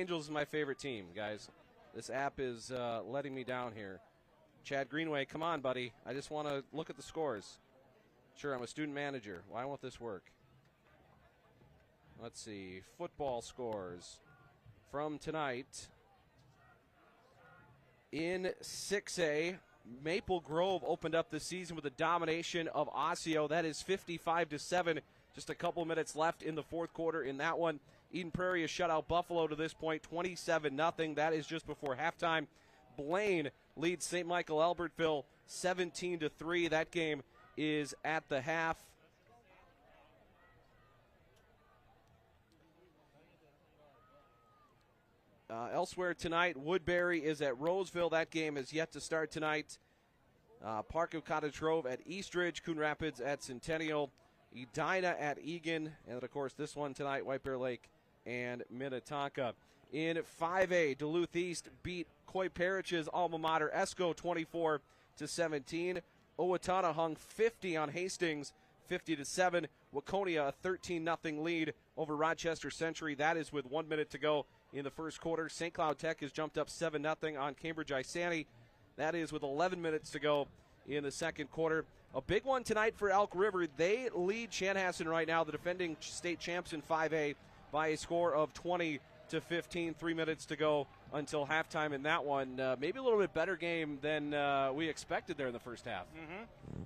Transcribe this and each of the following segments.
Angels is my favorite team, guys. This app is letting me down here. Chad Greenway, come on, buddy. I just want to look at the scores. Sure, I'm a student manager. Why won't this work? Let's see. Football scores from tonight. In 6A, Maple Grove opened up the season with a domination of Osseo. That is 55-7. Just a couple minutes left in the fourth quarter in that one. Eden Prairie has shut out Buffalo to this point, 27-0. That is just before halftime. Blaine leads St. Michael Albertville 17-3. That game is at the half. Elsewhere tonight, Woodbury is at Roseville. That game is yet to start tonight. Park of Cottage Grove at Eastridge, Coon Rapids at Centennial, Edina at Egan, and of course this one tonight, White Bear Lake and Minnetonka. In 5A, Duluth East beat Coy Parich's alma mater Esco 24-17. Owatonna hung 50 on Hastings, 50-7. Waconia a 13-0 lead over Rochester Century. That is with 1 minute to go in the first quarter. St. Cloud Tech has jumped up 7-0 on Cambridge Isani. That is with 11 minutes to go in the second quarter. A big one tonight for Elk River. They lead Chanhassen right now, the defending state champs in 5A, by a score of 20-15. 3 minutes to go until halftime in that one. Maybe a little bit better game than we expected there in the first half. Mm-hmm.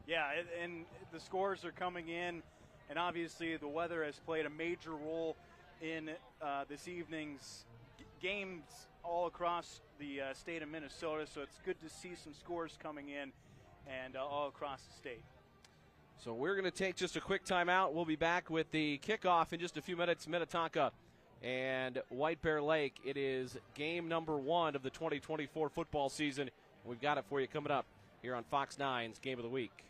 Yeah, and the scores are coming in, and obviously the weather has played a major role in this evening's games all across the state of Minnesota, so it's good to see some scores coming in and all across the state. So we're going to take just a quick timeout. We'll be back with the kickoff in just a few minutes. Minnetonka and White Bear Lake. It is game number 1 of the 2024 football season. We've got it for you coming up here on Fox 9's Game of the Week.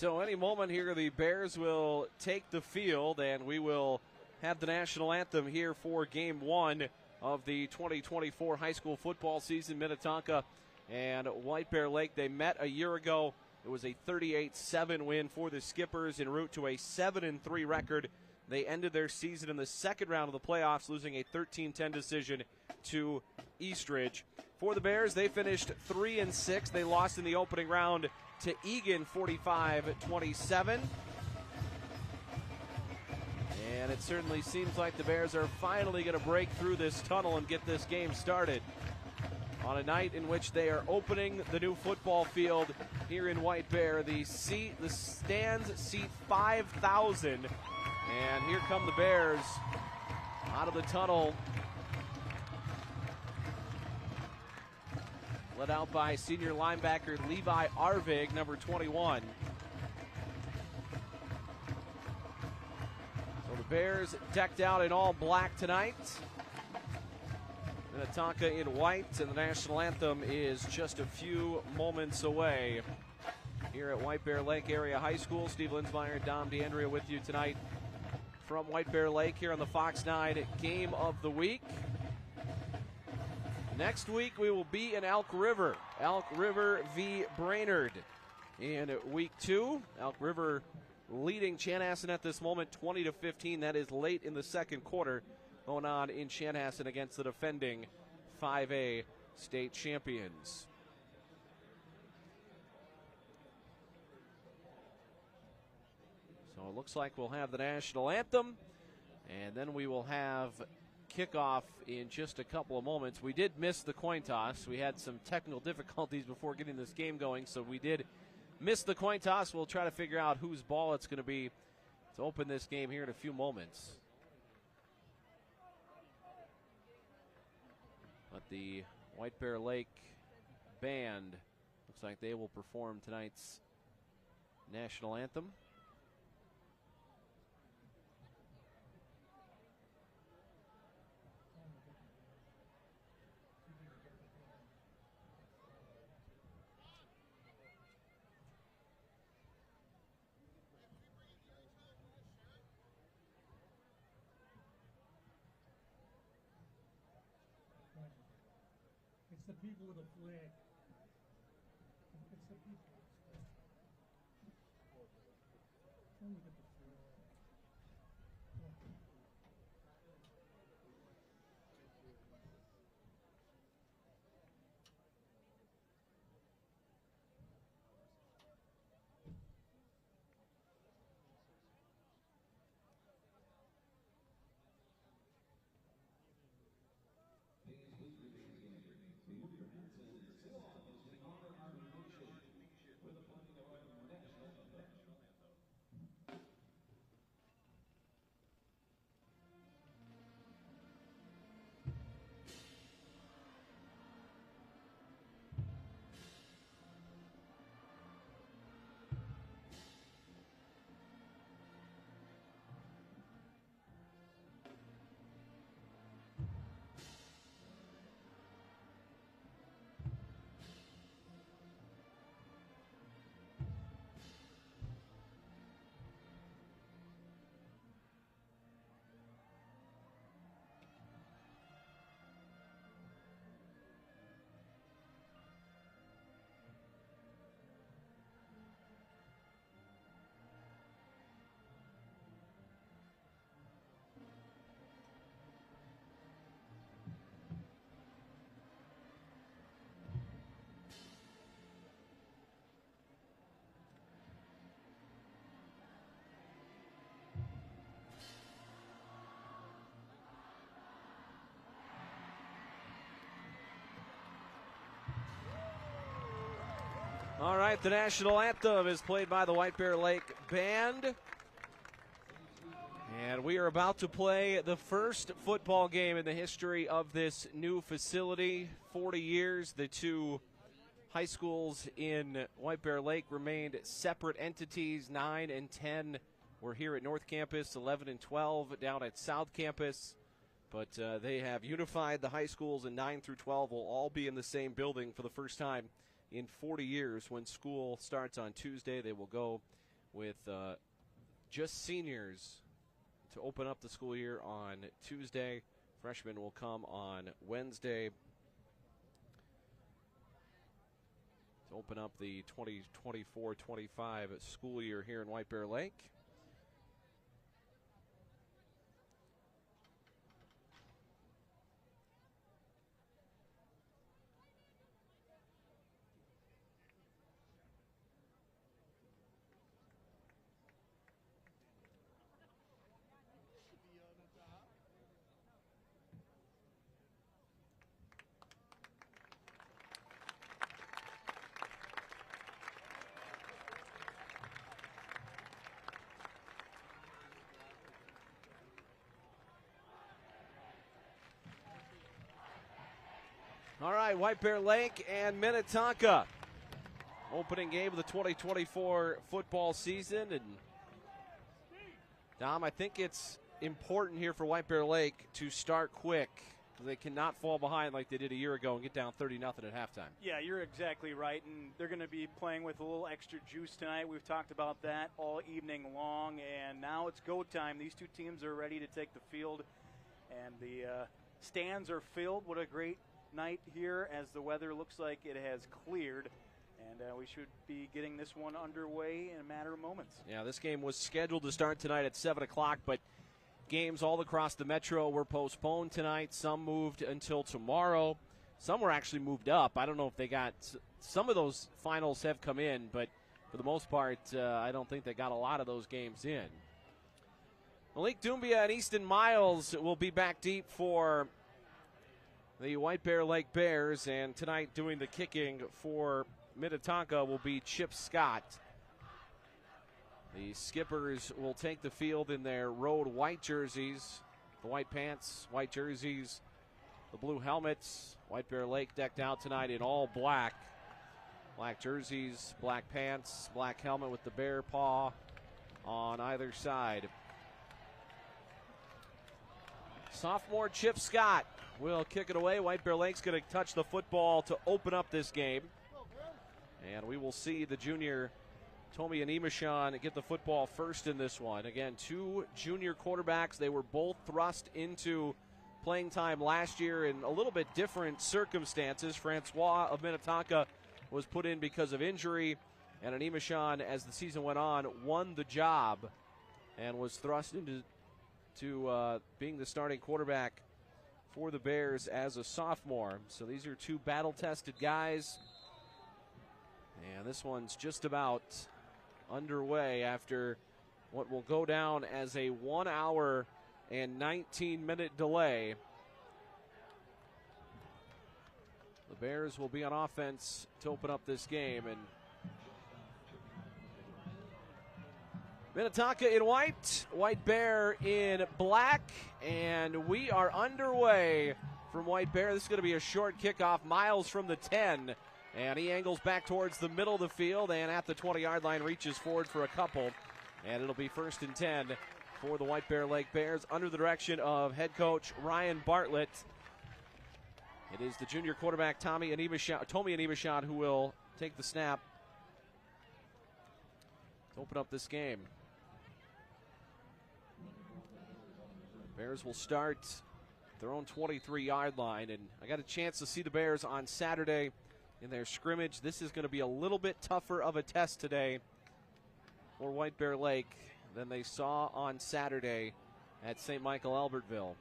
So any moment here, the Bears will take the field, and we will have the national anthem here for Game 1 of the 2024 high school football season. Minnetonka and White Bear Lake, they met a year ago. It was a 38-7 win for the Skippers en route to a 7-3 record. They ended their season in the second round of the playoffs, losing a 13-10 decision to Eastridge. For the Bears, they finished 3-6. They lost in the opening round to Egan 45-27. And it certainly seems like the Bears are finally going to break through this tunnel and get this game started on a night in which they are opening the new football field here in White Bear. The stands seat 5,000. And here come the Bears out of the tunnel, led out by senior linebacker Levi Arvig, number 21. So the Bears decked out in all black tonight. Minnetonka in white, and the national anthem is just a few moments away here at White Bear Lake Area High School. Steve Linsmeyer and Dom DeAndrea with you tonight from White Bear Lake here on the Fox 9 Game of the Week. Next week we will be in Elk River v. Brainerd in week 2. Elk River leading Chanhassen at this moment 20-15. That is late in the second quarter, going on in Chanhassen against the defending 5A state champions. So it looks like we'll have the national anthem, and then we will have kickoff in just a couple of moments. We did miss the coin toss. We had some technical difficulties before getting this game going, so we did miss the coin toss. We'll try to figure out whose ball it's going to be to open this game here in a few moments. But the White Bear Lake band looks like they will perform tonight's national anthem. It's the people with the flag. It's the people. Tell me get the flag. All right, the national anthem is played by the White Bear Lake Band. And we are about to play the first football game in the history of this new facility. 40 years, the two high schools in White Bear Lake remained separate entities. 9 and 10 were here at North Campus, 11 and 12 down at South Campus. But they have unified the high schools, and 9 through 12 will all be in the same building for the first time in 40 years. When school starts on Tuesday, they will go with just seniors to open up the school year on Tuesday. Freshmen will come on Wednesday to open up the 2024-25 school year here in White Bear Lake. All right, White Bear Lake and Minnetonka. Opening game of the 2024 football season. And Dom, I think it's important here for White Bear Lake to start quick. They cannot fall behind like they did a year ago and get down 30-0 at halftime. Yeah, you're exactly right, and they're going to be playing with a little extra juice tonight. We've talked about that all evening long, and now it's go time. These two teams are ready to take the field, and the stands are filled. What a great night here as the weather looks like it has cleared, and we should be getting this one underway in a matter of moments. Yeah, this game was scheduled to start tonight at 7 o'clock, but games all across the metro were postponed tonight. Some moved until tomorrow. Some were actually moved up. I don't know if they got – some of those finals have come in, but for the most part, I don't think they got a lot of those games in. Malik Doumbia and Easton Miles will be back deep for the White Bear Lake Bears, and tonight doing the kicking for Minnetonka will be Chip Scott. The Skippers will take the field in their road white jerseys, the white pants, white jerseys, the blue helmets. White Bear Lake decked out tonight in all black. Black jerseys, black pants, black helmet with the bear paw on either side. Sophomore Chip Scott will kick it away. White Bear Lake's going to touch the football to open up this game. And we will see the junior Tomi Animashan get the football first in this one. Again, two junior quarterbacks. They were both thrust into playing time last year in a little bit different circumstances. Francois of Minnetonka was put in because of injury, and Animashan, as the season went on, won the job and was thrust into being the starting quarterback for the Bears as a sophomore. So these are two battle-tested guys. And this one's just about underway after what will go down as a 1 hour and 19-minute delay. The Bears will be on offense to open up this game. And Minnetonka in white, White Bear in black, and we are underway from White Bear. This is going to be a short kickoff. Miles from the 10, and he angles back towards the middle of the field, and at the 20-yard line reaches forward for a couple, and it'll be 1st and 10 for the White Bear Lake Bears under the direction of head coach Ryan Bartlett. It is the junior quarterback Tomi Animashan who will take the snap to open up this game. Bears will start their own 23-yard line, and I got a chance to see the Bears on Saturday in their scrimmage. This is going to be a little bit tougher of a test today for White Bear Lake than they saw on Saturday at St. Michael Albertville.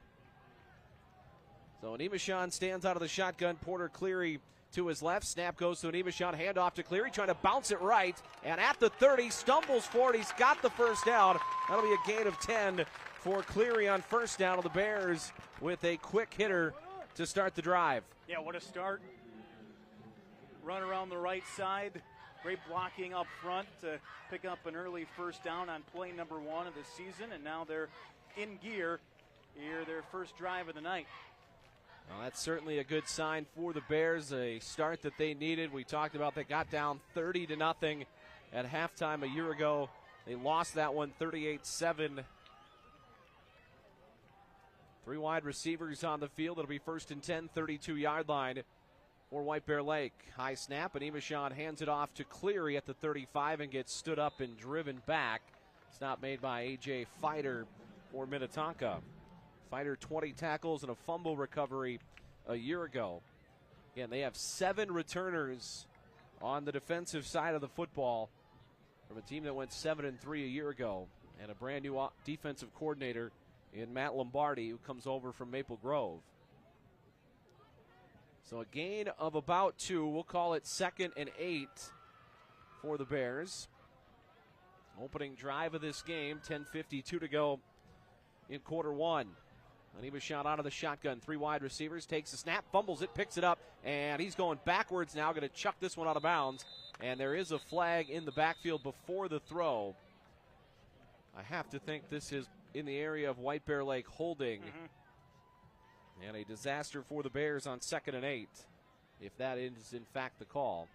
So Animashan stands out of the shotgun. Porter Cleary to his left. Snap goes to Animashan. Handoff to Cleary, trying to bounce it right. And at the 30, stumbles forward. He's got the first down. That'll be a gain of 10 for Cleary on first down of the Bears with a quick hitter to start the drive. Yeah, what a start. Run around the right side. Great blocking up front to pick up an early first down on play number 1 of the season. And now they're in gear here, their first drive of the night. Well, that's certainly a good sign for the Bears, a start that they needed. We talked about they got down 30-0 at halftime a year ago. They lost that one 38-7. 3 wide receivers on the field. It'll be 1st and 10, 32-yard line for White Bear Lake. High snap, and Imashon hands it off to Cleary at the 35 and gets stood up and driven back. Stop made by A.J. Fighter for Minnetonka. Fighter 20 tackles and a fumble recovery a year ago. Again, they have 7 returners on the defensive side of the football from a team that went 7-3 a year ago, and a brand new defensive coordinator in Matt Lombardi, who comes over from Maple Grove. So a gain of about 2. We'll call it 2nd and 8 for the Bears. Opening drive of this game, 10:52 to go in quarter 1. Anima shot out of the shotgun. 3 wide receivers, takes a snap, fumbles it, picks it up, and he's going backwards now, going to chuck this one out of bounds. And there is a flag in the backfield before the throw. I have to think this is in the area of White Bear Lake holding. And a disaster for the Bears on 2nd and 8, if that is in fact the call.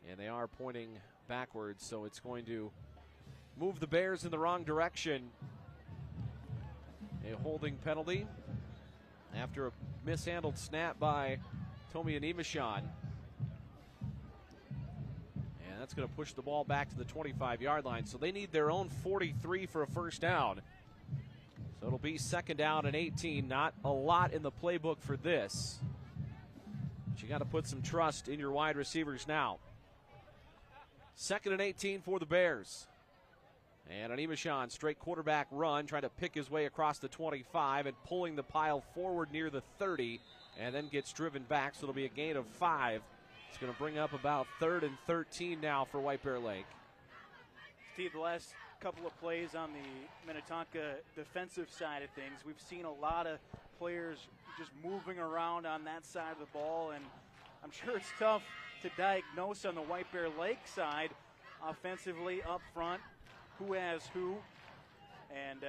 And they are pointing backwards, so it's going to move the Bears in the wrong direction. A holding penalty after a mishandled snap by Tomi Animashon. And that's going to push the ball back to the 25-yard line. So they need their own 43 for a first down. So it'll be 2nd down and 18. Not a lot in the playbook for this. But you got to put some trust in your wide receivers now. 2nd and 18 for the Bears. And Animashon, straight quarterback run, trying to pick his way across the 25 and pulling the pile forward near the 30, and then gets driven back, so it'll be a gain of 5. It's going to bring up about 3rd and 13 now for White Bear Lake. Steve, the last couple of plays on the Minnetonka defensive side of things, we've seen a lot of players just moving around on that side of the ball, and I'm sure it's tough to diagnose on the White Bear Lake side offensively up front who has who, and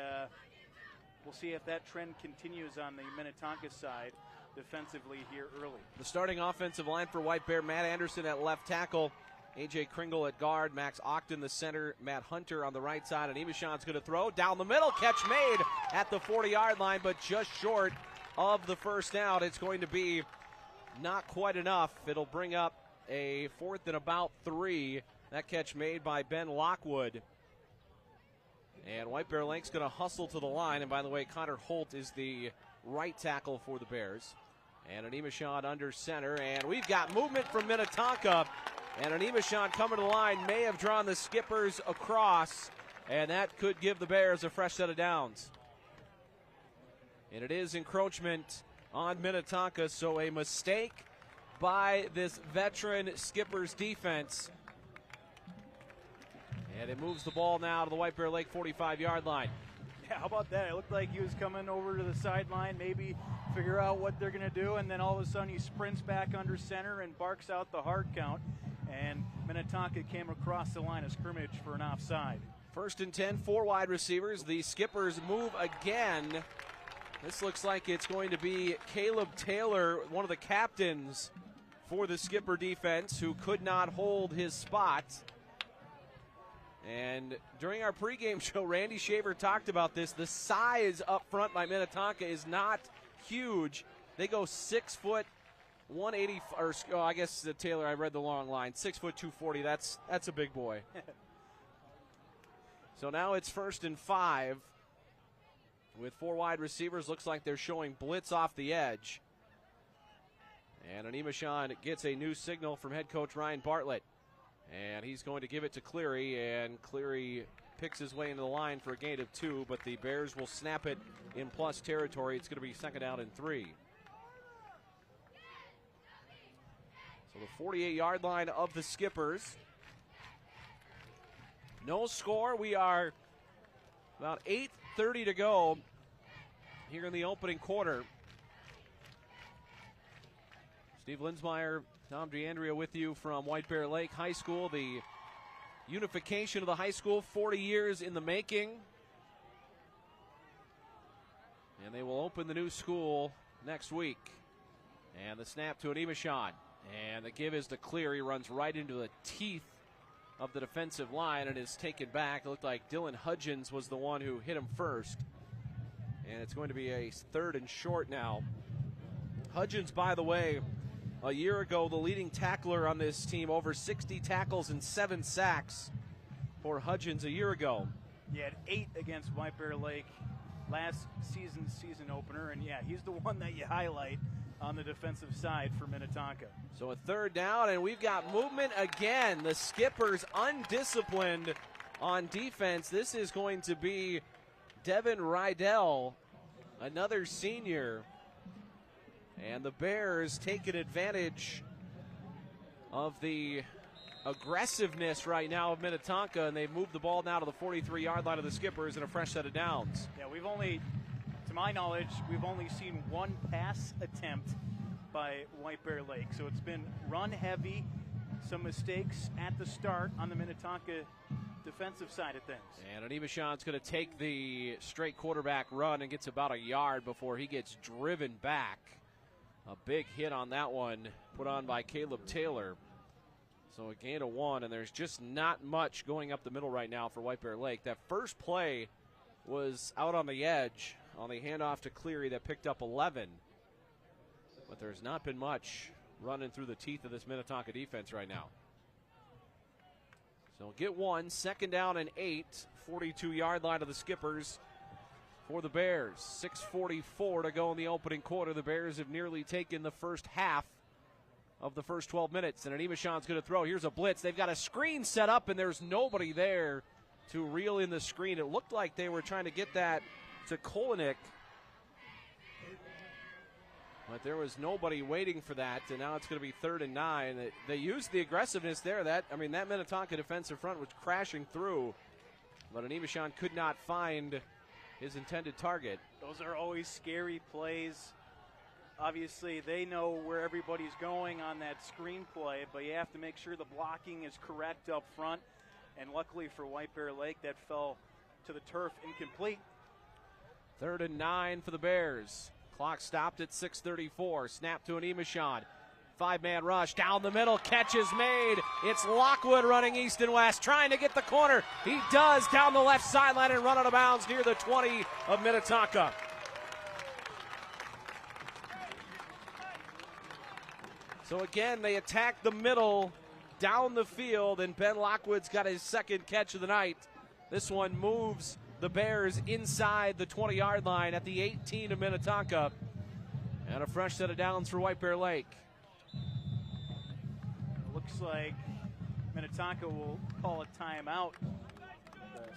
we'll see if that trend continues on the Minnetonka side defensively here early. The starting offensive line for White Bear: Matt Anderson at left tackle, A.J. Kringle at guard, Max Ogden the center, Matt Hunter on the right side, and Imashon's going to throw down the middle. Catch made at the 40-yard line, but just short of the first down. It's going to be not quite enough. It'll bring up a 4th and about 3. That catch made by Ben Lockwood. And White Bear Lake's going to hustle to the line. And by the way, Connor Holt is the right tackle for the Bears. And an Imashon under center. And we've got movement from Minnetonka. And an Imashon coming to the line may have drawn the skippers across. And that could give the Bears a fresh set of downs. And it is encroachment on Minnetonka. So a mistake by this veteran Skippers defense. And it moves the ball now to the White Bear Lake 45-yard line. Yeah, how about that? It looked like he was coming over to the sideline, maybe figure out what they're going to do, and then all of a sudden he sprints back under center and barks out the hard count. And Minnetonka came across the line of scrimmage for an offside. 1st and 10, 4 wide receivers. The Skippers move again. This looks like it's going to be Caleb Taylor, one of the captains for the Skipper defense, who could not hold his spot. And during our pregame show, Randy Shaver talked about this. The size up front by Minnetonka is not huge. They go 6 foot, 180, or I guess Taylor, I read the long line, 6 foot, 240. That's a big boy. So now it's 1st and 5 with 4 wide receivers. Looks like they're showing blitz off the edge. And Animashon gets a new signal from head coach Ryan Bartlett. And he's going to give it to Cleary, and Cleary picks his way into the line for a gain of 2, but the Bears will snap it in plus territory. It's going to be 2nd down and 3. So the 48-yard line of the Skippers. No score. We are about 8:30 to go here in the opening quarter. Steve Linsmeyer, Tom DeAndrea with you from White Bear Lake High School. The unification of the high school, 40 years in the making. And they will open the new school next week. And the snap to Animashon. And the give is to Cleary. Runs right into the teeth of the defensive line and is taken back. It looked like Dylan Hudgens was the one who hit him first. And it's going to be a 3rd and short now. Hudgens, by the way, a year ago, the leading tackler on this team, over 60 tackles and 7 sacks for Hudgens a year ago. He had 8 against White Bear Lake last season opener, and yeah, he's the one that you highlight on the defensive side for Minnetonka. So a third down, and we've got movement again. The Skippers undisciplined on defense. This is going to be Devin Rydell, another senior. And the Bears taking advantage of the aggressiveness right now of Minnetonka, and they've moved the ball now to the 43-yard line of the Skippers and a fresh set of downs. Yeah, to my knowledge, we've only seen one pass attempt by White Bear Lake. So it's been run heavy, some mistakes at the start on the Minnetonka defensive side of things. And Animashan's going to take the straight quarterback run and gets about a yard before he gets driven back. A big hit on that one put on by Caleb Taylor. So a gain of 1, and there's just not much going up the middle right now for White Bear Lake. That first play was out on the edge on the handoff to Cleary that picked up 11. But there's not been much running through the teeth of this Minnetonka defense right now. So get 1, 2nd down and 8, 42-yard line of the Skippers for the Bears. 6:44 to go in the opening quarter. The Bears have nearly taken the first half of the first 12 minutes. And Animashan's going to throw. Here's a blitz. They've got a screen set up, and there's nobody there to reel in the screen. It looked like they were trying to get that to Kolinik, but there was nobody waiting for that, and now it's going to be 3rd and 9. They used the aggressiveness there. That Minnetonka defensive front was crashing through, but Animashan could not find his intended target. Those are always scary plays. Obviously, they know where everybody's going on that screenplay, but you have to make sure the blocking is correct up front. And luckily for White Bear Lake, that fell to the turf incomplete. 3rd and 9 for the Bears. Clock stopped at 6:34. Snap to Animashan. 5-man rush down the middle. Catch is made. It's Lockwood running east and west, trying to get the corner. He does, down the left sideline and run out of bounds near the 20 of Minnetonka. So again, they attack the middle, down the field, and Ben Lockwood's got his 2nd catch of the night. This one moves the Bears inside the 20-yard line at the 18 of Minnetonka. And a fresh set of downs for White Bear Lake. Looks like Minnetonka will call a timeout.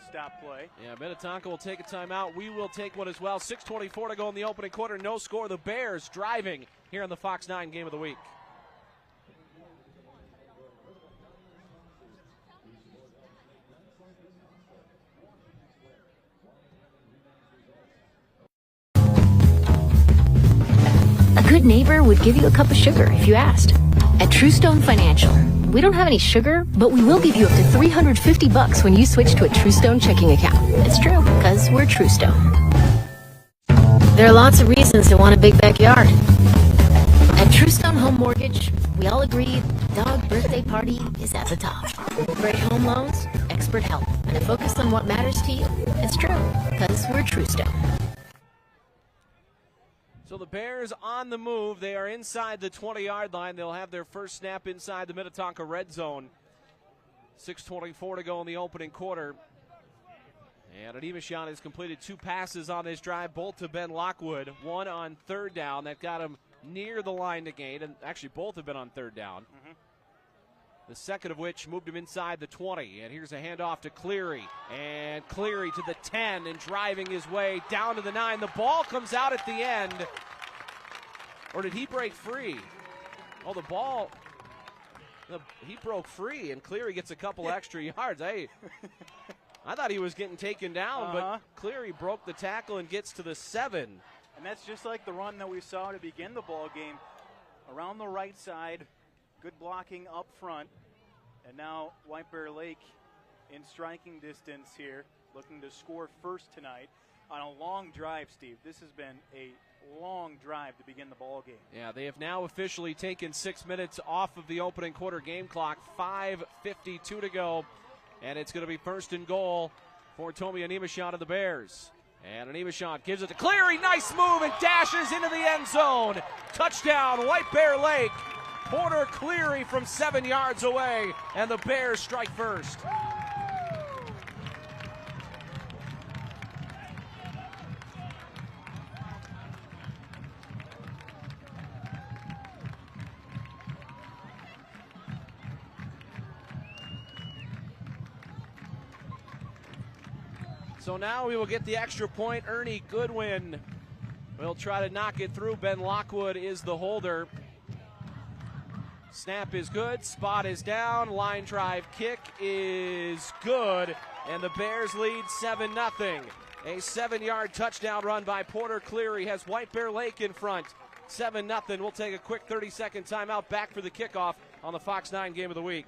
Stop play. Yeah, Minnetonka will take a timeout. We will take one as well. 6:24 to go in the opening quarter. No score. The Bears driving here on the Fox 9 Game of the Week. A good neighbor would give you a cup of sugar if you asked. At True Stone Financial, we don't have any sugar, but we will give you up to $350 when you switch to a True Stone checking account. It's true, because we're True Stone. There are lots of reasons to want a big backyard. At True Stone Home Mortgage, we all agree dog birthday party is at the top. Great home loans, expert help, and a focus on what matters to you. It's true, because we're True Stone. So the Bears on the move. They are inside the 20-yard line. They'll have their first snap inside the Minnetonka red zone. 6:24 to go in the opening quarter. And Animashan has completed 2 passes on this drive, both to Ben Lockwood. One on 3rd down. That got him near the line to gain. And actually, both have been on 3rd down. The second of which moved him inside the 20. And here's a handoff to Cleary. And Cleary to the 10 and driving his way down to the 9. The ball comes out at the end. Or did he break free? Oh, he broke free, and Cleary gets a couple extra yards. I thought he was getting taken down, but Cleary broke the tackle and gets to the 7. And that's just like the run that we saw to begin the ball game. Around the right side, good blocking up front. And now White Bear Lake in striking distance here, looking to score first tonight on a long drive, Steve. This has been a long drive to begin the ball game. Yeah, they have now officially taken 6 minutes off of the opening quarter game clock. 5:52 to go, and it's going to be 1st and goal for Tomi Animashan of the Bears. And Animashan gives it to Cleary. Nice move and dashes into the end zone. Touchdown, White Bear Lake. Porter Cleary from 7 yards away, and the Bears strike first. So now we will get the extra point. Ernie Goodwin will try to knock it through. Ben Lockwood is the holder. Snap is good. Spot is down. Line drive kick is good. And the Bears lead 7-0. A 7-yard touchdown run by Porter Cleary has White Bear Lake in front. 7-0. We'll take a quick 30-second timeout. Back for the kickoff on the Fox 9 Game of the Week.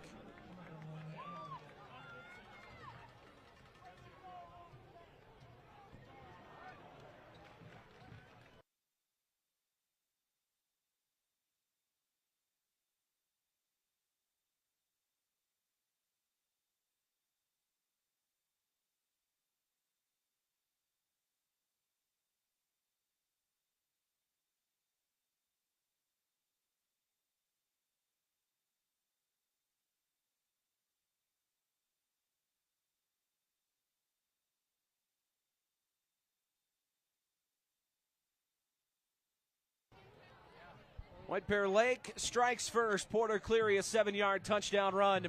White Bear Lake strikes first. Porter Cleary, a 7-yard touchdown run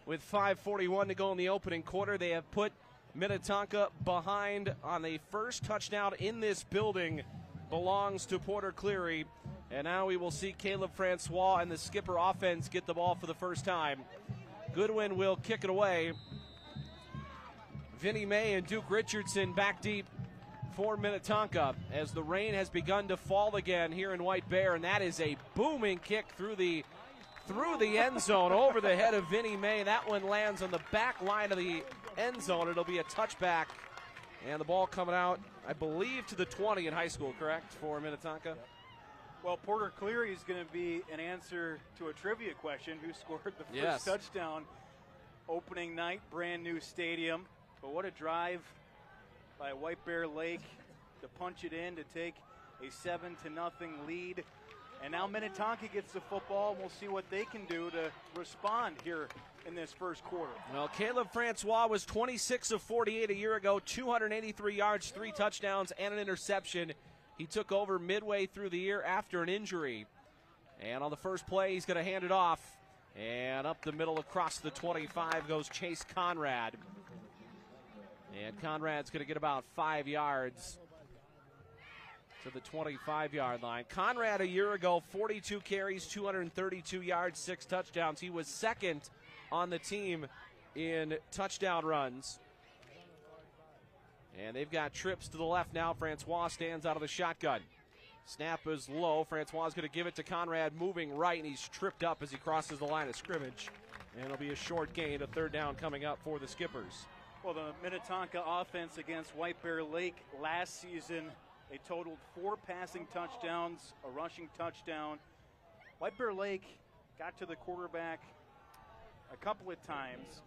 with 5:41 to go in the opening quarter. They have put Minnetonka behind on the first touchdown in this building. Belongs to Porter Cleary. And now we will see Caleb Francois and the Skipper offense get the ball for the first time. Goodwin will kick it away. Vinnie May and Duke Richardson back deep for Minnetonka as the rain has begun to fall again here in White Bear, and that is a booming kick through the end zone over the head of Vinnie May. That one lands on the back line of the end zone. It'll be a touchback, and the ball coming out, I believe, to the 20 in high school, correct, for Minnetonka? Well, Porter Cleary is going to be an answer to a trivia question. Who scored the first touchdown opening night, brand new stadium. But what a drive by White Bear Lake to punch it in to take a 7-0 lead. And now Minnetonka gets the football, and we'll see what they can do to respond here in this first quarter. Well, Caleb Francois was 26 of 48 a year ago, 283 yards, 3 touchdowns, and an interception. He took over midway through the year after an injury. And on the first play, he's going to hand it off. And up the middle across the 25 goes Chase Conrad. And Conrad's going to get about 5 yards to the 25-yard line. Conrad a year ago, 42 carries, 232 yards, 6 touchdowns. He was second on the team in touchdown runs. And they've got trips to the left now. Francois stands out of the shotgun. Snap is low. Francois is going to give it to Conrad, moving right, and he's tripped up as he crosses the line of scrimmage. And it'll be a short gain, a third down coming up for the Skippers. Well, the Minnetonka offense against White Bear Lake last season, they totaled 4 passing touchdowns, a rushing touchdown. White Bear Lake got to the quarterback a couple of times.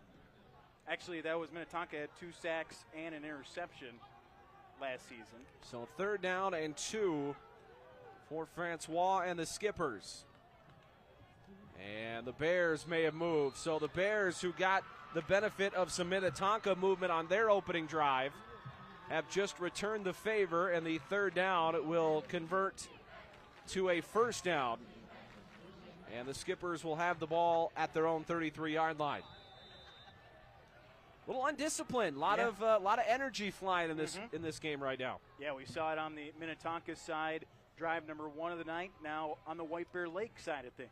Actually, that was Minnetonka had 2 sacks and an interception last season. So 3rd down and 2 for Francois and the Skippers. And the Bears may have moved. So the Bears, who got the benefit of some Minnetonka movement on their opening drive, have just returned the favor, and the 3rd down will convert to a 1st down. And the Skippers will have the ball at their own 33-yard line. A little undisciplined, a lot of energy flying in this game right now. Yeah, we saw it on the Minnetonka side, drive number 1 of the night. Now on the White Bear Lake side of things.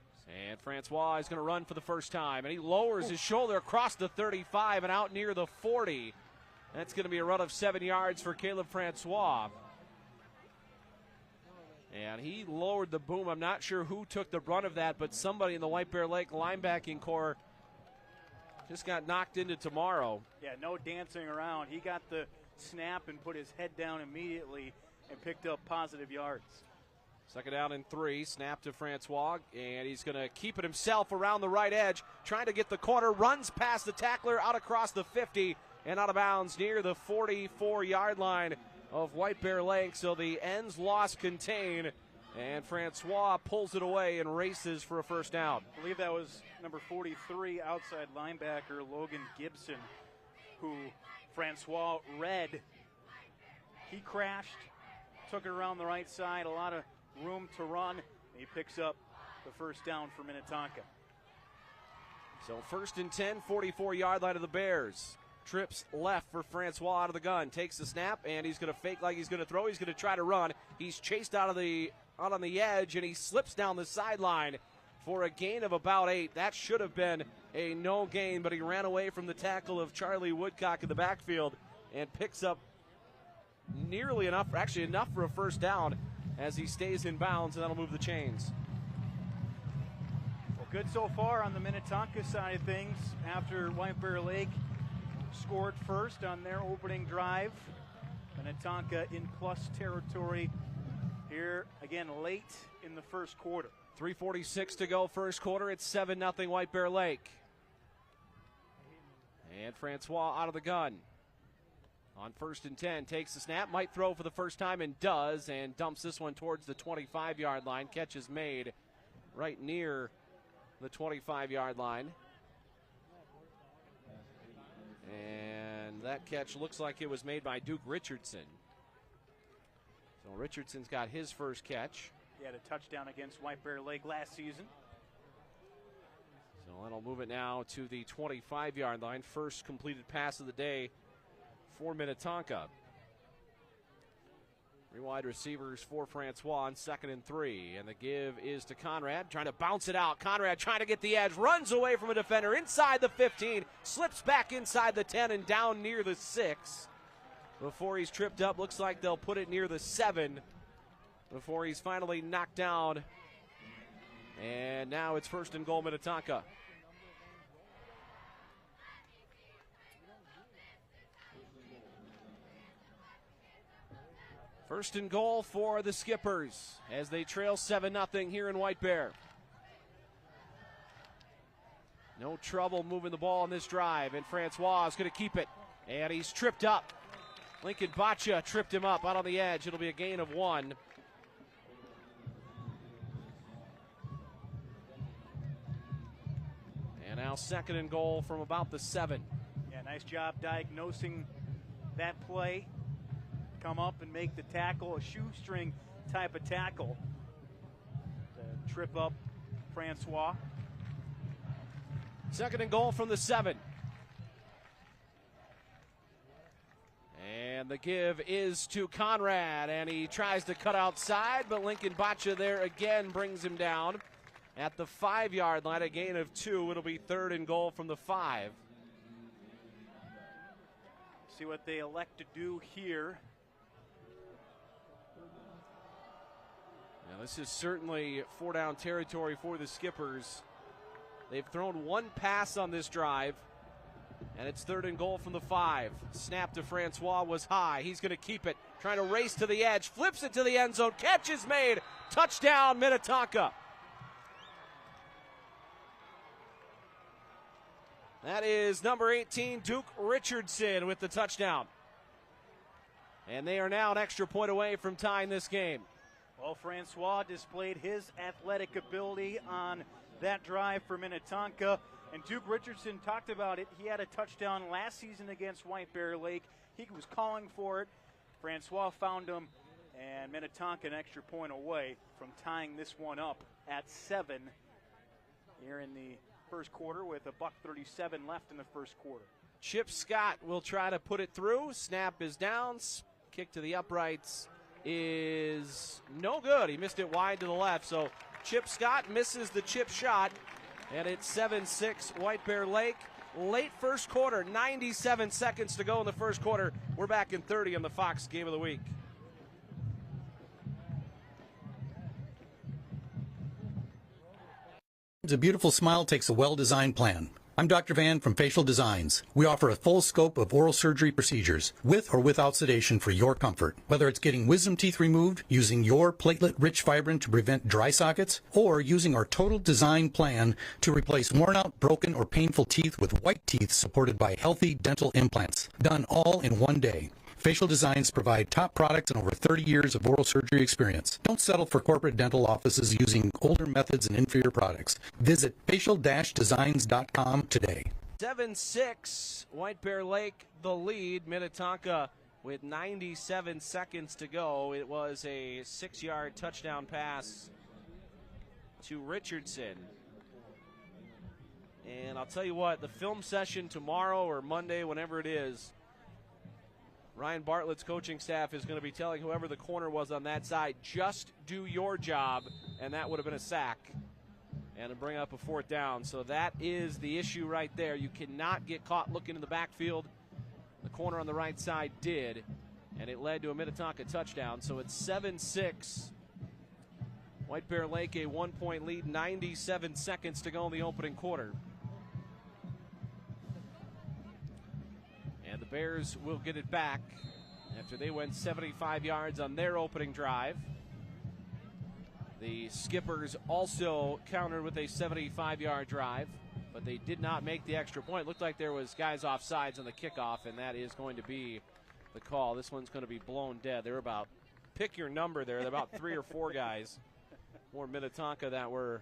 And Francois is going to run for the first time, and he lowers his shoulder across the 35 and out near the 40. That's going to be a run of 7 yards for Caleb Francois. And he lowered the boom. I'm not sure who took the brunt of that, but somebody in the White Bear Lake linebacking core just got knocked into tomorrow. Yeah, no dancing around. He got the snap and put his head down immediately and picked up positive yards. 2nd down and 3, snap to Francois, and he's going to keep it himself around the right edge, trying to get the corner, runs past the tackler, out across the 50, and out of bounds near the 44-yard line of White Bear Lake. So the ends loss contain, And Francois pulls it away and races for a first down. I believe that was number 43, outside linebacker Logan Gibson, who Francois read. He crashed, took it around the right side, a lot of room to run, and he picks up the first down for Minnetonka. So 1st and 10, 44-yard line of the Bears. Trips left for Francois out of the gun. Takes the snap, and he's going to fake like he's going to throw. He's going to try to run. He's chased out on the edge, and he slips down the sideline for a gain of about 8. That should have been a no gain, but he ran away from the tackle of Charlie Woodcock in the backfield and picks up nearly enough, actually enough for a first down as he stays in bounds, and that'll move the chains. Well, good so far on the Minnetonka side of things after White Bear Lake scored first on their opening drive. Minnetonka in plus territory here again late in the first quarter. 3:46 to go first quarter. It's 7-0 White Bear Lake. And Francois out of the gun. On 1st and 10, takes the snap, might throw for the first time and does, and dumps this one towards the 25-yard line. Catch is made right near the 25-yard line. And that catch looks like it was made by Duke Richardson. So Richardson's got his first catch. He had a touchdown against White Bear Lake last season. So that'll move it now to the 25-yard line. First completed pass of the day for Minnetonka. 3 wide receivers for Francois on 2nd and 3. And the give is to Conrad, trying to bounce it out. Conrad trying to get the edge, runs away from a defender inside the 15, slips back inside the 10 and down near the 6. Before he's tripped up, looks like they'll put it near the 7 before he's finally knocked down. And now it's 1st and goal, Minnetonka. First and goal for the Skippers as they trail 7-0 here in White Bear. No trouble moving the ball on this drive, and Francois is going to keep it. And he's tripped up. Lincoln Baccia tripped him up out on the edge. It'll be a gain of 1. And now 2nd and goal from about the 7. Yeah, nice job diagnosing that play. Come up and make the tackle, a shoestring type of tackle to trip up Francois. 2nd and goal from the 7. And the give is to Conrad, and he tries to cut outside, but Lincoln Baccia there again brings him down at the 5-yard line, a gain of 2. It'll be 3rd and goal from the 5. See what they elect to do here. Now, this is certainly 4-down territory for the Skippers. They've thrown 1 pass on this drive, and it's 3rd and goal from the 5. Snap to Francois was high. He's going to keep it, trying to race to the edge, flips it to the end zone. Catch is made. Touchdown, Minnetonka. That is number 18, Duke Richardson, with the touchdown. And they are now an extra point away from tying this game. Well, Francois displayed his athletic ability on that drive for Minnetonka. And Duke Richardson talked about it. He had a touchdown last season against White Bear Lake. He was calling for it. Francois found him, and Minnetonka an extra point away from tying this one up at 7 here in the first quarter with $1:37 left in the first quarter. Chip Scott will try to put it through. Snap is down. Kick to the uprights is no good. He missed it wide to the left. So Chip Scott misses the chip shot, and it's 7-6 White Bear Lake. Late first quarter, 97 seconds to go in the first quarter. We're back in 30 on the Fox Game of the Week. A beautiful smile takes a well-designed plan. I'm Dr. Van from Facial Designs. We offer a full scope of oral surgery procedures, with or without sedation, for your comfort. Whether it's getting wisdom teeth removed, using your platelet-rich fibrin to prevent dry sockets, or using our total design plan to replace worn-out, broken, or painful teeth with white teeth supported by healthy dental implants. Done all in one day. Facial Designs provide top products and over 30 years of oral surgery experience. Don't settle for corporate dental offices using older methods and inferior products. Visit facial-designs.com today. 7-6, White Bear Lake the lead. Minnetonka with 97 seconds to go. It was a 6-yard touchdown pass to Richardson. And I'll tell you what, the film session tomorrow or Monday, whenever it is, Ryan Bartlett's coaching staff is going to be telling whoever the corner was on that side, just do your job, and that would have been a sack and to bring up a 4th down. So that is the issue right there. You cannot get caught looking in the backfield. The corner on the right side did, and it led to a Minnetonka touchdown. So it's 7-6. White Bear Lake a 1-point lead, 97 seconds to go in the opening quarter. And the Bears will get it back after they went 75 yards on their opening drive. The Skippers also countered with a 75-yard drive, but they did not make the extra point. It looked like there was guys offsides on the kickoff, and that is going to be the call. This one's going to be blown dead. They're about, pick your number there, they're about 3 or 4 guys for Minnetonka that were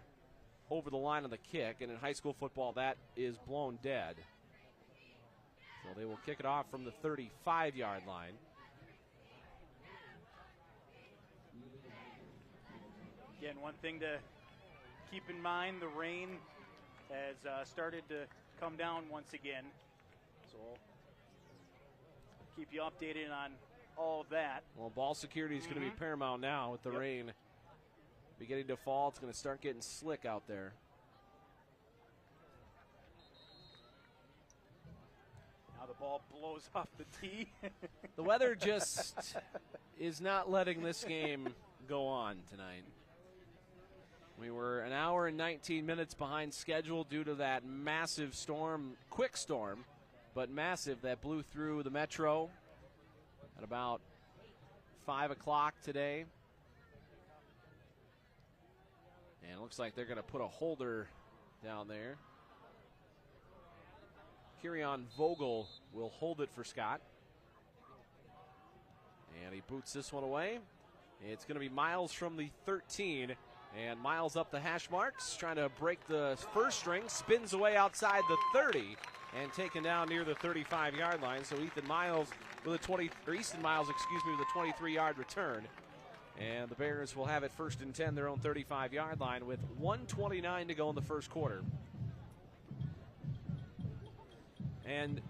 over the line on the kick, and in high school football that is blown dead. So they will kick it off from the 35-yard line. Again, one thing to keep in mind, the rain has started to come down once again. So we'll keep you updated on all of that. Well, ball security is going to be paramount now with the rain beginning to fall. It's going to start getting slick out there. Now the ball blows off the tee. The weather just is not letting this game go on tonight. We were an hour and 19 minutes behind schedule due to that massive storm, quick storm, but massive, that blew through the metro at about 5 o'clock today. And it looks like they're going to put a holder down there. Kirion Vogel will hold it for Scott. And he boots this one away. It's going to be Miles from the 13. And Miles up the hash marks, trying to break the first string, spins away outside the 30 and taken down near the 35-yard line. So Easton Miles with a 23-yard return. And the Bears will have it 1st and 10, their own 35-yard line, with 1:29 to go in the first quarter. And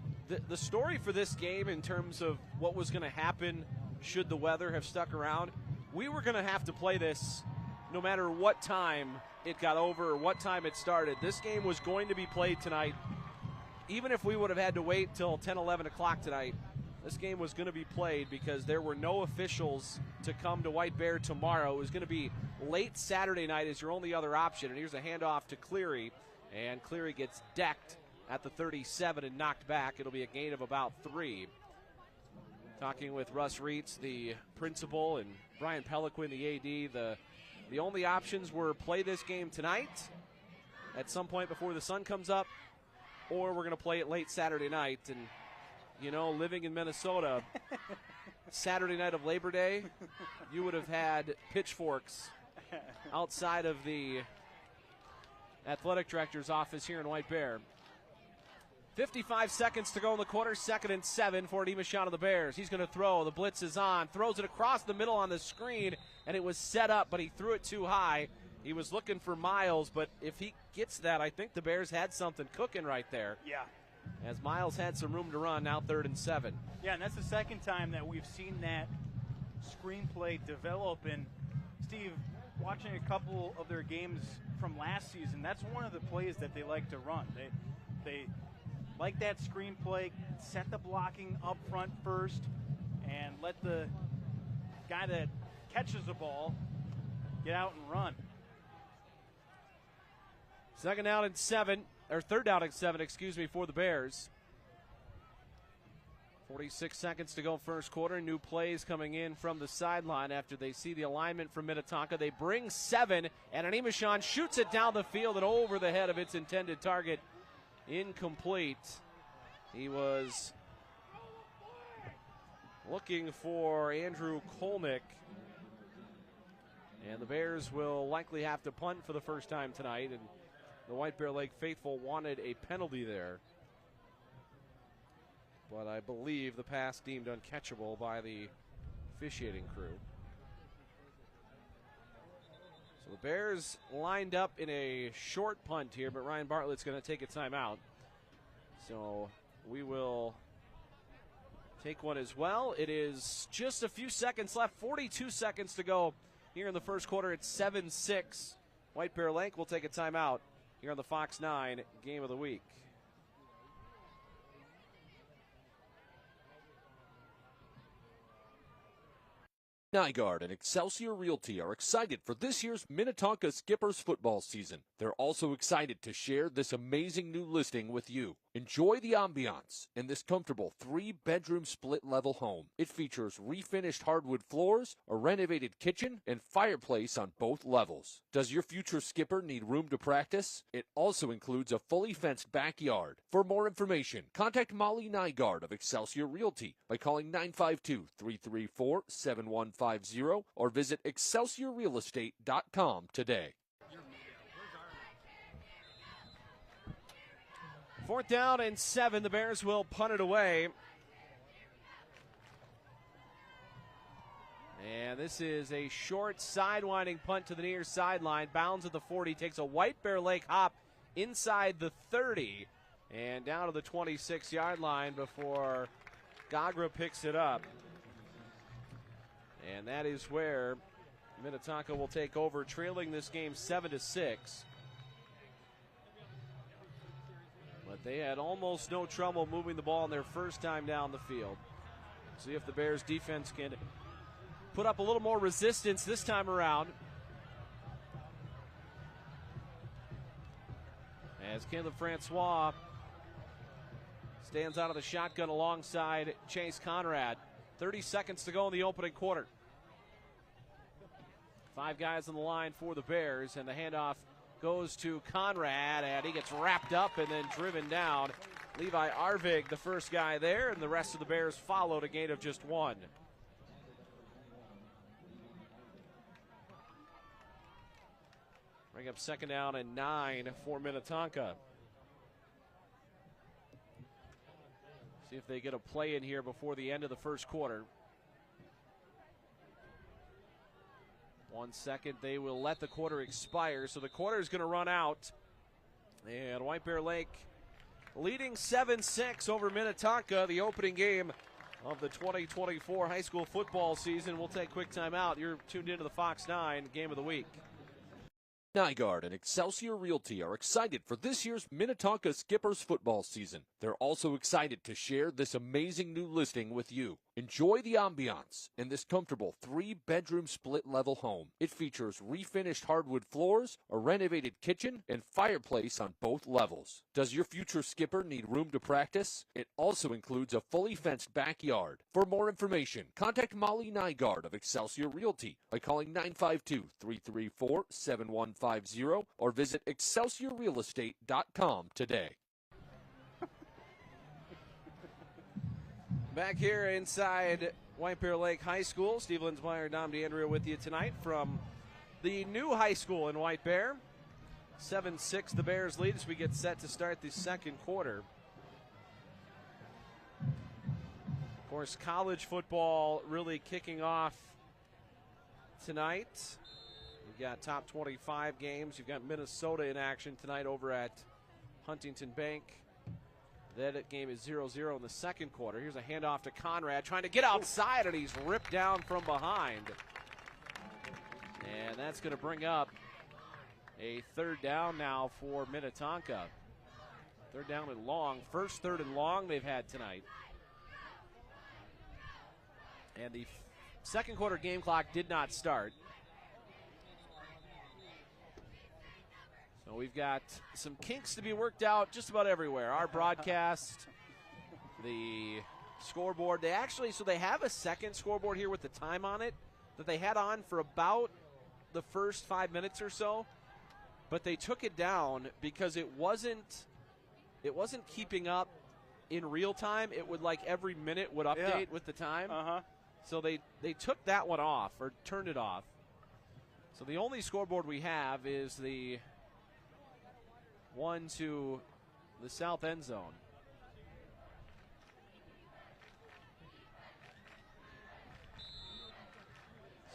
the story for this game in terms of what was going to happen should the weather have stuck around, we were going to have to play this no matter what time it got over or what time it started. This game was going to be played tonight. Even if we would have had to wait till 10, 11 o'clock tonight, this game was going to be played because there were no officials to come to White Bear tomorrow. It was going to be late Saturday night as your only other option. And here's a handoff to Cleary, and Cleary gets decked at the 37 and knocked back. It'll be a gain of about 3. Talking with Russ Reitz, the principal, and Brian Peliquin, the AD, the only options were play this game tonight at some point before the sun comes up, or we're going to play it late Saturday night. And, you know, living in Minnesota, Saturday night of Labor Day, you would have had pitchforks outside of the athletic director's office here in White Bear. 55 seconds to go in the quarter, 2nd and 7 for an Imashon of the Bears. He's going to throw. The blitz is on. Throws it across the middle on the screen, and it was set up, but he threw it too high. He was looking for Miles, but if he gets that, I think the Bears had something cooking right there. Yeah. As Miles had some room to run, now 3rd and 7. Yeah, and that's the second time that we've seen that screenplay develop. And, Steve, watching a couple of their games from last season, that's one of the plays that they like to run. They like that screenplay, set the blocking up front first, and let the guy that catches the ball get out and run. 3rd down and 7 for the Bears. 46 seconds to go first quarter. New plays coming in from the sideline after they see the alignment from Minnetonka. They bring 7, and an Imashon shoots it down the field and over the head of its intended target. Incomplete. He was looking for Andrew Kolnick. And the Bears will likely have to punt for the first time tonight. And the White Bear Lake faithful wanted a penalty there. But I believe the pass deemed uncatchable by the officiating crew. So the Bears lined up in a short punt here, but Ryan Bartlett's going to take a timeout. So we will take one as well. It is just a few seconds left, 42 seconds to go here in the first quarter. It's 7-6. White Bear Lake will take a timeout here on the Fox 9 Game of the Week. Nygaard and Excelsior Realty are excited for this year's Minnetonka Skippers football season. They're also excited to share this amazing new listing with you. Enjoy the ambiance in this comfortable 3-bedroom split-level home. It features refinished hardwood floors, a renovated kitchen, and fireplace on both levels. Does your future skipper need room to practice? It also includes a fully fenced backyard. For more information, contact Molly Nygaard of Excelsior Realty by calling 952-334-7150 or visit excelsiorrealestate.com today. 4th down and 7. The Bears will punt it away. And this is a short sidewinding punt to the near sideline. Bounds at the 40. Takes a White Bear Lake hop inside the 30. And down to the 26-yard line before Gagra picks it up. And that is where Minnetonka will take over, trailing this game 7-6. But they had almost no trouble moving the ball on their first time down the field. See if the Bears defense can put up a little more resistance this time around. As Caleb Francois stands out of the shotgun alongside Chase Conrad. 30 seconds to go in the opening quarter. 5 guys on the line for the Bears, and the handoff goes to Conrad, and he gets wrapped up and then driven down. Levi Arvig, the first guy there, and the rest of the Bears followed, a gain of just 1. Bring up 2nd down and 9 for Minnetonka. See if they get a play in here before the end of the first quarter. 1 second, they will let the quarter expire, so the quarter is going to run out. And White Bear Lake leading 7-6 over Minnetonka, the opening game of the 2024 high school football season. We'll take a quick timeout. You're tuned into the Fox 9 Game of the Week. Nygaard and Excelsior Realty are excited for this year's Minnetonka Skippers football season. They're also excited to share this amazing new listing with you. Enjoy the ambiance in this comfortable 3-bedroom split-level home. It features refinished hardwood floors, a renovated kitchen, and fireplace on both levels. Does your future skipper need room to practice? It also includes a fully fenced backyard. For more information, contact Molly Nygaard of Excelsior Realty by calling 952-334-7150 or visit excelsiorrealestate.com today. Back here inside White Bear Lake High School, Steve Linsmeyer, Dom DeAndrea with you tonight from the new high school in White Bear. 7-6 the Bears lead as we get set to start the second quarter. Of course, college football really kicking off tonight. You've got top 25 games. You've got Minnesota in action tonight over at Huntington Bank. That game is 0-0 in the second quarter. Here's a handoff to Conrad, trying to get outside, and he's ripped down from behind. And that's going to bring up a 3rd down now for Minnetonka. 3rd down and long. First 3rd and long they've had tonight. And the second quarter game clock did not start. So we've got some kinks to be worked out just about everywhere. Our broadcast, the scoreboard. They have a second scoreboard here with the time on it that they had on for about the first 5 minutes or so, but they took it down because it wasn't keeping up in real time, it would like every minute would update with the time. Uh-huh. So they took that one off, or turned it off. So the only scoreboard we have is the one to the south end zone.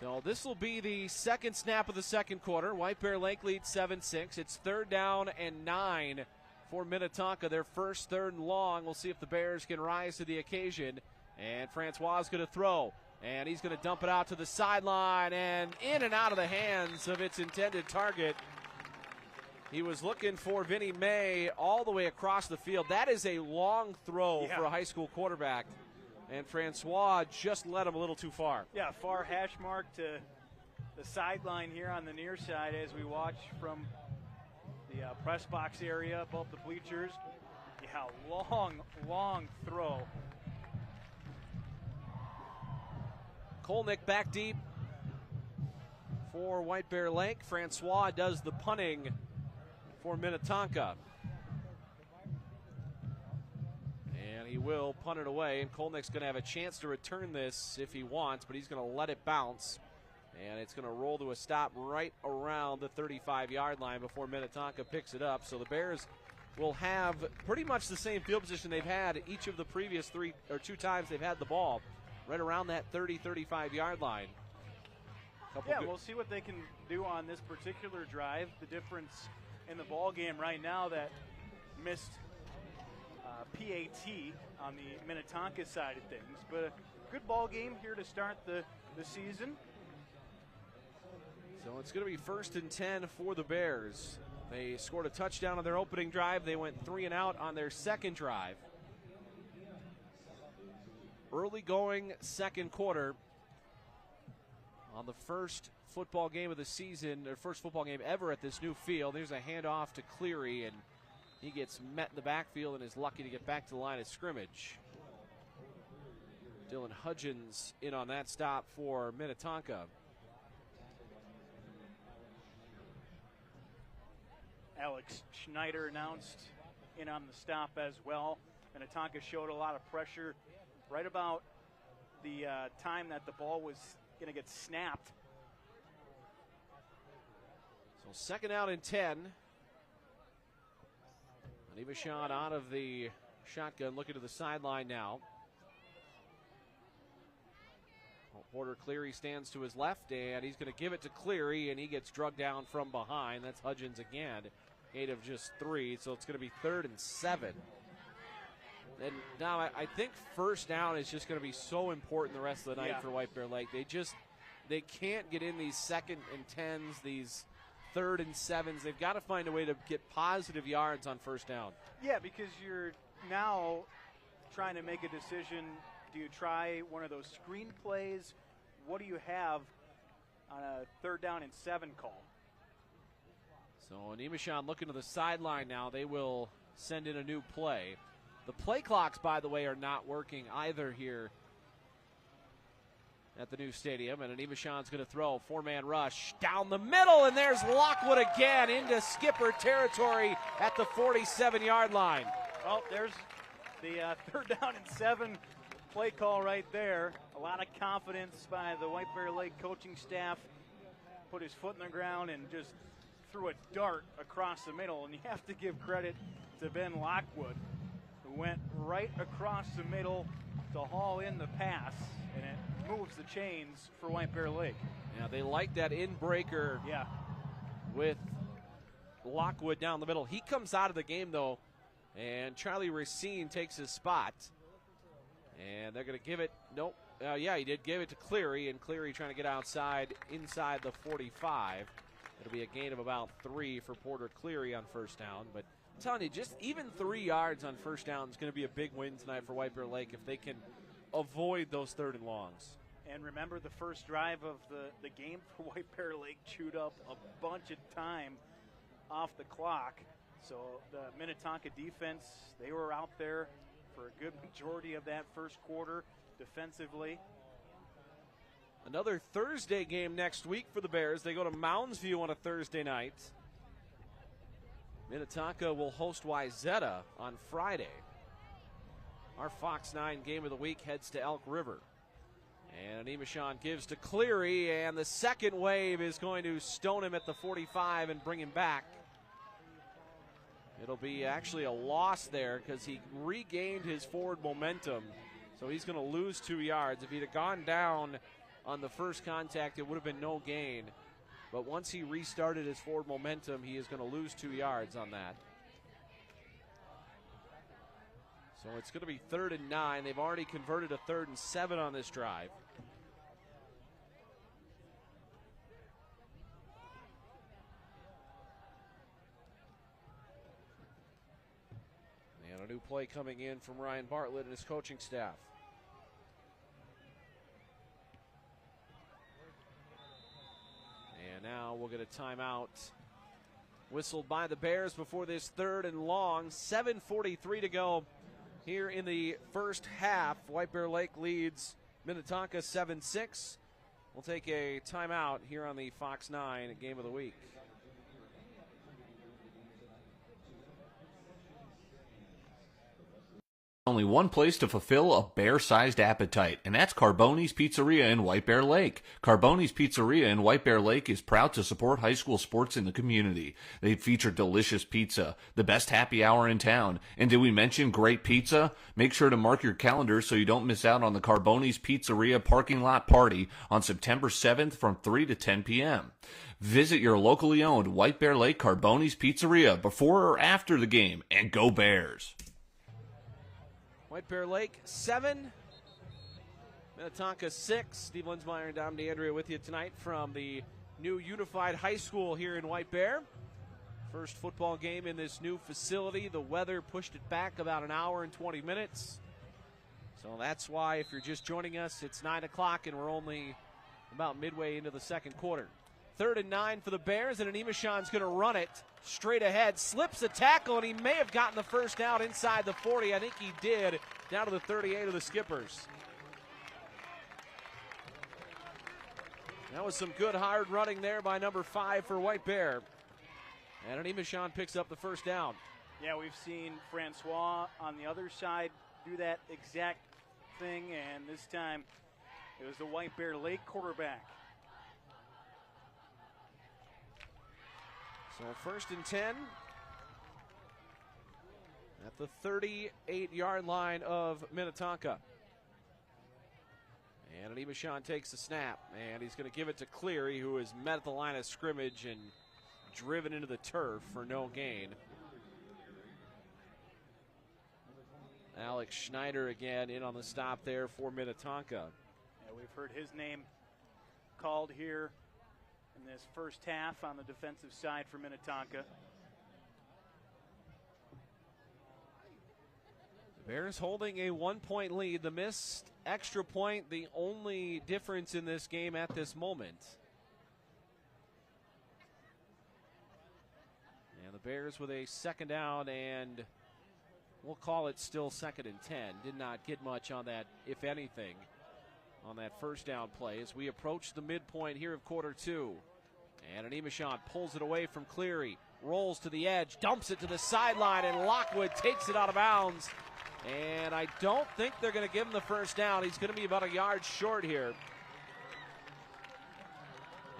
So this will be the second snap of the second quarter. White Bear Lake leads 7-6. It's 3rd down and 9 for Minnetonka. Their first 3rd and long. We'll see if the Bears can rise to the occasion. And Francois is going to throw. And he's going to dump it out to the sideline and in and out of the hands of its intended target. He was looking for Vinnie May all the way across the field. That is a long throw for a high school quarterback. And Francois just led him a little too far. Yeah, far hash mark to the sideline here on the near side as we watch from the press box area above the bleachers. Yeah, long throw. Kolnick back deep for White Bear Lake. Francois does the punting for Minnetonka. And he will punt it away, and Kolnick's going to have a chance to return this if he wants, but he's going to let it bounce. And it's going to roll to a stop right around the 35-yard line before Minnetonka picks it up. So the Bears will have pretty much the same field position they've had each of the previous 2 times they've had the ball, right around that 35-yard line. We'll see what they can do on this particular drive. The difference in the ball game right now, that missed PAT on the Minnetonka side of things. But a good ball game here to start the season. So it's going to be 1st and 10 for the Bears. They scored a touchdown on their opening drive. They went 3 and out on their second drive. Early going second quarter on the first football game of the season, or first football game ever at this new field. There's a handoff to Cleary, and he gets met in the backfield and is lucky to get back to the line of scrimmage. Dylan Hudgens in on that stop for Minnetonka. Alex Schneider announced in on the stop as well. Minnetonka showed a lot of pressure right about the time that the ball was going to get snapped. So 2nd out and 10. Anivashan out of the shotgun, looking to the sideline now. Porter Cleary stands to his left, and he's going to give it to Cleary, and he gets drugged down from behind. That's Hudgens again, 8 of just 3, so it's going to be 3rd and 7. And now I think 1st down is just going to be so important the rest of the night for White Bear Lake. They can't get in these 2nd and 10s, these 3rd and 7s. They've got to find a way to get positive yards on 1st down. Yeah, because you're now trying to make a decision. Do you try one of those screen plays? What do you have on a 3rd down and 7 call? So Nemeshan looking to the sideline now. They will send in a new play. The play clocks, by the way, are not working either here at the new stadium. And Nemeshan's going to throw 4-man rush down the middle, and there's Lockwood again into skipper territory at the 47-yard line. Well, there's the 3rd down and 7 play call right there. A lot of confidence by the White Bear Lake coaching staff. Put his foot in the ground and just threw a dart across the middle. And you have to give credit to Ben Lockwood, who went right across the middle to haul in the pass, and it moves the chains for White Bear Lake. Yeah, they like that in-breaker with Lockwood down the middle. He comes out of the game, though, and Charlie Racine takes his spot. And they're going to give it, he did give it to Cleary, and Cleary trying to get inside the 45. It'll be a gain of about 3 for Porter Cleary on 1st down. But I'm telling you, just even 3 yards on 1st down is going to be a big win tonight for White Bear Lake if they can avoid those 3rd and longs. And remember, the first drive of the game for White Bear Lake chewed up a bunch of time off the clock. So the Minnetonka defense, they were out there for a good majority of that first quarter defensively. Another Thursday game next week for the Bears. They go to Mounds View on a Thursday night. Minnetonka will host Wyzetta on Friday. Our Fox 9 game of the week heads to Elk River. And Imashon gives to Cleary, and the second wave is going to stone him at the 45 and bring him back. It'll be actually a loss there because he regained his forward momentum. So he's going to lose 2 yards. If he'd have gone down on the first contact, it would have been no gain. But once he restarted his forward momentum, he is going to lose 2 yards on that. So it's going to be 3rd and 9. They've already converted a 3rd and 7 on this drive. And a new play coming in from Ryan Bartlett and his coaching staff. And now we'll get a timeout whistled by the Bears before this 3rd and long. 7:43 to go here in the first half. White Bear Lake leads Minnetonka 7-6. We'll take a timeout here on the Fox 9 game of the week. Only one place to fulfill a bear-sized appetite, and that's Carboni's Pizzeria in White Bear Lake. Carboni's Pizzeria in White Bear Lake is proud to support high school sports in the community. They feature delicious pizza, the best happy hour in town, and did we mention great pizza? Make sure to mark your calendar so you don't miss out on the Carboni's Pizzeria parking lot party on September 7th from 3 to 10 p.m. Visit your locally owned White Bear Lake Carboni's Pizzeria before or after the game, and go Bears! White Bear Lake 7, Minnetonka 6. Steve Linsmeyer and Dom DeAndrea with you tonight from the new Unified High School here in White Bear. First football game in this new facility. The weather pushed it back about an hour and 20 minutes. So that's why, if you're just joining us, it's 9 o'clock and we're only about midway into the second quarter. 3rd and 9 for the Bears, and Imashon's going to run it straight ahead. Slips a tackle, and he may have gotten the first down inside the 40. I think he did, down to the 38 of the Skippers. That was some good hard running there by number 5 for White Bear. And Imashon picks up the first down. Yeah, we've seen Francois on the other side do that exact thing, and this time it was the White Bear Lake quarterback. So 1st and 10 at the 38-yard line of Minnetonka. And Imashon takes the snap, and he's going to give it to Cleary, who is met at the line of scrimmage and driven into the turf for no gain. Alex Schneider again in on the stop there for Minnetonka. Yeah, we've heard his name called here in this first half on the defensive side for Minnetonka. The Bears holding a 1-point lead. The missed extra point, the only difference in this game at this moment. And the Bears with a 2nd down, and we'll call it still 2nd and 10. Did not get much on that, if anything, on that first down play as we approach the midpoint here of quarter 2. And Imashon pulls it away from Cleary, rolls to the edge, dumps it to the sideline, and Lockwood takes it out of bounds. And I don't think they're going to give him the first down. He's going to be about a yard short here.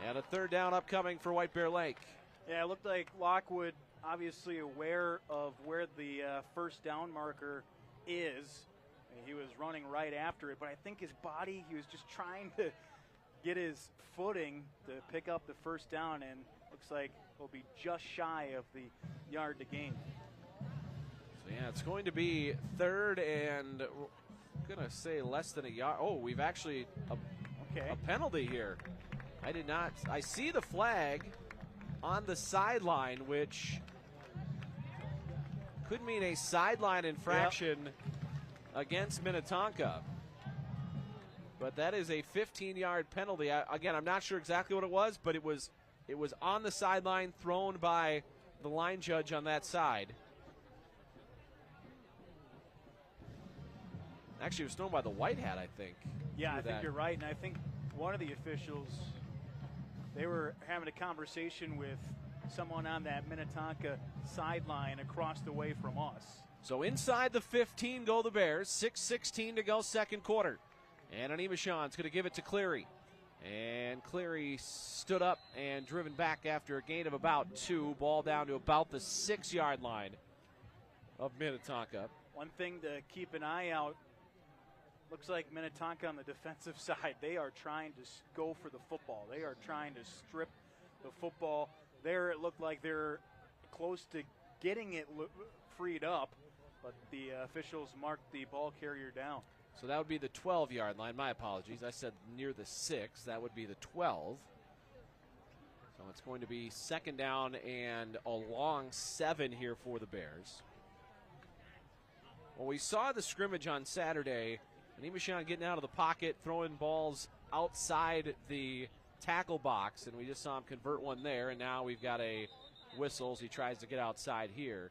And a 3rd down upcoming for White Bear Lake. Yeah, it looked like Lockwood obviously aware of where the first down marker is. He was running right after it, but I think his body, he was just trying to get his footing to pick up the first down, and looks like he'll be just shy of the yard to gain. So yeah, it's going to be 3rd and I'm going to say less than a yard. Oh, we've actually a penalty here. I see the flag on the sideline, which could mean a sideline infraction against Minnetonka. But that is a 15-yard penalty. Again, I'm not sure exactly what it was, but it was on the sideline, thrown by the line judge on that side. Actually, it was thrown by the white hat, I think. Yeah, I think you're right, and I think one of the officials, they were having a conversation with someone on that Minnetonka sideline across the way from us. So inside the 15 go the Bears. 6:16 to go, second quarter. And Animashan's going to give it to Cleary. And Cleary stood up and driven back after a gain of about 2. Ball down to about the 6-yard line of Minnetonka. One thing to keep an eye out, looks like Minnetonka on the defensive side, they are trying to go for the football. They are trying to strip the football. There it looked like they're close to getting it freed up, but the officials marked the ball carrier down. So that would be the 12-yard line. My apologies. I said near the 6. That would be the 12. So it's going to be second down and a long 7 here for the Bears. Well, we saw the scrimmage on Saturday. Animashan getting out of the pocket, throwing balls outside the tackle box, and we just saw him convert one there, and now we've got a whistle as he tries to get outside here.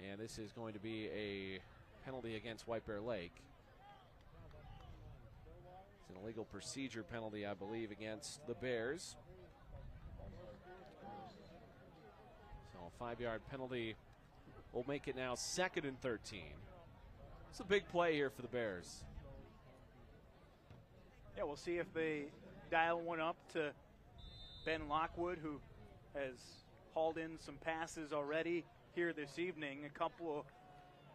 And this is going to be a penalty against White Bear Lake. It's an illegal procedure penalty, I believe, against the Bears. So a 5-yard penalty will make it now 2nd and 13. It's a big play here for the Bears. Yeah, we'll see if they dial one up to Ben Lockwood, who has hauled in some passes already here this evening. A couple of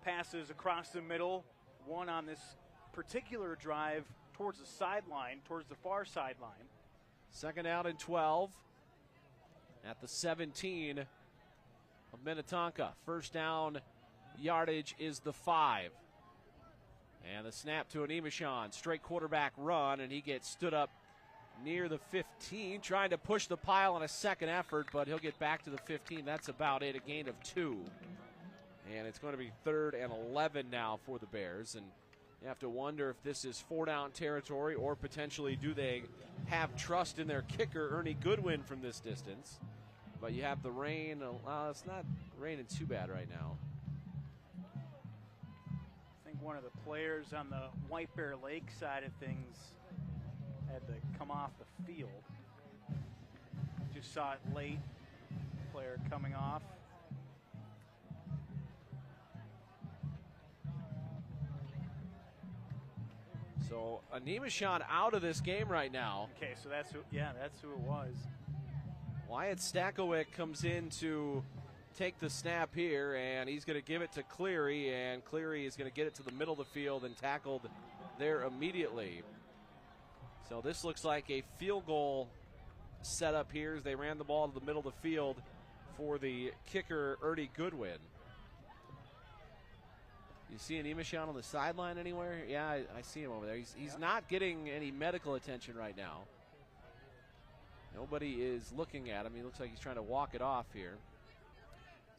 passes across the middle, one on this particular drive towards the sideline, towards the far sideline. Second out and 12 at the 17 of Minnetonka. First down yardage is the 5. And the snap to Animashan. Straight quarterback run, and he gets stood up near the 15, trying to push the pile on a second effort, but he'll get back to the 15. That's about it, a gain of 2. And it's going to be 3rd and 11 now for the Bears. And you have to wonder if this is 4-down territory, or potentially do they have trust in their kicker, Ernie Goodwin, from this distance. But you have the rain. It's not raining too bad right now. I think one of the players on the White Bear Lake side of things had to come off the field. Just saw it late, player coming off. So Animashan out of this game right now. Okay, so that's who it was. Wyatt Stakowick comes in to take the snap here, and he's going to give it to Cleary, and Cleary is going to get it to the middle of the field and tackled there immediately. So this looks like a field goal setup here as they ran the ball to the middle of the field for the kicker, Ernie Goodwin. You see Animashan on the sideline anywhere? Yeah, I see him over there. He's not getting any medical attention right now. Nobody is looking at him. He looks like he's trying to walk it off here.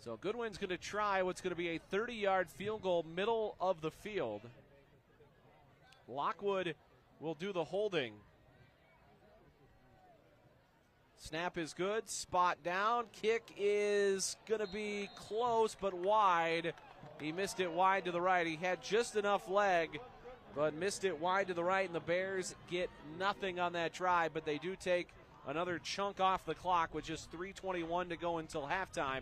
So Goodwin's going to try what's going to be a 30-yard field goal, middle of the field. Lockwood will do the holding. Snap is good. Spot down. Kick is going to be close but wide. He missed it wide to the right. He had just enough leg, but missed it wide to the right, and the Bears get nothing on that try, but they do take another chunk off the clock with just 3:21 to go until halftime,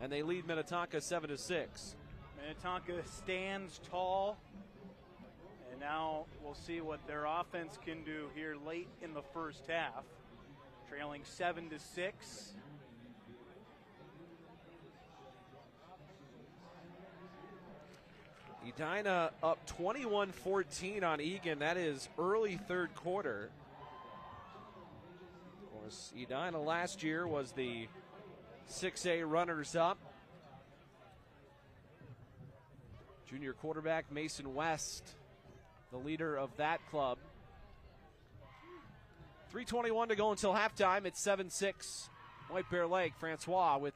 and they lead Minnetonka 7-6. Minnetonka stands tall, and now we'll see what their offense can do here late in the first half. Trailing 7-6. Edina up 21-14 on Egan. That is early third quarter. Of course, Edina last year was the 6A runners-up. Junior quarterback Mason West, the leader of that club. 3:21 to go until halftime. It's 7-6. White Bear Lake. Francois with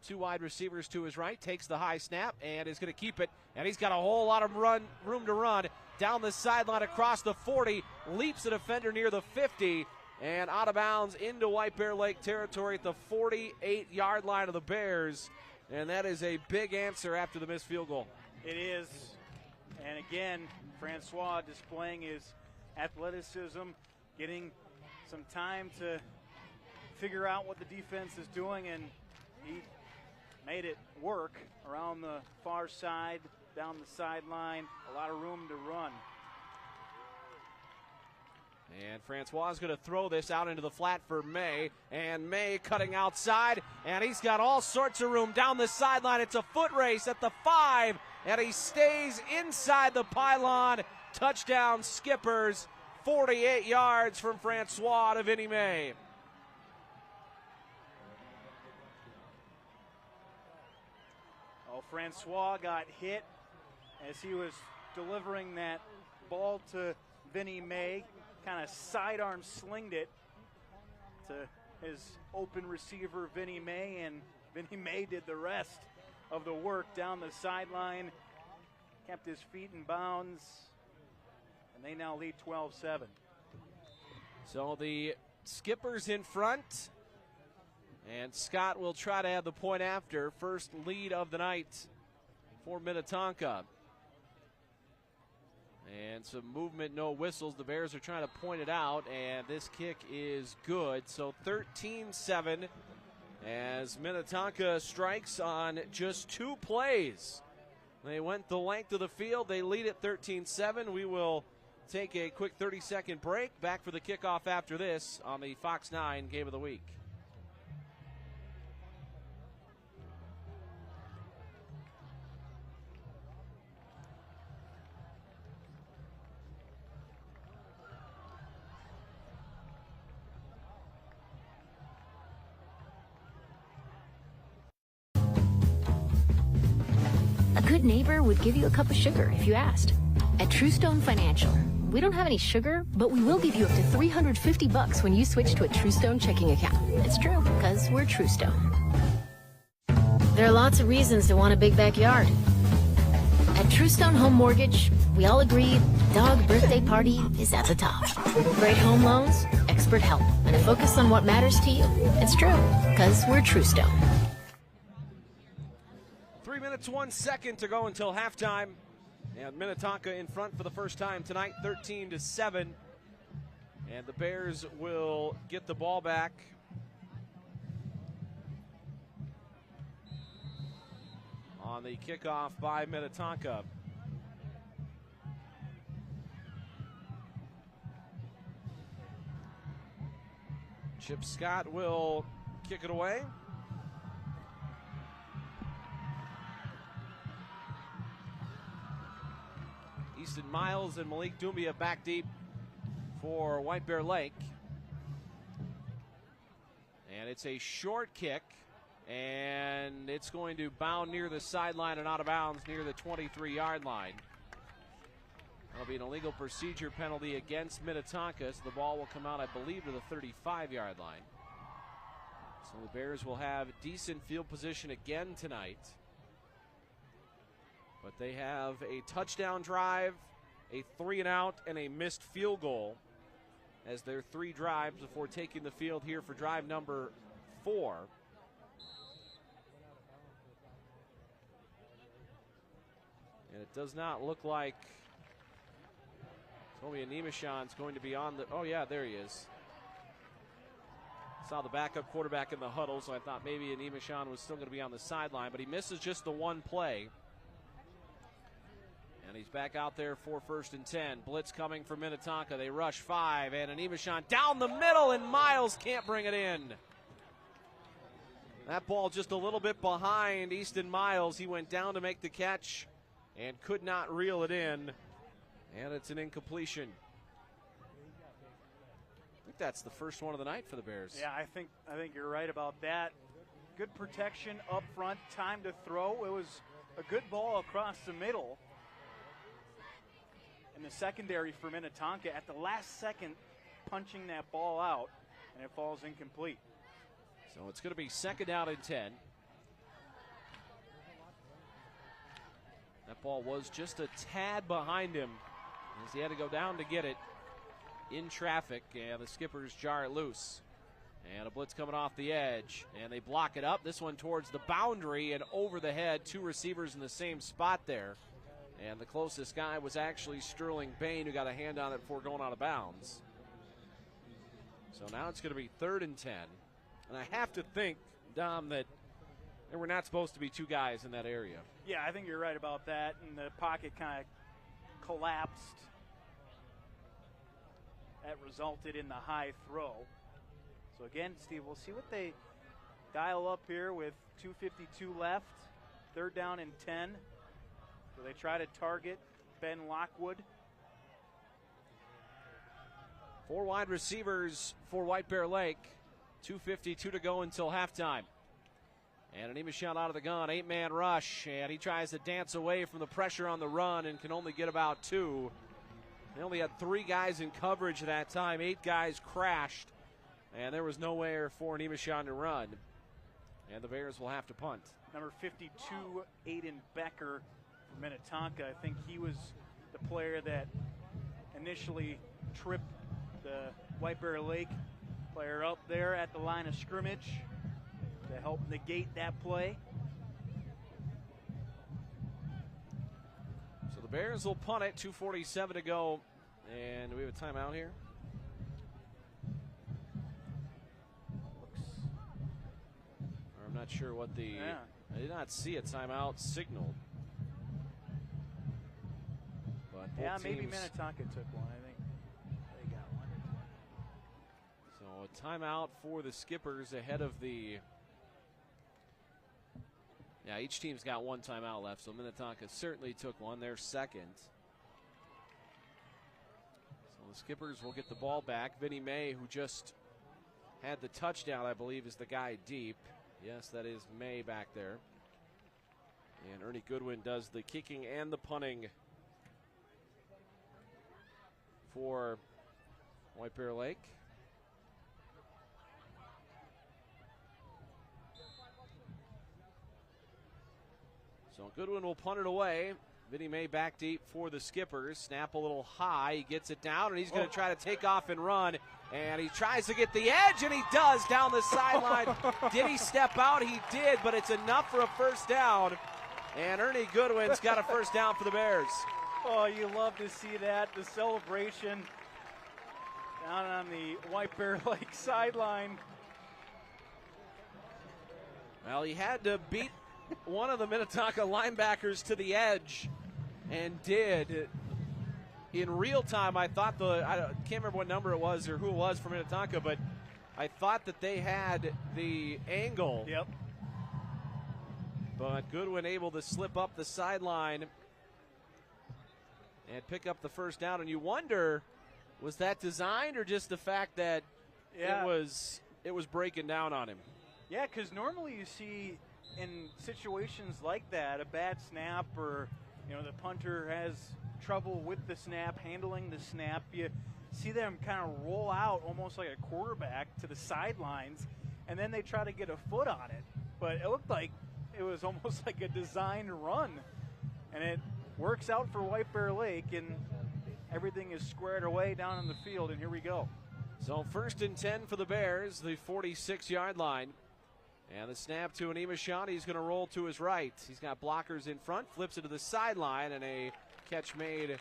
two wide receivers to his right, takes the high snap and is going to keep it. And he's got a whole lot of room to run down the sideline across the 40, leaps a defender near the 50, and out of bounds into White Bear Lake territory at the 48-yard line of the Bears. And that is a big answer after the missed field goal. It is. And again, Francois displaying his athleticism, getting some time to figure out what the defense is doing, and he made it work around the far side, down the sideline, a lot of room to run. And Francois is going to throw this out into the flat for May. And May cutting outside. And he's got all sorts of room down the sideline. It's a foot race at the 5. And he stays inside the pylon. Touchdown Skippers. 48 yards from Francois to Vinnie May. Oh, Francois got hit as he was delivering that ball to Vinnie May. Kind of sidearm slinged it to his open receiver, Vinnie May, and Vinnie May did the rest of the work down the sideline, kept his feet in bounds, and they now lead 12-7. So the Skippers in front, and Scott will try to add the point after. First lead of the night for Minnetonka. And some movement, no whistles. The Bears are trying to point it out, and this kick is good. So 13-7 as Minnetonka strikes on just 2 plays. They went the length of the field. They lead at 13-7. We will take a quick 30-second break. Back for the kickoff after this on the Fox 9 Game of the Week. A good neighbor would give you a cup of sugar if you asked. At Truestone Financial, we don't have any sugar, but we will give you up to $350 when you switch to a Truestone checking account. It's true, because we're Truestone. There are lots of reasons to want a big backyard. At Truestone Home Mortgage, we all agree dog birthday party is at the top. Great home loans, expert help, and a focus on what matters to you. It's true, because we're Truestone. 3 minutes, 1 second to go until halftime. And Minnetonka in front for the first time tonight, 13-7. And the Bears will get the ball back. On the kickoff by Minnetonka. Chip Scott will kick it away. Easton Miles and Malik Doumbia back deep for White Bear Lake. And it's a short kick, and it's going to bound near the sideline and out of bounds near the 23-yard line. That'll be an illegal procedure penalty against Minnetonka, so the ball will come out, I believe, to the 35-yard line. So the Bears will have decent field position again tonight. But they have a touchdown drive, a 3-and-out, and a missed field goal as their 3 drives before taking the field here for drive number 4. And it does not look like Toby Animashan's going to be on the... Oh, yeah, there he is. Saw the backup quarterback in the huddle, so I thought maybe Animashan was still going to be on the sideline, but he misses just the 1 play. And he's back out there for 1st and 10. Blitz coming for Minnetonka. They rush 5, and Animashan down the middle, and Miles can't bring it in. That ball just a little bit behind Easton Miles. He went down to make the catch and could not reel it in. And it's an incompletion. I think that's the first one of the night for the Bears. Yeah, I think you're right about that. Good protection up front, time to throw. It was a good ball across the middle. And the secondary for Minnetonka at the last second punching that ball out, and it falls incomplete. So it's going to be 2nd down and 10. That ball was just a tad behind him as he had to go down to get it in traffic, and the Skippers jar it loose. And a blitz coming off the edge, and they block it up. This one towards the boundary and over the head. 2 receivers in the same spot there. And the closest guy was actually Sterling Bain, who got a hand on it before going out of bounds. So now it's going to be 3rd and 10. And I have to think, Dom, that There were not supposed to be two guys in that area. Yeah, I think you're right about that, and the pocket kind of collapsed. That resulted in the high throw. So again, Steve, we'll see what they dial up here with 2:52 left. 3rd down and 10. So they try to target Ben Lockwood. 4 wide receivers for White Bear Lake. 2:52 to go until halftime. And an Imashon out of the gun, 8-man rush, and he tries to dance away from the pressure on the run and can only get about 2. They only had 3 guys in coverage at that time. 8 guys crashed, and there was nowhere for an Imashon to run. And the Bears will have to punt. Number 52, Aiden Becker from Minnetonka. I think he was the player that initially tripped the White Bear Lake player up there at the line of scrimmage to help negate that play. So the Bears will punt it, 2:47 to go. And do we have a timeout here? I'm not sure what the... Yeah. I did not see a timeout signaled. But Yeah, maybe teams, Minnetonka took one. I think they got one. So a timeout for the Skippers ahead of the... Yeah, each team's got one timeout left, so Minnetonka certainly took one. They're second. So the Skippers will get the ball back. Vinnie May, who just had the touchdown, I believe, is the guy deep. Yes, that is May back there. And Ernie Goodwin does the kicking and the punting for White Bear Lake. So Goodwin will punt it away. Vinnie May back deep for the Skippers. Snap a little high. He gets it down, and he's going to try to take off and run. And he tries to get the edge, and he does down the sideline. Did he step out? He did, but it's enough for a first down. And Ernie Goodwin's got a first down for the Bears. Oh, you love to see that. The celebration down on the White Bear Lake sideline. Well, he had to beat one of the Minnetonka linebackers to the edge, and did. In real time, I thought I can't remember what number it was or who it was for Minnetonka, but I thought that they had the angle. Yep. But Goodwin able to slip up the sideline and pick up the first down. And you wonder, was that designed or just the fact that it was breaking down on him? Yeah, because normally you see in situations like that, a bad snap or, the punter has trouble with the snap, handling the snap, you see them kind of roll out almost like a quarterback to the sidelines, and then they try to get a foot on it. But it looked like it was almost like a designed run, and it works out for White Bear Lake, and everything is squared away down in the field, and here we go. So 1st and 10 for the Bears, the 46-yard line. And the snap to an Imashon. He's going to roll to his right. He's got blockers in front, flips it to the sideline, and a catch made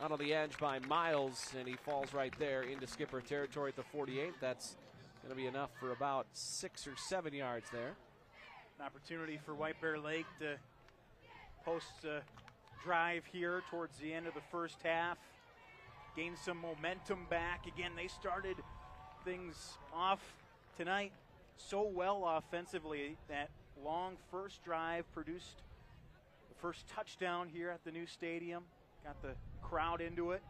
out on the edge by Miles, and he falls right there into Skipper territory at the 48. That's going to be enough for about 6 or 7 yards there. An opportunity for White Bear Lake to post a drive here towards the end of the first half. Gain some momentum back. Again, they started things off tonight so well offensively. That long first drive produced the first touchdown here at the new stadium. Got the crowd into it.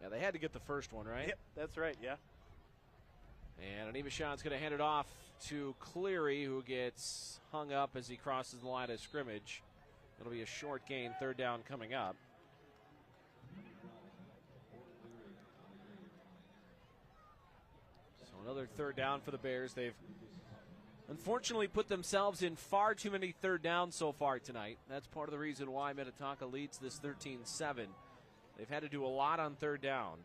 Yeah, they had to get the first one, right? Yep, that's right, yeah. And Imashon's going to hand it off to Cleary, who gets hung up as he crosses the line of scrimmage. It'll be a short gain, 3rd down coming up. Another 3rd down for the Bears. They've unfortunately put themselves in far too many 3rd downs so far tonight. That's part of the reason why Minnetonka leads this 13-7. They've had to do a lot on 3rd down.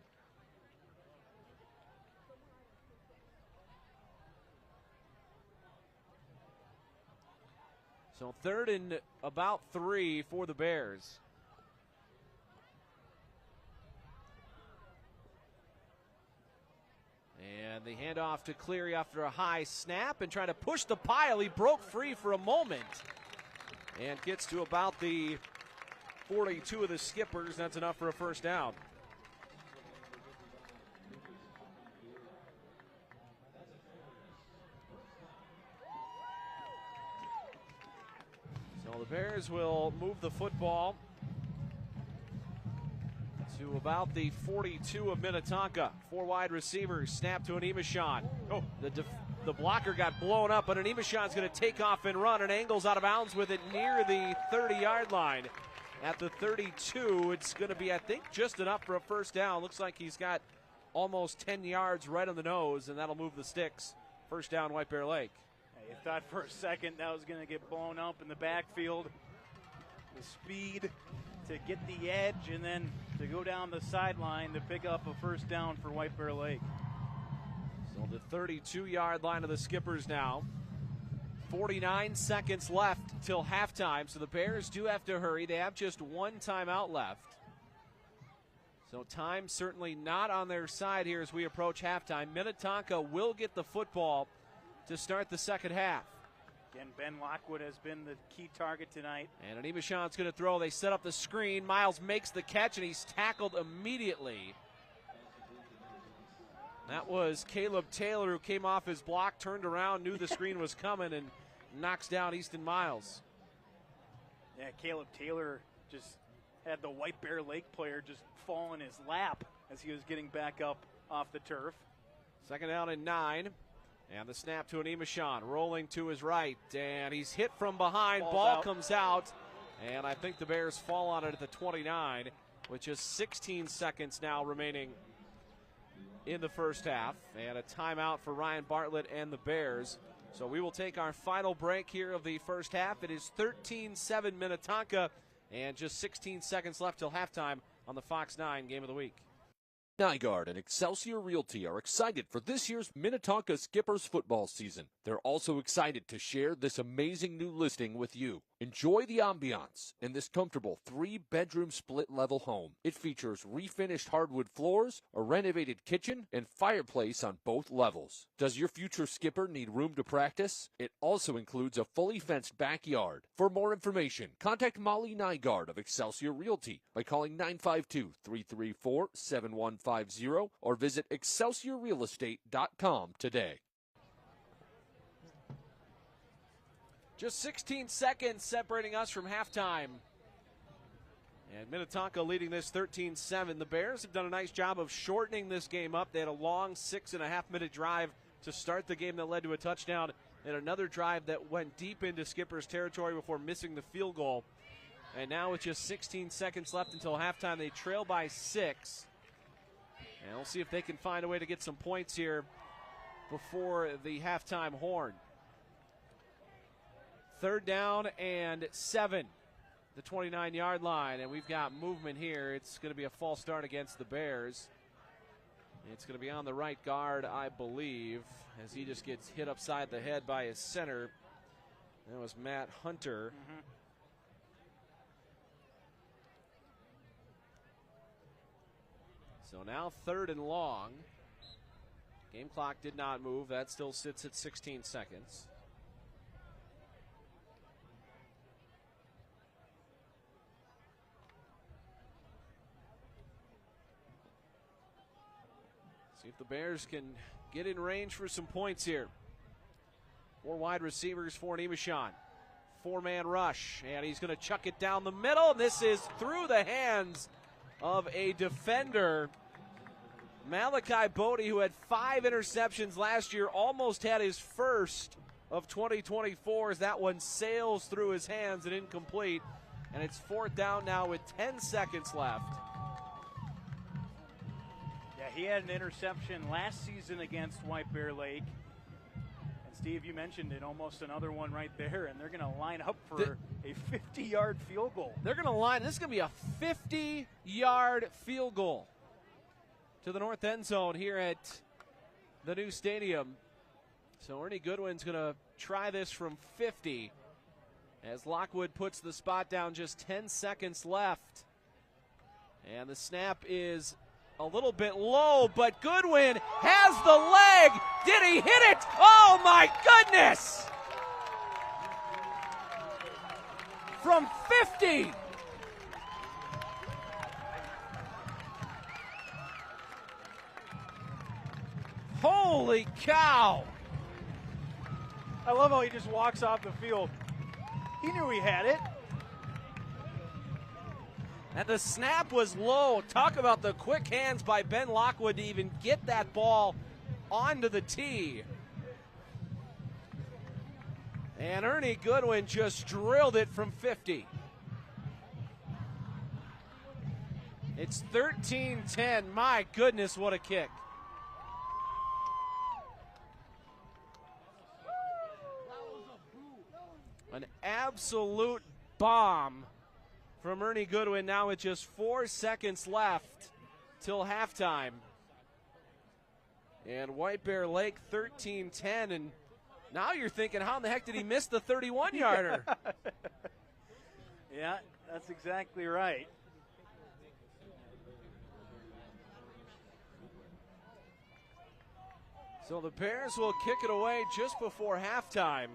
So 3rd and about 3 for the Bears. And the handoff to Cleary after a high snap and trying to push the pile. He broke free for a moment and gets to about the 42 of the Skippers. That's enough for a first down. So the Bears will move the football to about the 42 of Minnetonka. 4 wide receivers, snap to an Imashon. Oh, the blocker got blown up, but an Imashon's going to take off and run and angles out of bounds with it near the 30-yard line. At the 32, it's going to be, I think, just enough for a first down. Looks like he's got almost 10 yards right on the nose, and that'll move the sticks. First down, White Bear Lake. You thought for a second that was going to get blown up in the backfield. The speed to get the edge and then to go down the sideline to pick up a first down for White Bear Lake. So the 32-yard line of the Skippers now. 49 seconds left till halftime, so the Bears do have to hurry. They have just one timeout left. So time certainly not on their side here as we approach halftime. Minnetonka will get the football to start the second half. Again, Ben Lockwood has been the key target tonight. And an Imashon's going to throw. They set up the screen. Miles makes the catch, and he's tackled immediately. That was Caleb Taylor, who came off his block, turned around, knew the screen was coming, and knocks down Easton Miles. Yeah, Caleb Taylor just had the White Bear Lake player just fall in his lap as he was getting back up off the turf. Second down and 9. And the snap to an Imashon, rolling to his right, and he's hit from behind. Ball comes out, and I think the Bears fall on it at the 29, with just 16 seconds now remaining in the first half, and a timeout for Ryan Bartlett and the Bears. So we will take our final break here of the first half. It is 13-7 Minnetonka, and just 16 seconds left till halftime on the Fox 9 Game of the Week. Nygaard and Excelsior Realty are excited for this year's Minnetonka Skippers football season. They're also excited to share this amazing new listing with you. Enjoy the ambiance in this comfortable 3-bedroom split-level home. It features refinished hardwood floors, a renovated kitchen, and fireplace on both levels. Does your future skipper need room to practice? It also includes a fully fenced backyard. For more information, contact Molly Nygaard of Excelsior Realty by calling 952-334-7150 or visit excelsiorrealestate.com today. Just 16 seconds separating us from halftime. And Minnetonka leading this 13-7. The Bears have done a nice job of shortening this game up. They had a long 6.5-minute drive to start the game that led to a touchdown, and another drive that went deep into Skipper's territory before missing the field goal. And now with just 16 seconds left until halftime, they trail by 6. And we'll see if they can find a way to get some points here before the halftime horn. Third down and 7, the 29-yard line, and we've got movement here. It's going to be a false start against the Bears. It's going to be on the right guard, I believe, as he just gets hit upside the head by his center. That was Matt Hunter. So now 3rd and long. Game clock did not move. That still sits at 16 seconds. See if the Bears can get in range for some points here. 4 wide receivers for an Imashon. 4-man rush, and he's going to chuck it down the middle, and this is through the hands of a defender. Malachi Bodie, who had 5 interceptions last year, almost had his first of 2024 as that one sails through his hands and incomplete. And it's 4th down now with 10 seconds left. He had an interception last season against White Bear Lake. And Steve, you mentioned it, almost another one right there, and they're going to line up for a 50-yard field goal. They're going to line, this is going to be a 50-yard field goal to the north end zone here at the new stadium. So Ernie Goodwin's going to try this from 50 as Lockwood puts the spot down, just 10 seconds left. And the snap is a little bit low, but Goodwin has the leg. Did he hit it? Oh my goodness! From 50. Holy cow! I love how he just walks off the field. He knew he had it. And the snap was low. Talk about the quick hands by Ben Lockwood to even get that ball onto the tee. And Ernie Goodwin just drilled it from 50. It's 13-10. My goodness, what a kick. An absolute bomb from Ernie Goodwin now with just 4 seconds left till halftime. And White Bear Lake 13-10, and now you're thinking, how in the heck did he miss the 31-yarder? Yeah, that's exactly right. So the Bears will kick it away just before halftime.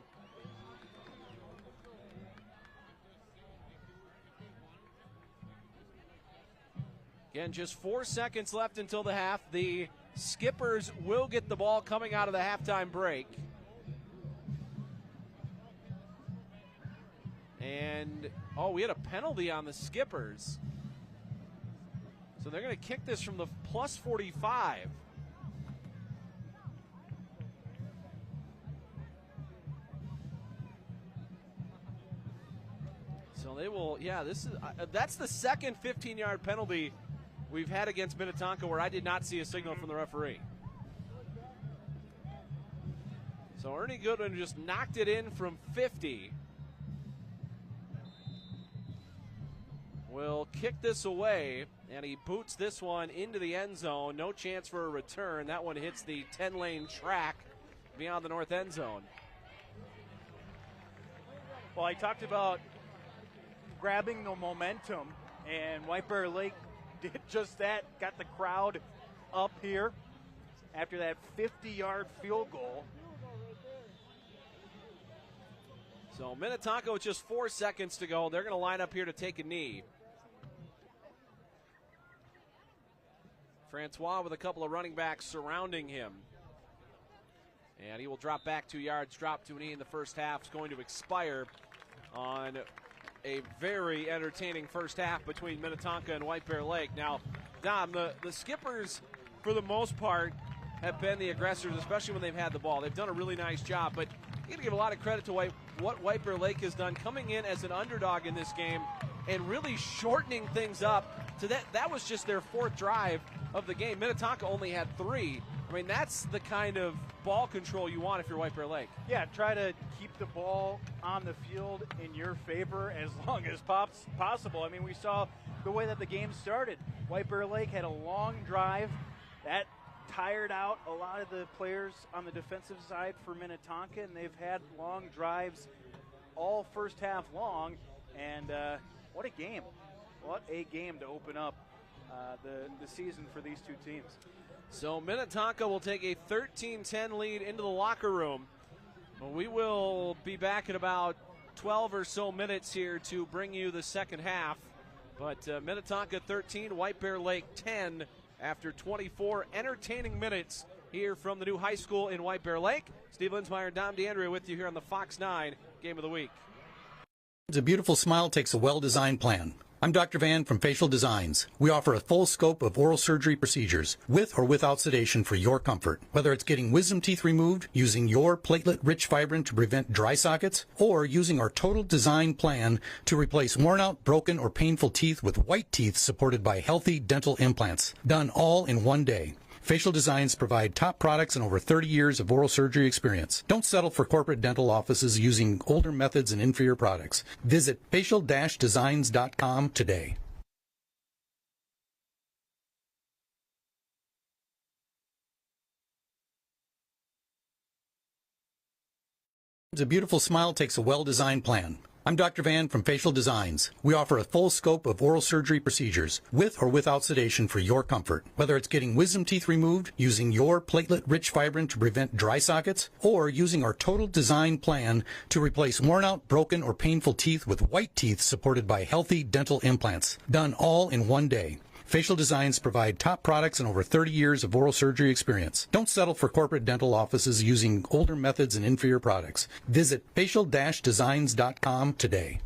Again, just 4 seconds left until the half. The Skippers will get the ball coming out of the halftime break. And, we had a penalty on the Skippers. So they're going to kick this from the plus 45. So they will, that's the second 15-yard penalty we've had against Minnetonka where I did not see a signal from the referee. So Ernie Goodwin just knocked it in from 50. Will kick this away, and he boots this one into the end zone. No chance for a return. That one hits the 10-lane track beyond the north end zone. Well, I talked about grabbing the momentum, and White Bear Lake did just that, got the crowd up here after that 50-yard field goal. So Minnetonka with just 4 seconds to go. They're going to line up here to take a knee. Francois with a couple of running backs surrounding him. And he will drop back 2 yards, drop to a knee in the first half. It's going to expire on a very entertaining first half between Minnetonka and White Bear Lake. Now, Dom, the Skippers, for the most part, have been the aggressors, especially when they've had the ball. They've done a really nice job, but you got to give a lot of credit to what White Bear Lake has done coming in as an underdog in this game and really shortening things up to that. That was just their fourth drive of the game. Minnetonka only had 3. I mean, that's the kind of ball control you want if you're White Bear Lake. Yeah, try to keep the ball on the field in your favor as long as possible. I mean, we saw the way that the game started. White Bear Lake had a long drive. That tired out a lot of the players on the defensive side for Minnetonka, and they've had long drives all first half long. And what a game. What a game to open up the season for these two teams. So Minnetonka will take a 13-10 lead into the locker room. We will be back in about 12 or so minutes here to bring you the second half. But Minnetonka 13, White Bear Lake 10 after 24 entertaining minutes here from the new high school in White Bear Lake. Steve Linsmeyer and Dom DeAndrea with you here on the Fox 9 Game of the Week. A beautiful smile takes a well-designed plan. I'm Dr. Van from Facial Designs. We offer a full scope of oral surgery procedures with or without sedation for your comfort. Whether it's getting wisdom teeth removed, using your platelet-rich fibrin to prevent dry sockets, or using our total design plan to replace worn-out, broken, or painful teeth with white teeth supported by healthy dental implants. Done all in one day. Facial Designs provide top products and over 30 years of oral surgery experience. Don't settle for corporate dental offices using older methods and inferior products. Visit facial-designs.com today. A beautiful smile takes a well-designed plan. I'm Dr. Van from Facial Designs. We offer a full scope of oral surgery procedures with or without sedation for your comfort. Whether it's getting wisdom teeth removed, using your platelet-rich fibrin to prevent dry sockets, or using our total design plan to replace worn-out, broken, or painful teeth with white teeth supported by healthy dental implants. Done all in one day. Facial Designs provide top products and over 30 years of oral surgery experience. Don't settle for corporate dental offices using older methods and inferior products. Visit facial-designs.com today.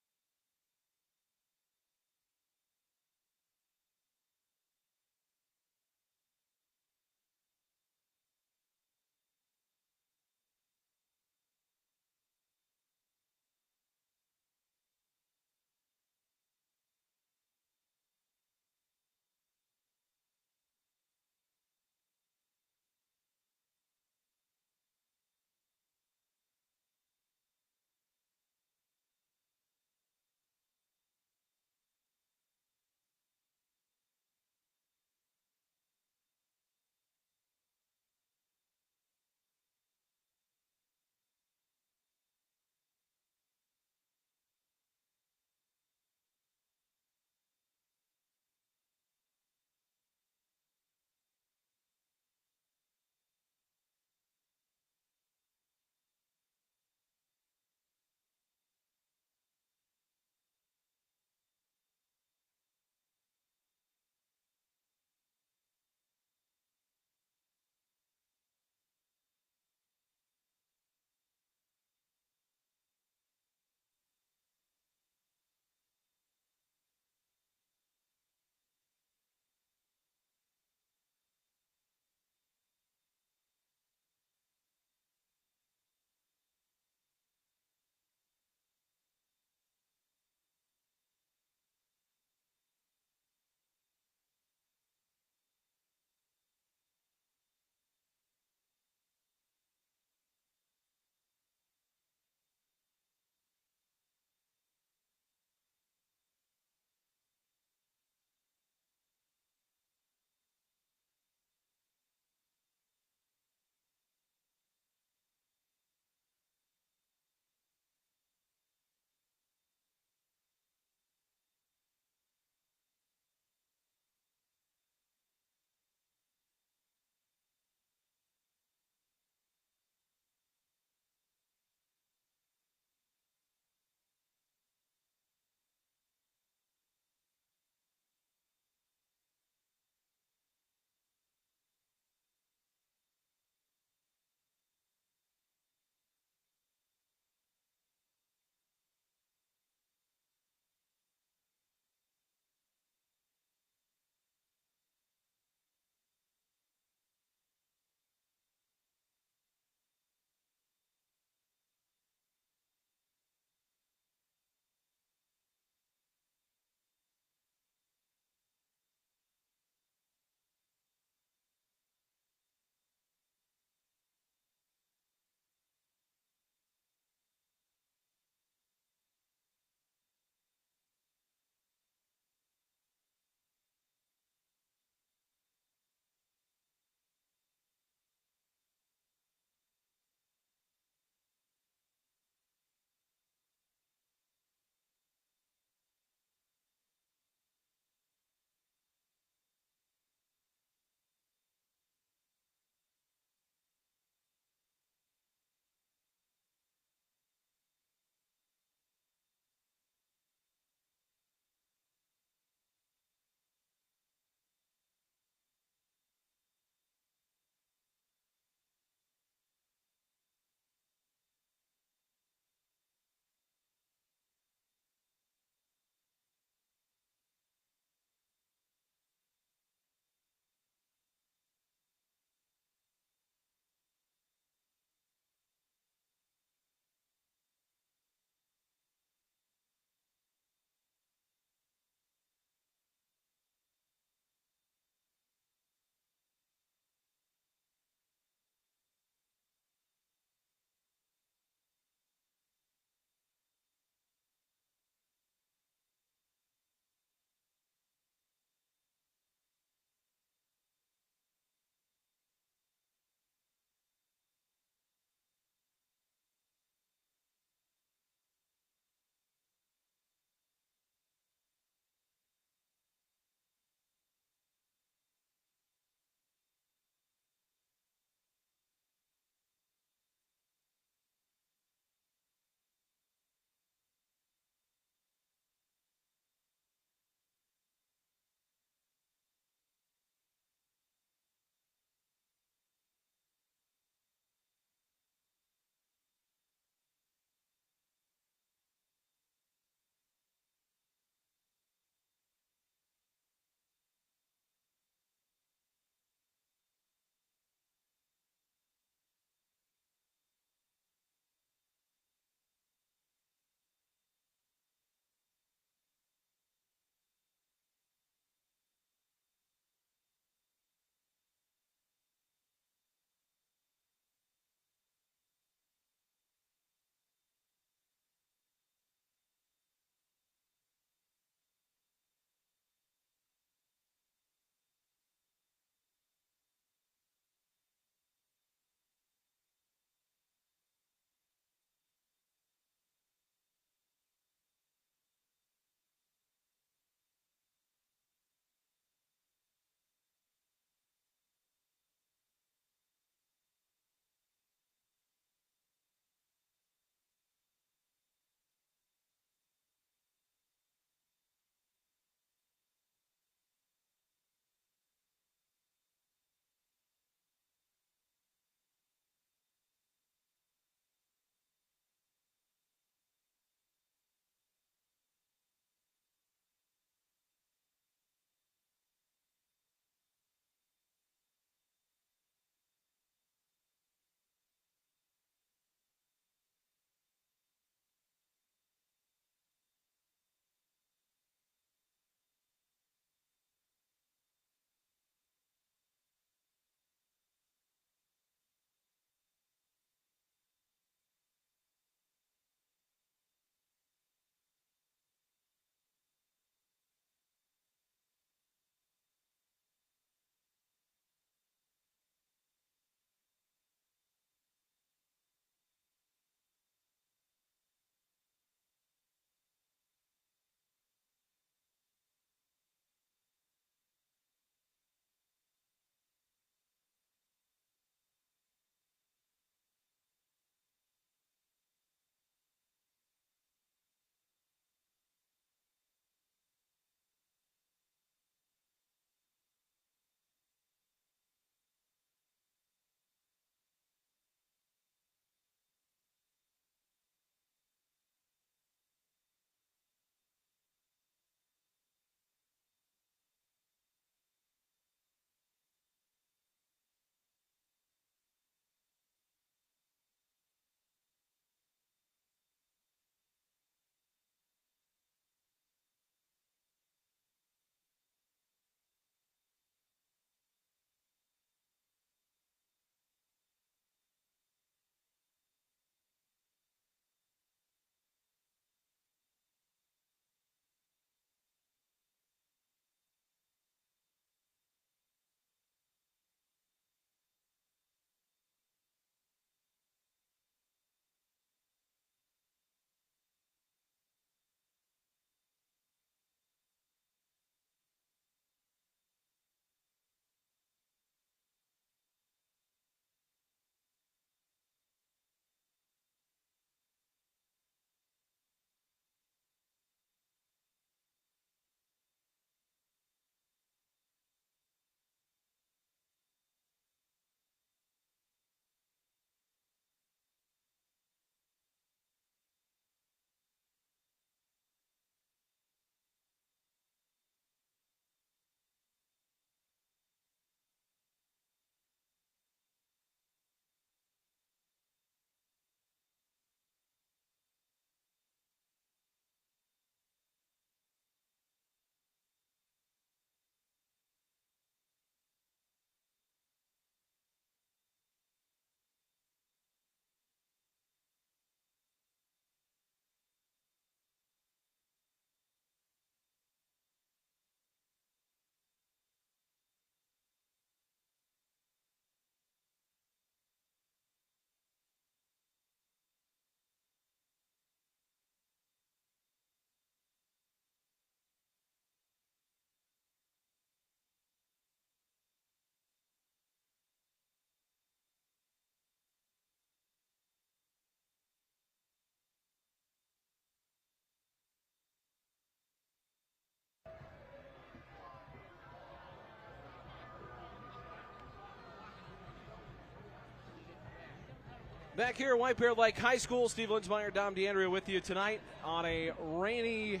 Back here at White Bear Lake High School, Steve Linsmeyer, Dom DeAndrea with you tonight on a rainy,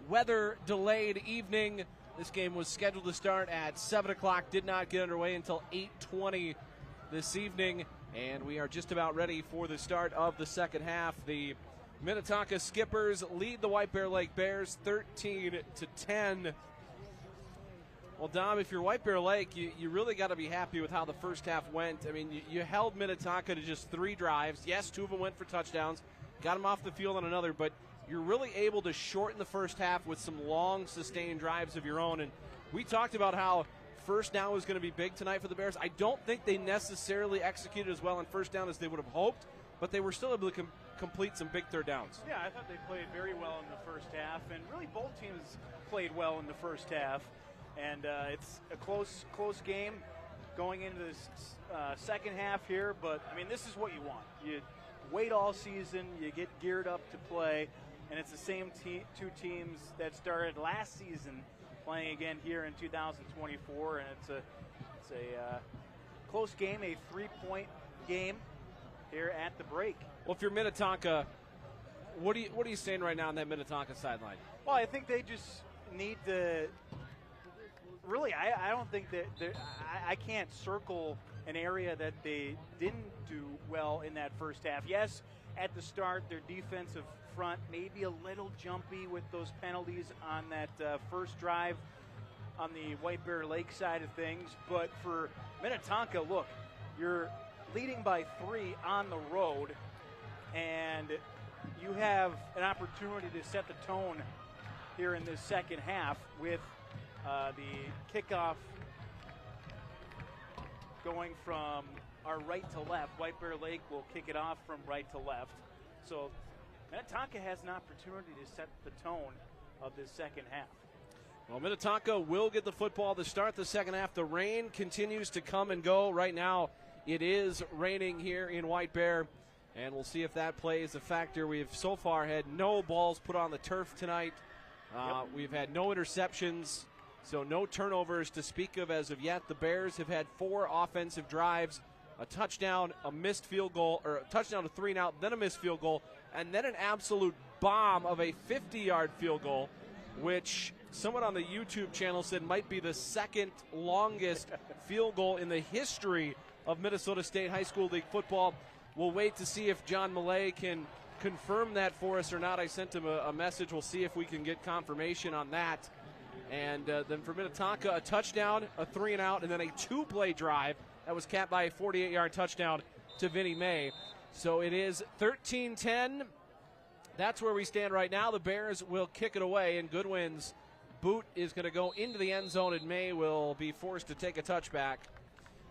weather-delayed evening. This game was scheduled to start at 7 o'clock, did not get underway until 8:20 this evening, and we are just about ready for the start of the second half. The Minnetonka Skippers lead the White Bear Lake Bears 13-10. Well, Dom, if you're White Bear Lake, you really got to be happy with how the first half went. I mean, you held Minnetonka to just 3 drives. Yes, 2 of them went for touchdowns. Got them off the field on another, but you're really able to shorten the first half with some long, sustained drives of your own. And we talked about how first down was going to be big tonight for the Bears. I don't think they necessarily executed as well on first down as they would have hoped, but they were still able to complete some big third downs. Yeah, I thought they played very well in the first half, and really both teams played well in the first half. And it's a close game going into this second half here. But, I mean, this is what you want. You wait all season, you get geared up to play, and it's the same two teams that started last season playing again here in 2024. And it's a close game, a 3-point game here at the break. Well, if you're Minnetonka, what are you saying right now on that Minnetonka sideline? Well, I think they just need to – really, I don't think that I can't circle an area that they didn't do well in that first half. Yes, at the start, their defensive front may be a little jumpy with those penalties on that first drive on the White Bear Lake side of things. But for Minnetonka, look, you're leading by 3 on the road, and you have an opportunity to set the tone here in this second half with the kickoff going from our right to left. White Bear Lake will kick it off from right to left. So Minnetonka has an opportunity to set the tone of this second half. Well, Minnetonka will get the football to start the second half. The rain continues to come and go. Right now it is raining here in White Bear, and we'll see if that plays a factor. We've so far had no balls put on the turf tonight. We've had no interceptions. So no turnovers to speak of as of yet. The Bears have had 4 offensive drives, a touchdown, a missed field goal, or a touchdown to 3 and out, then a missed field goal, and then an absolute bomb of a 50-yard field goal, which someone on the YouTube channel said might be the second longest field goal in the history of Minnesota State High School League football. We'll wait to see if John Millay can confirm that for us or not. I sent him a message. We'll see if we can get confirmation on that. And then for Minnetonka, a touchdown, a 3 and out, and then a 2-play drive that was capped by a 48-yard touchdown to Vinnie May. So it is 13-10. That's where we stand right now. The Bears will kick it away, and Goodwin's boot is going to go into the end zone, and May will be forced to take a touchback.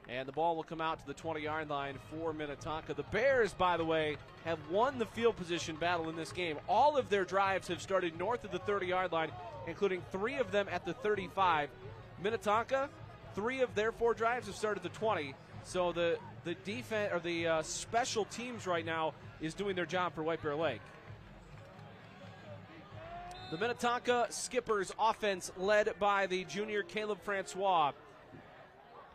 And the ball will come out to the 20-yard line for Minnetonka. The Bears, by the way, have won the field position battle in this game. All of their drives have started north of the 30-yard line, including 3 of them at the 35. Minnetonka, 3 of their 4 drives have started at the 20. So the defense or the special teams right now is doing their job for White Bear Lake. The Minnetonka Skippers offense, led by the junior Caleb Francois,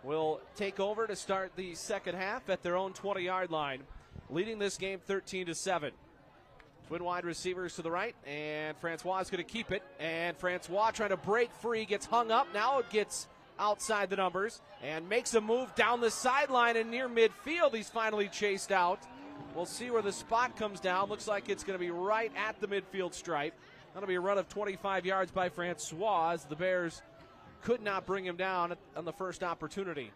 will take over to start the second half at their own 20-yard line, leading this game 13-7. Twin wide receivers to the right, and Francois is going to keep it. And Francois trying to break free, gets hung up. Now it gets outside the numbers and makes a move down the sideline and near midfield. He's finally chased out. We'll see where the spot comes down. Looks like it's going to be right at the midfield stripe. That'll be a run of 25 yards by Francois as the Bears could not bring him down on the first opportunity.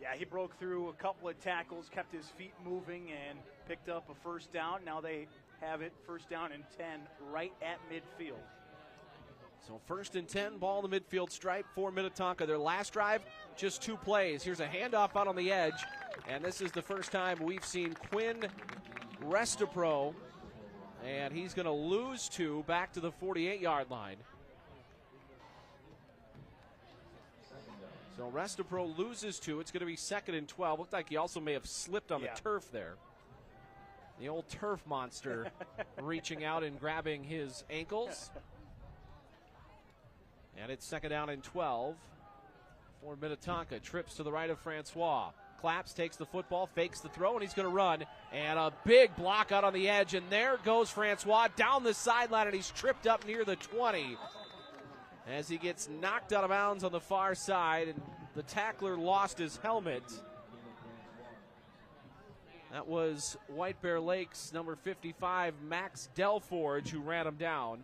Yeah, he broke through a couple of tackles, kept his feet moving, and picked up a first down. Now they have it first down and 10 right at midfield. So 1st and 10, ball in the midfield stripe for Minnetonka. Their last drive, just 2 plays. Here's a handoff out on the edge, and this is the first time we've seen Quinn Restapro, and he's going to lose 2 back to the 48-yard line. So Restapro loses 2. It's going to be 2nd and 12. Looked like he also may have slipped on the turf there. The old turf monster reaching out and grabbing his ankles. And it's 2nd down and 12 for Minnetonka. Trips to the right of Francois. Claps takes the football, fakes the throw, and he's going to run. And a big block out on the edge, and there goes Francois down the sideline, and he's tripped up near the 20 as he gets knocked out of bounds on the far side, and the tackler lost his helmet. That was White Bear Lake's number 55, Max Delforge, who ran him down.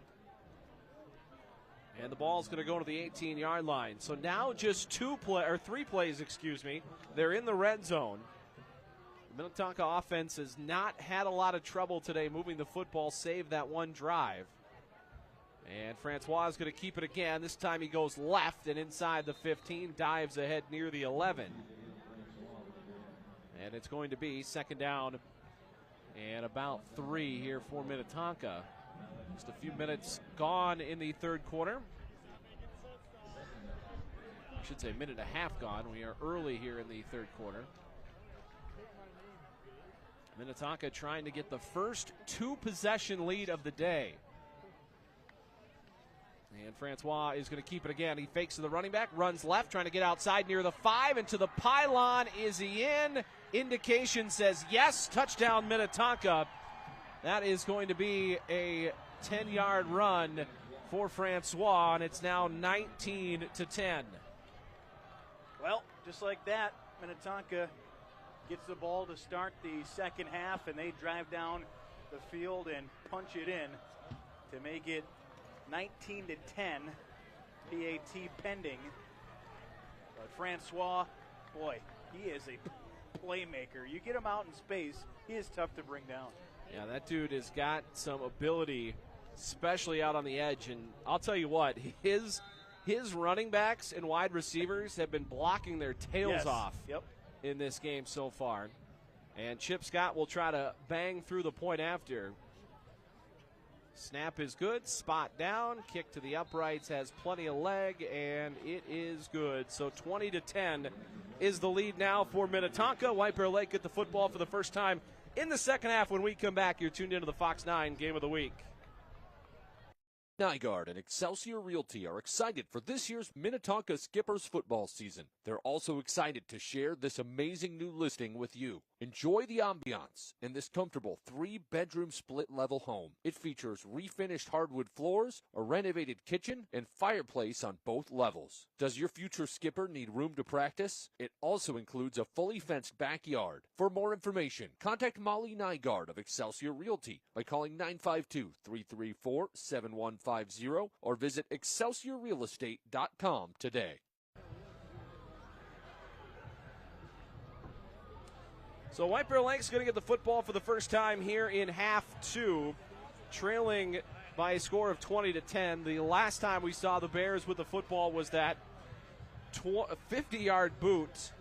And the ball's going to go to the 18-yard line. So now just 3 plays, they're in the red zone. The Minnetonka offense has not had a lot of trouble today moving the football, save that one drive. And Francois is going to keep it again. This time he goes left and inside the 15, dives ahead near the 11. And it's going to be second down and about 3 here for Minnetonka. Just a few minutes gone in the third quarter. I should say a minute and a half gone. We are early here in the third quarter. Minnetonka trying to get the first 2-possession lead of the day. And Francois is going to keep it again. He fakes to the running back, runs left, trying to get outside near the 5, and to the pylon. Is he in? Indication says yes. Touchdown Minnetonka. That is going to be a 10-yard run for Francois, and it's now 19-10. Well, just like that, Minnetonka gets the ball to start the second half, and they drive down the field and punch it in to make it 19-10. PAT pending. But Francois, boy, he is a playmaker. You get him out in space, he is tough to bring down. Yeah, that dude has got some ability, especially out on the edge. And I'll tell you what, his running backs and wide receivers have been blocking their tails off in this game so far. And Chip Scott will try to bang through the point after. Snap is good, spot down, kick to the uprights, has plenty of leg, and it is good. So 20-10 is the lead now for Minnetonka. White Bear Lake get the football for the first time in the second half. When we come back, you're tuned into the Fox 9 Game of the Week. Nygaard and Excelsior Realty are excited for this year's Minnetonka Skippers football season. They're also excited to share this amazing new listing with you. Enjoy the ambiance in this comfortable 3-bedroom split-level home. It features refinished hardwood floors, a renovated kitchen, and fireplace on both levels. Does your future skipper need room to practice? It also includes a fully fenced backyard. For more information, contact Molly Nygaard of Excelsior Realty by calling 952-334-7150 or visit excelsiorrealestate.com today. So White Bear Lake's going to get the football for the first time here in half 2, trailing by a score of 20-10. The last time we saw the Bears with the football was that 50-yard boot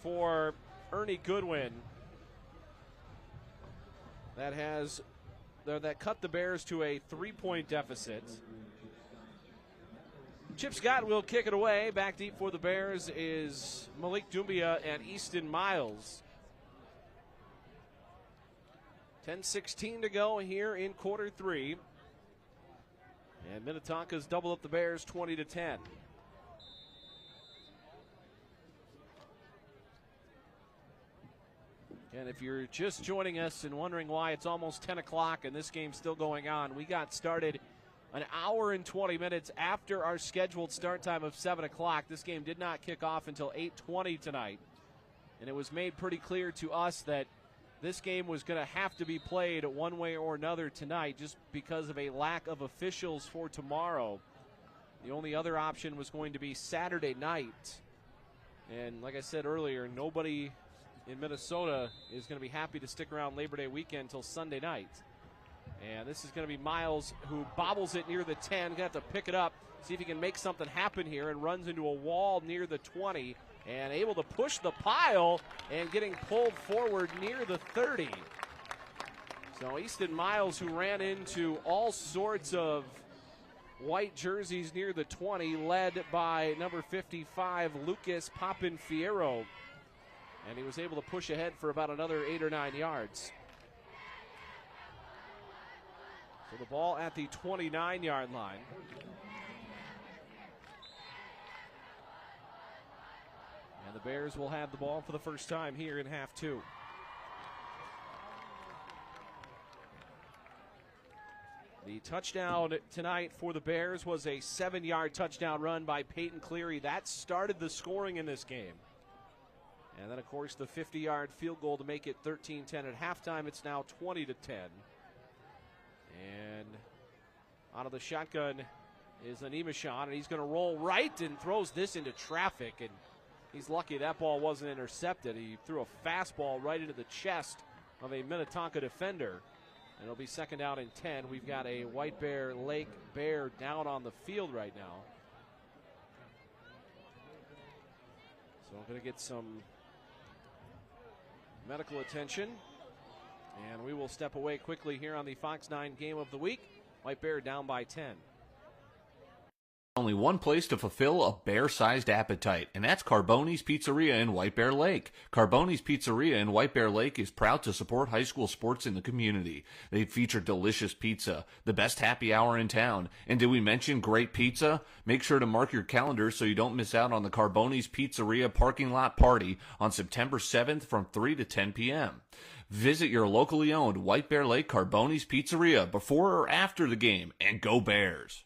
for Ernie Goodwin that cut the Bears to a 3-point deficit. Chip Scott will kick it away. Back deep for the Bears is Malik Doumbia and Easton Miles. 10:16 to go here in quarter 3. And Minnetonka's double up the Bears 20-10. And if you're just joining us and wondering why it's almost 10 o'clock and this game's still going on, we got started an hour and 20 minutes after our scheduled start time of 7 o'clock. This game did not kick off until 8:20 tonight. And it was made pretty clear to us that this game was going to have to be played one way or another tonight just because of a lack of officials for tomorrow. The only other option was going to be Saturday night. And like I said earlier, nobody in Minnesota is going to be happy to stick around Labor Day weekend until Sunday night. And this is going to be Miles who bobbles it near the 10. Going to have to pick it up, see if he can make something happen here, and runs into a wall near the 20. And able to push the pile and getting pulled forward near the 30. So Easton Miles, who ran into all sorts of white jerseys near the 20, led by number 55, Lucas Papin-Fierro. And he was able to push ahead for about another 8 or 9 yards. So the ball at the 29-yard line. And the Bears will have the ball for the first time here in half two. The touchdown tonight for the Bears was a 7-yard touchdown run by Peyton Cleary. That started the scoring in this game. And then, of course, the 50-yard field goal to make it 13-10 at halftime. It's now 20-10. And out of the shotgun is Animashan, and he's going to roll right and throws this into traffic. And he's lucky that ball wasn't intercepted. He threw a fastball right into the chest of a Minnetonka defender. And it'll be second down and 10. We've got a White Bear Lake Bear down on the field right now. So I'm going to get some medical attention. And we will step away quickly here on the Fox 9 Game of the Week. White Bear down by 10. Only one place to fulfill a bear-sized appetite, and that's Carboni's Pizzeria in White Bear Lake. Carboni's Pizzeria in White Bear Lake is proud to support high school sports in the community. They feature delicious pizza, the best happy hour in town, and did we mention great pizza? Make sure to mark your calendar so you don't miss out on the Carboni's Pizzeria parking lot party on September 7th from 3 to 10 p.m. Visit your locally owned White Bear Lake Carboni's Pizzeria before or after the game, and go Bears!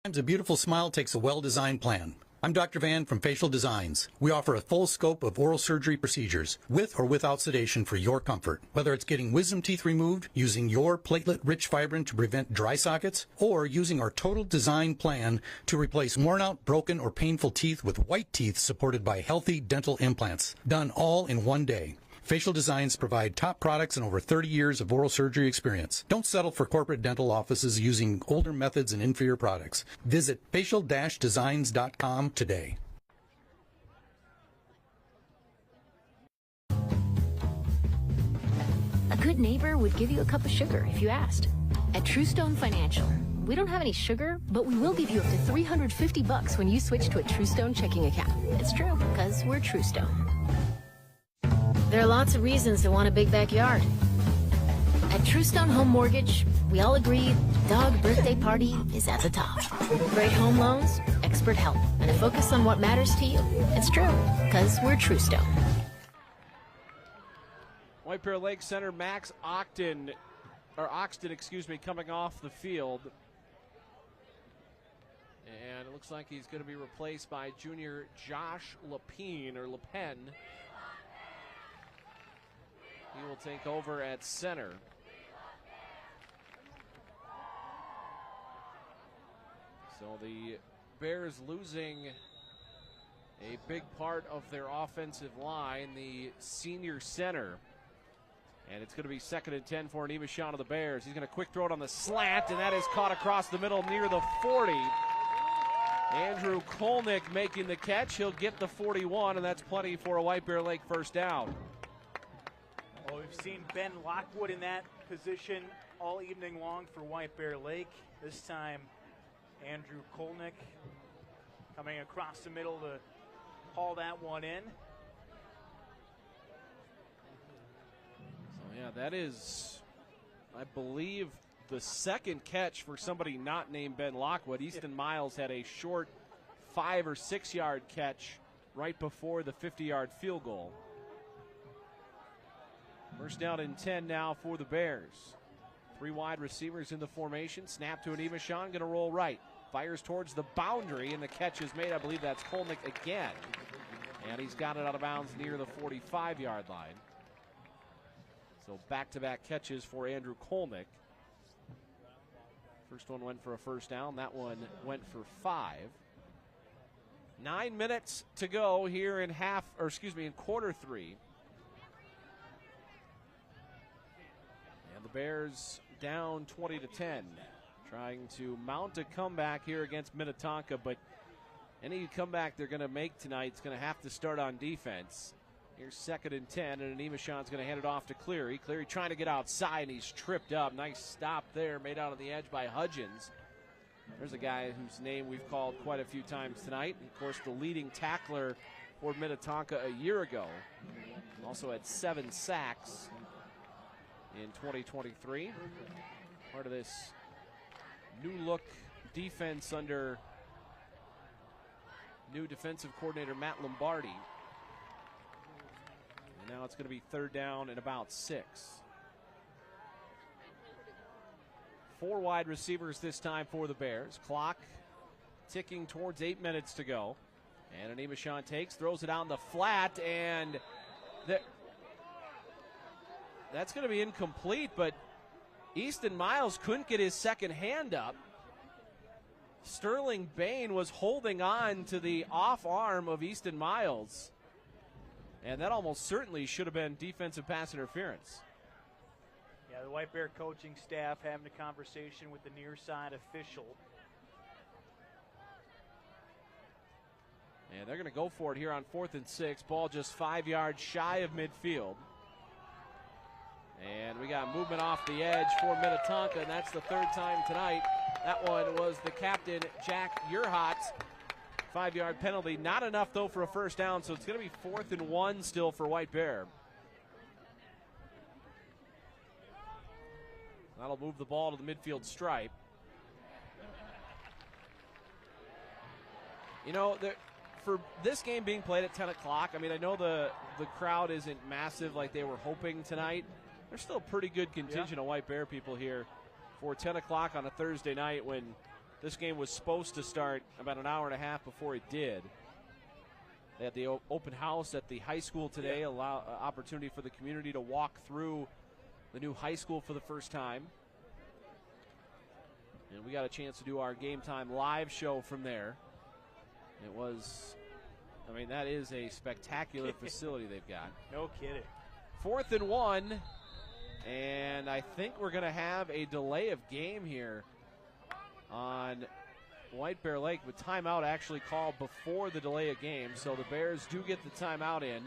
Sometimes a beautiful smile takes a well-designed plan. I'm Dr. Van from Facial Designs. We offer a full scope of oral surgery procedures with or without sedation for your comfort. Whether it's getting wisdom teeth removed, using your platelet-rich fibrin to prevent dry sockets, or using our total design plan to replace worn-out, broken, or painful teeth with white teeth supported by healthy dental implants. Done all in one day. Facial Designs provide top products and over 30 years of oral surgery experience. Don't settle for corporate dental offices using older methods and inferior products. Visit facial-designs.com today. A good neighbor would give you a cup of sugar if you asked. At Truestone Financial, we don't have any sugar, but we will give you up to $350 when you switch to a Truestone checking account. It's true, because we're Truestone. There are lots of reasons to want a big backyard. At Truestone Home Mortgage, we all agree dog birthday party is at the top. Great home loans, expert help, and a focus on what matters to you. It's true, because we're Truestone. White Bear Lake center Max Oxton, coming off the field. And it looks like he's going to be replaced by junior Josh Lepine. He will take over at center. So the Bears losing a big part of their offensive line, the senior center. And it's going to be second and 10 for Anima Shawn of the Bears. He's going to quick throw it on the slant, and that is caught across the middle near the 40. Andrew Kolnick making the catch. He'll get the 41, and that's plenty for a White Bear Lake first down. Well, we've seen Ben Lockwood in that position all evening long for White Bear Lake. This time, Andrew Kolnick coming across the middle to haul that one in. So, yeah, that is, I believe, the second catch for somebody not named Ben Lockwood. Easton Miles had a short 5 or 6 yard catch right before the 50-yard field goal. First down and 10 now for the Bears. 3 wide receivers in the formation. Snap to Anima Shawn, going to roll right. Fires towards the boundary, and the catch is made. I believe that's Kolnick again. And he's got it out of bounds near the 45-yard line. So back-to-back catches for Andrew Kolnick. First one went for a first down. That one went for 5. 9 minutes to go here in quarter 3. And the Bears down 20-10, trying to mount a comeback here against Minnetonka, but any comeback they're going to make tonight is going to have to start on defense. Here's second and 10, and Anima Shawn's going to hand it off to Cleary. Cleary trying to get outside, and he's tripped up. Nice stop there, made out on the edge by Hudgens. There's a guy whose name we've called quite a few times tonight. And of course, the leading tackler for Minnetonka a year ago. Also had 7 sacks in 2023. Part of this new look defense under new defensive coordinator Matt Lombardi. And now it's going to be 3rd down and about 6. 4 wide receivers this time for the Bears. Clock ticking towards 8 minutes to go. And Animashawn takes, throws it out in the flat, and that's going to be incomplete, but Easton Miles couldn't get his second hand up. Sterling Bain was holding on to the off arm of Easton Miles, and that almost certainly should have been defensive pass interference. Yeah, the White Bear coaching staff having a conversation with the near side official. And they're going to go for it here on 4th and 6. Ball just 5 yards shy of midfield. And we got movement off the edge for Minnetonka, and that's the 3rd time tonight. That one was the captain, Jack Urhot. 5-yard penalty. Not enough, though, for a first down, so it's going to be 4th and 1 still for White Bear. That'll move the ball to the midfield stripe. You know, for this game being played at 10 o'clock, I mean, I know the crowd isn't massive like they were hoping tonight. There's still a pretty good contingent of White Bear people here for 10 o'clock on a Thursday night when this game was supposed to start about an hour and a half before it did. They had the open house at the high school today, opportunity for the community to walk through the new high school for the first time. And we got a chance to do our Game Time live show from there. It was, I mean, that is a spectacular facility they've got. No kidding. 4th and 1, and I think we're going to have a delay of game here on White Bear Lake, with timeout actually called before the delay of game. So the Bears do get the timeout in,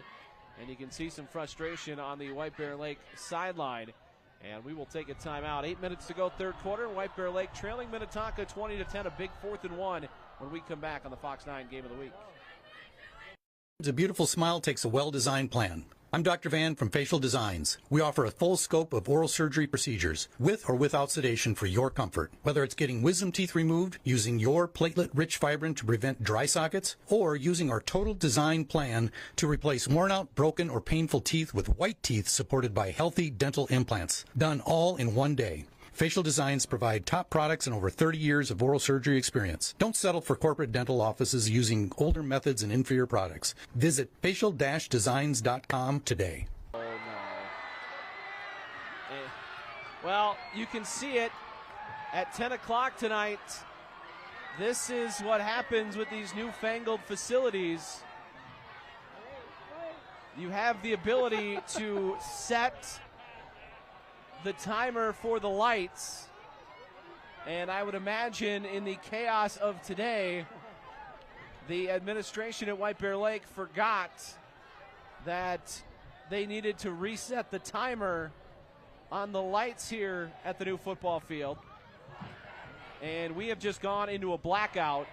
and you can see some frustration on the White Bear Lake sideline. And we will take a timeout. 8 minutes to go, 3rd quarter. White Bear Lake trailing Minnetonka 20-10, a big 4th and 1 when we come back on the Fox 9 Game of the Week. A beautiful smile takes a well-designed plan. I'm Dr. Van from Facial Designs. We offer a full scope of oral surgery procedures with or without sedation for your comfort. Whether it's getting wisdom teeth removed, using your platelet-rich fibrin to prevent dry sockets, or using our total design plan to replace worn-out, broken, or painful teeth with white teeth supported by healthy dental implants. Done all in one day. Facial Designs provide top products and over 30 years of oral surgery experience. Don't settle for corporate dental offices using older methods and inferior products. Visit facial-designs.com today. Oh, no. Well, you can see it at 10 o'clock tonight. This is what happens with these newfangled facilities. You have the ability to set the timer for the lights, and I would imagine in the chaos of today, the administration at White Bear Lake forgot that they needed to reset the timer on the lights here at the new football field, and we have just gone into a blackout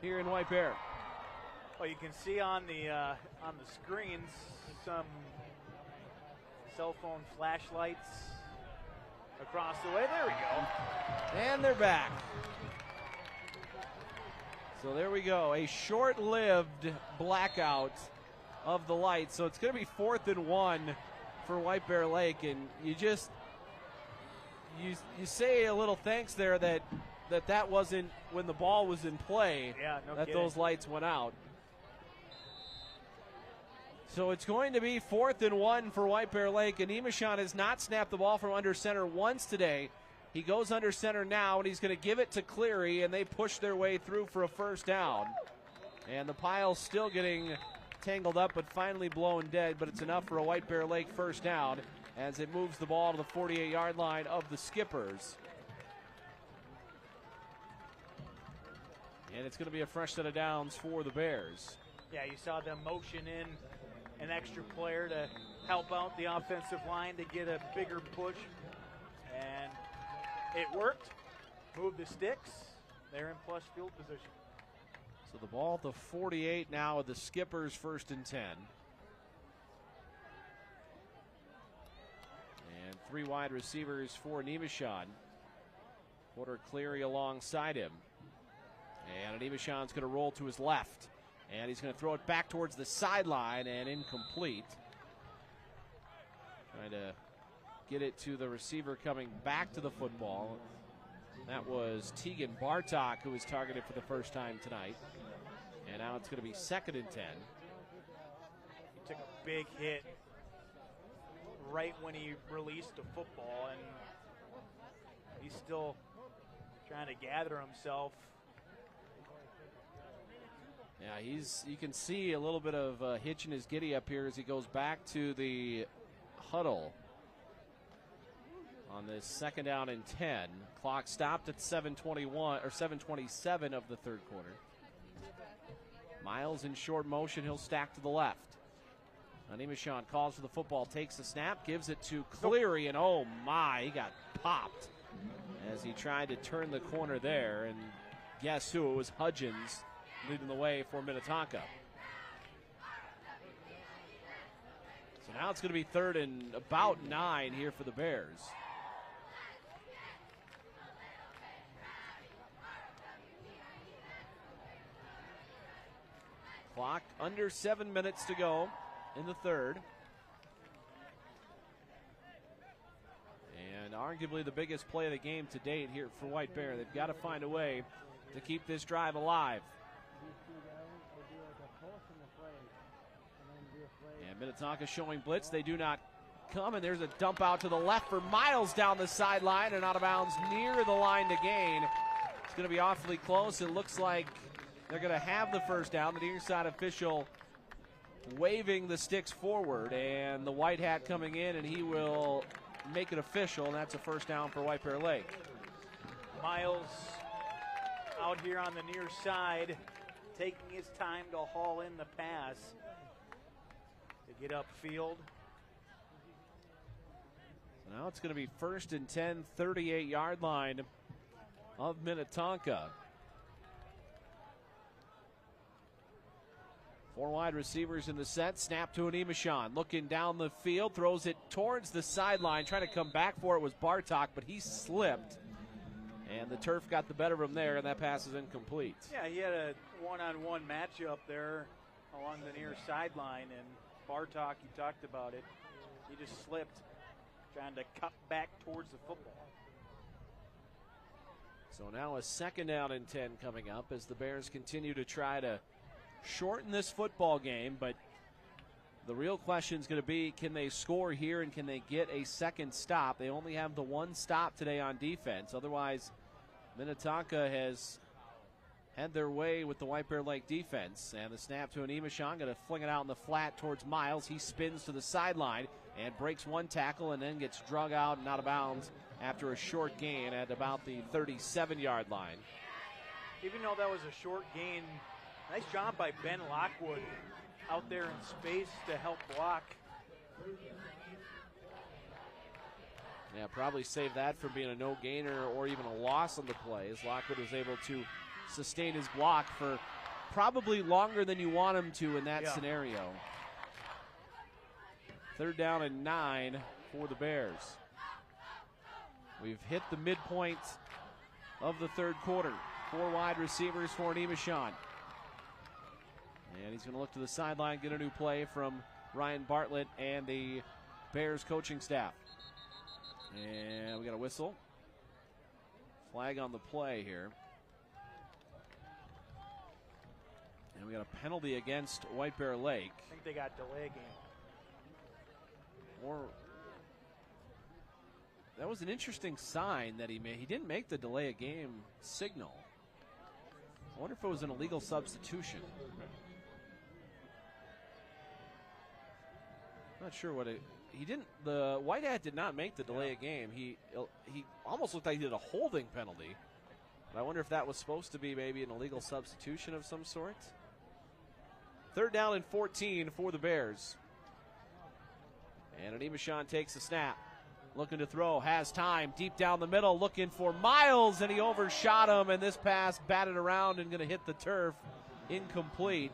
here in White Bear. Well, you can see on the screens some cell phone flashlights across the way. There we go. And they're back. So there we go. A short-lived blackout of the lights. So it's going to be 4th and 1 for White Bear Lake. And you say a little thanks there that wasn't when the ball was in play. Yeah, no that kidding. Those lights went out. So it's going to be 4th and 1 for White Bear Lake, and Imashon has not snapped the ball from under center once today. He goes under center now, and he's going to give it to Cleary, and they push their way through for a first down. And the pile's still getting tangled up, but finally blown dead, but it's enough for a White Bear Lake first down as it moves the ball to the 48-yard line of the Skippers. And it's going to be a fresh set of downs for the Bears. Yeah, you saw them motion in an extra player to help out the offensive line to get a bigger push. And it worked. Move the sticks. They're in plus field position. So the ball at the 48 now with the Skippers 1st and 10. And 3 wide receivers for Nemeshon. Porter Cleary alongside him. And Animashan's going to roll to his left. And he's going to throw it back towards the sideline and incomplete. Trying to get it to the receiver coming back to the football. That was Tegan Bartok, who was targeted for the first time tonight. And now it's going to be 2nd and 10. He took a big hit right when he released the football, and he's still trying to gather himself. Yeah, you can see a little bit of a hitch in his giddy up here as he goes back to the huddle on this 2nd down and 10. Clock stopped at 7:21 or 7:27 of the 3rd quarter. Miles in short motion, he'll stack to the left. Animashan calls for the football, takes the snap, gives it to Cleary, and oh my, he got popped as he tried to turn the corner there, and guess who? It was Hudgens leading the way for Minnetonka. So now it's going to be 3rd and about 9 here for the Bears. Clock under 7 minutes to go in the 3rd. And arguably the biggest play of the game to date here for White Bear. They've got to find a way to keep this drive alive. And Minnetonka showing blitz. They do not come, and there's a dump out to the left for Miles down the sideline and out of bounds near the line to gain. It's going to be awfully close. It looks like they're going to have the first down. The near side official waving the sticks forward, and the white hat coming in, and he will make it official, and that's a first down for White Bear Lake. Miles out here on the near side, taking his time to haul in the pass to get upfield. So now it's going to be 1st and 10, 38-yard line of Minnetonka. 4 wide receivers in the set. Snap to Animashan. Looking down the field. Throws it towards the sideline. Trying to come back for it was Bartok, but he slipped. And the turf got the better of him there, and that pass is incomplete. Yeah, he had a one-on-one matchup there along the near sideline, and Bartok, you talked about it, he just slipped, trying to cut back towards the football. So now a 2nd down and 10 coming up as the Bears continue to try to shorten this football game, but the real question is going to be, can they score here and can they get a second stop? They only have the 1 stop today on defense. Otherwise, Minnetonka has had their way with the White Bear Lake defense. And the snap to Animashan, going to fling it out in the flat towards Miles. He spins to the sideline and breaks 1 tackle and then gets drug out and out of bounds after a short gain at about the 37-yard line. Even though that was a short gain, nice job by Ben Lockwood out there in space to help block. Yeah, probably save that from being a no-gainer or even a loss on the play, as Lockwood was able to sustain his block for probably longer than you want him to in that scenario. 3rd down and 9 for the Bears. We've hit the midpoint of the 3rd quarter. 4 wide receivers for Animashan. And he's going to look to the sideline, get a new play from Ryan Bartlett and the Bears coaching staff. And we got a whistle. Flag on the play here. And we got a penalty against White Bear Lake. I think they got delay game. Or that was an interesting sign that he made. He didn't make the delay a game signal. I wonder if it was an illegal substitution. Not sure what it. He didn't. The white hat did not make the delay a game. He almost looked like he did a holding penalty. But I wonder if that was supposed to be maybe an illegal substitution of some sort. 3rd down and 14 for the Bears. And Animashan takes the snap. Looking to throw, has time, deep down the middle, looking for Miles, and he overshot him, and this pass batted around and going to hit the turf. Incomplete.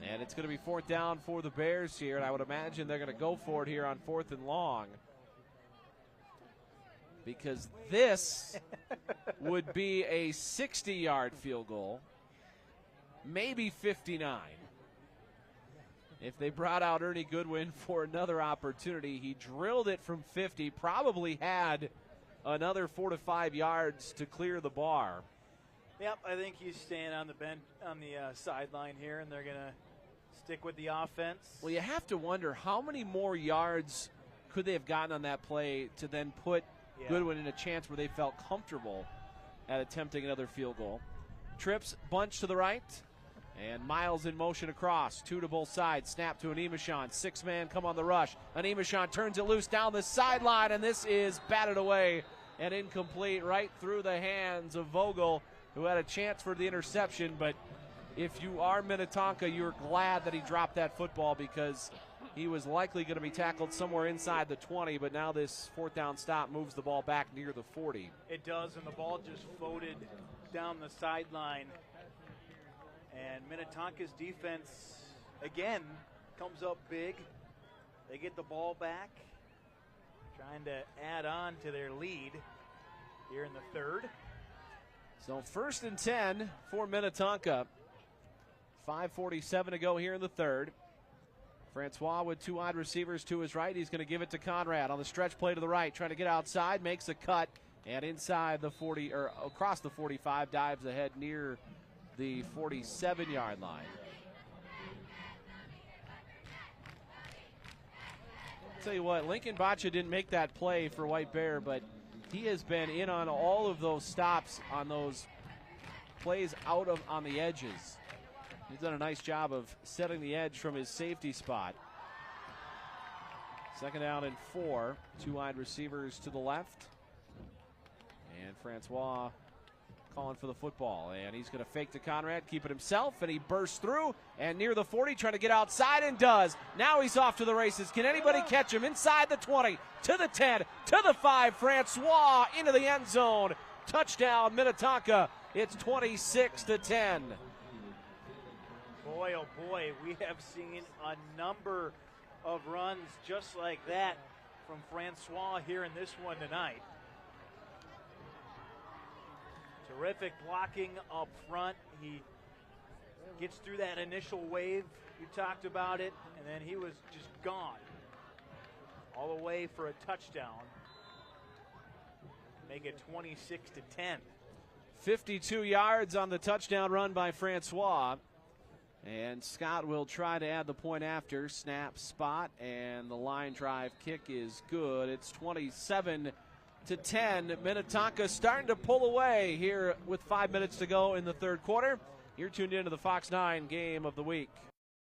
And it's going to be 4th down for the Bears here, and I would imagine they're going to go for it here on 4th and long. because this would be a 60-yard field goal, maybe 59. If they brought out Ernie Goodwin for another opportunity, he drilled it from 50, probably had another 4 to 5 yards to clear the bar. Yep, I think he's staying on the bench, on the sideline here, and they're going to stick with the offense. Well, you have to wonder how many more yards could they have gotten on that play to then put Goodwin in a chance where they felt comfortable at attempting another field goal. Trips, bunch to the right, and Miles in motion across. 2 to both sides. Snap to Anemashon. 6-man come on the rush. Anemashon turns it loose down the sideline, and this is batted away and incomplete right through the hands of Vogel, who had a chance for the interception. But if you are Minnetonka, you're glad that he dropped that football because he was likely going to be tackled somewhere inside the 20, but now this 4th down stop moves the ball back near the 40. It does, and the ball just floated down the sideline. And Minnetonka's defense, again, comes up big. They get the ball back, trying to add on to their lead here in the 3rd. So 1st and 10 for Minnetonka. 5:47 to go here in the 3rd. Francois with 2 wide receivers to his right. He's going to give it to Conrad on the stretch play to the right, trying to get outside, makes a cut, and inside the 40, or across the 45, dives ahead near the 47-yard line. I'll tell you what, Lincoln Boccia didn't make that play for White Bear, but he has been in on all of those stops on those plays out of on the edges. He's done a nice job of setting the edge from his safety spot. 2nd down and 4. 2 wide receivers to the left. And Francois calling for the football. And he's going to fake to Conrad, keep it himself, and he bursts through and near the 40, trying to get outside, and does. Now he's off to the races. Can anybody catch him? Inside the 20, to the 10, to the 5. Francois into the end zone. Touchdown, Minnetonka. It's 26-10. Boy, oh boy, we have seen a number of runs just like that from Francois here in this one tonight. Terrific blocking up front. He gets through that initial wave. You talked about it, and then he was just gone all the way for a touchdown. Make it 26-10. 52 yards on the touchdown run by Francois. And Scott will try to add the point after. Snap, spot, and the line drive kick is good. It's 27-10. Minnetonka starting to pull away here with 5 minutes to go in the 3rd quarter. You're tuned into the Fox 9 game of the week.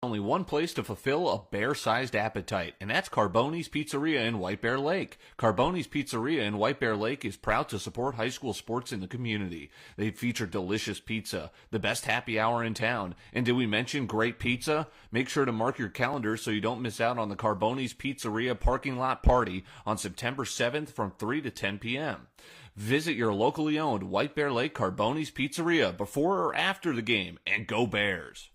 Only one place to fulfill a bear-sized appetite, and that's Carboni's Pizzeria in White Bear Lake. Carboni's Pizzeria in White Bear Lake is proud to support high school sports in the community. They feature delicious pizza, the best happy hour in town, and did we mention great pizza? Make sure to mark your calendar so you don't miss out on the Carboni's Pizzeria parking lot party on September 7th from 3 to 10 p.m. Visit your locally owned White Bear Lake Carboni's Pizzeria before or after the game, and go Bears!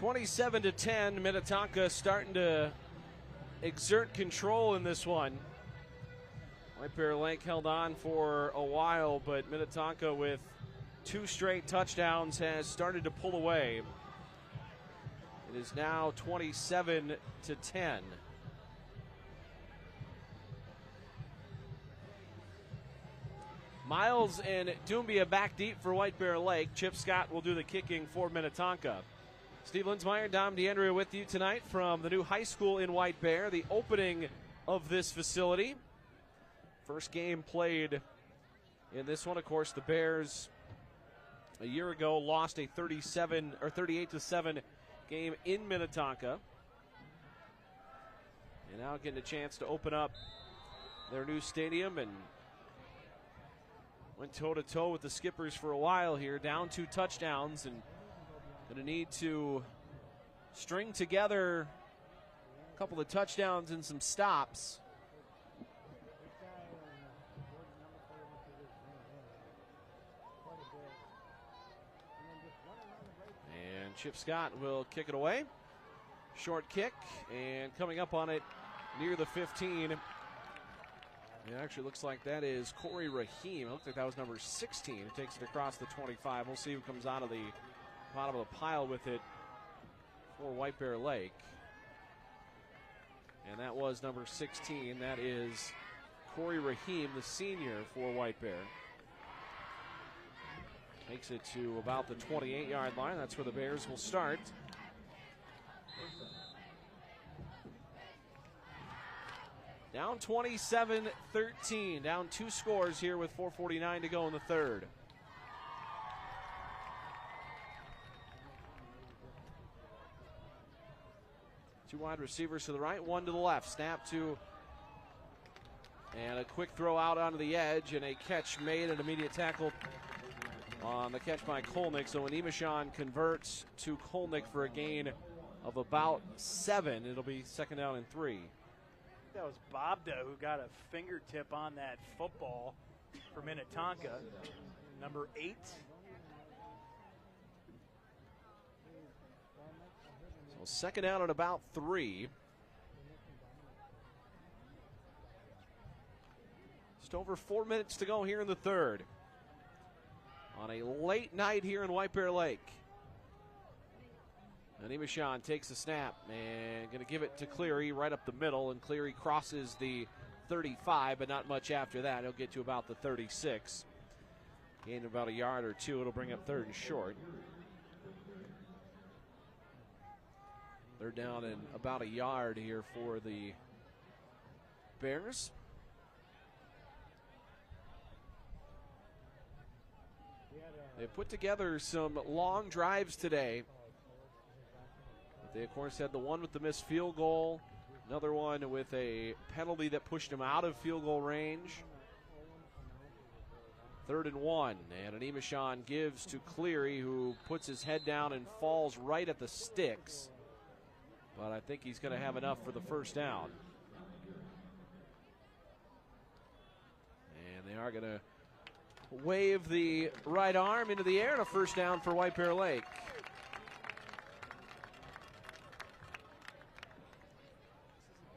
27-10, Minnetonka starting to exert control in this one. White Bear Lake held on for a while, but Minnetonka with 2 straight touchdowns has started to pull away. It is now 27-10. Miles and Doumbia back deep for White Bear Lake. Chip Scott will do the kicking for Minnetonka. Steve Linsmeyer, Dom DeAndrea with you tonight from the new high school in White Bear, the opening of this facility. First game played in this one. Of course, the Bears a year ago lost a 38-7 game in Minnetonka. And now getting a chance to open up their new stadium, and went toe-to-toe with the Skippers for a while here, down 2 touchdowns, and going to need to string together a couple of touchdowns and some stops. Chip Scott will kick it away. Short kick, and coming up on it near the 15. It actually looks like that is Corey Rahim. It looked like that was number 16. It takes it across the 25. We'll see who comes out of the bottom of the pile with it for White Bear Lake. And that was number 16. That is Corey Rahim, the senior for White Bear. Makes it to about the 28-yard line. That's where the Bears will start. Down 27-13. Down 2 scores here with 4:49 to go in the third. Two wide receivers to the right, one to the left. Snap to, and a quick throw out onto the edge, and a catch made, an immediate tackle on the catch by Kolnick. So when Imashon converts to Kolnick for a gain of about 7, it'll be 2nd down and 3. That was Bobda who got a fingertip on that football for Minnetonka, number 8. So 2nd down at about 3. Just over 4 minutes to go here in the third. On a late night here in White Bear Lake. And Imashon takes the snap and going to give it to Cleary right up the middle, and Cleary crosses the 35, but not much after that. He'll get to about the 36. Gain about a yard or 2. It'll bring up 3rd and short. 3rd down and about a yard here for the Bears. They put together some long drives today. They, of course, had the one with the missed field goal, another one with a penalty that pushed them out of field goal range. 3rd and 1, and an Imashon gives to Cleary, who puts his head down and falls right at the sticks. But I think he's going to have enough for the 1st down. And they are going to wave the right arm into the air, and a 1st down for White Bear Lake.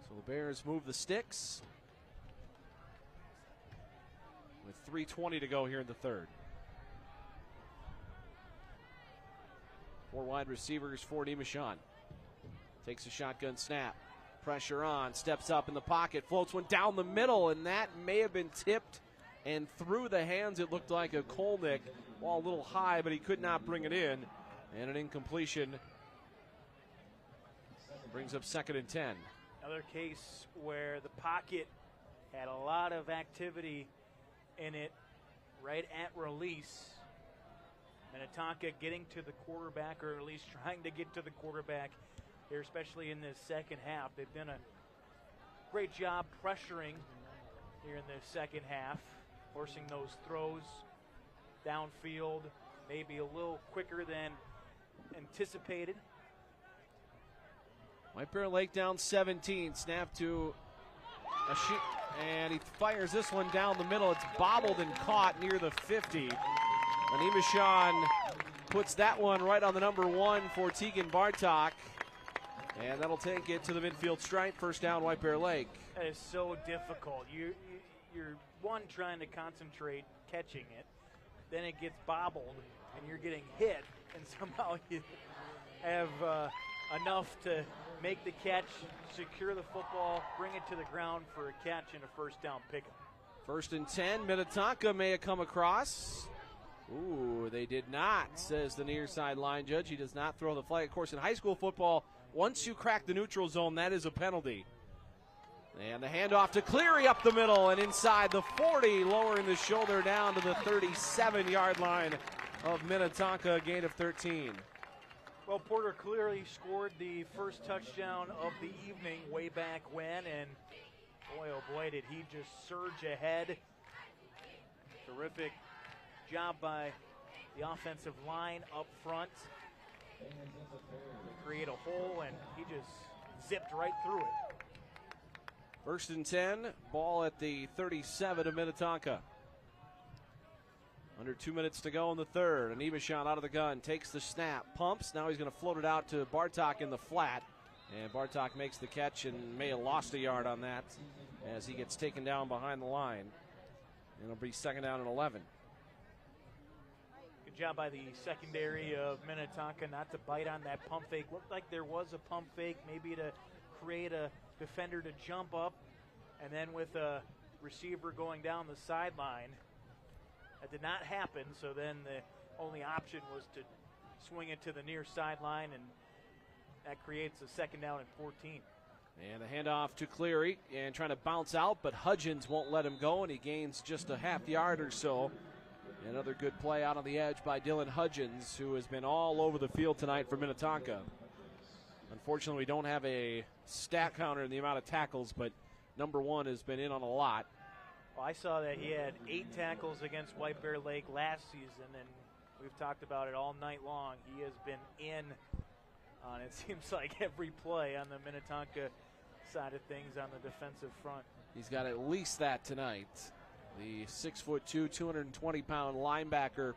So the Bears move the sticks with 3:20 to go here in the third. 4 wide receivers for Imashon. Takes a shotgun snap. Pressure on, steps up in the pocket, floats one down the middle, and that may have been tipped and through the hands, it looked like, a Kolnick. Ball a little high, but he could not bring it in. And an incompletion brings up 2nd and 10. Another case where the pocket had a lot of activity in it right at release. Minnetonka getting to the quarterback, or at least trying to get to the quarterback here, especially in this second half. They've done a great job pressuring here in the second half, forcing those throws downfield, maybe a little quicker than anticipated. White Bear Lake down 17. Snap to a shoot, and he fires this one down the middle. It's bobbled and caught near the 50. And Imashon puts that one right on the number 1 for Tegan Bartok. And that'll take it to the midfield stripe. 1st down, White Bear Lake. That is so difficult. You're one, trying to concentrate catching it, then it gets bobbled, and you're getting hit, and somehow you have enough to make the catch, secure the football, bring it to the ground for a catch and a 1st down pickup. 1st and 10. Minnetonka may have come across. Ooh, they did not, says the near side line judge. He does not throw the flag. Of course, in high school football, once you crack the neutral zone, that is a penalty. And the handoff to Cleary up the middle and inside the 40, lowering the shoulder down to the 37-yard line of Minnetonka, gain of 13. Well, Porter clearly scored the first touchdown of the evening way back when, and boy, oh boy, did he just surge ahead. Terrific job by the offensive line up front to create a hole, and he just zipped right through it. 1st and 10, ball at the 37 of Minnetonka. Under 2 minutes to go in the third. And Eveshon out of the gun, takes the snap, pumps. Now he's going to float it out to Bartok in the flat. And Bartok makes the catch and may have lost a yard on that as he gets taken down behind the line. And it'll be second down and 11. Good job by the secondary of Minnetonka not to bite on that pump fake. Looked like there was a pump fake, maybe to create a defender to jump up. And then with a receiver going down the sideline, that did not happen. So then the only option was to swing it to the near sideline, and that creates a second down and 14. And a handoff to Cleary and trying to bounce out, but Hudgens won't let him go, and he gains just a half yard or so. Another good play out on the edge by Dylan Hudgens, who has been all over the field tonight for Minnetonka. Unfortunately, we don't have a stat counter in the amount of tackles, but number one has been in on a lot. Well, I saw that he had 8 tackles against White Bear Lake last season, and we've talked about it all night long. He has been in on, it seems like, every play on the Minnetonka side of things on the defensive front. He's got at least that tonight. The 6'2", 220-pound linebacker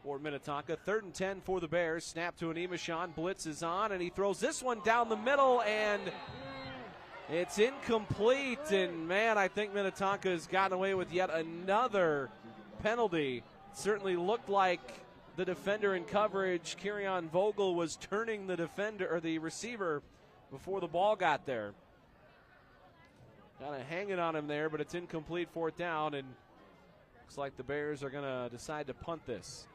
for Minnetonka. 3rd and 10 for the Bears. Snap to an Eveshon. Blitz is on, and he throws this one down the middle, and it's incomplete. And, man, I think Minnetonka has gotten away with yet another penalty. Certainly looked like the defender in coverage, Kerryon Vogel, was turning the defender or the receiver before the ball got there. Kind of hanging on him there, but it's incomplete, 4th down, and looks like the Bears are going to decide to punt this.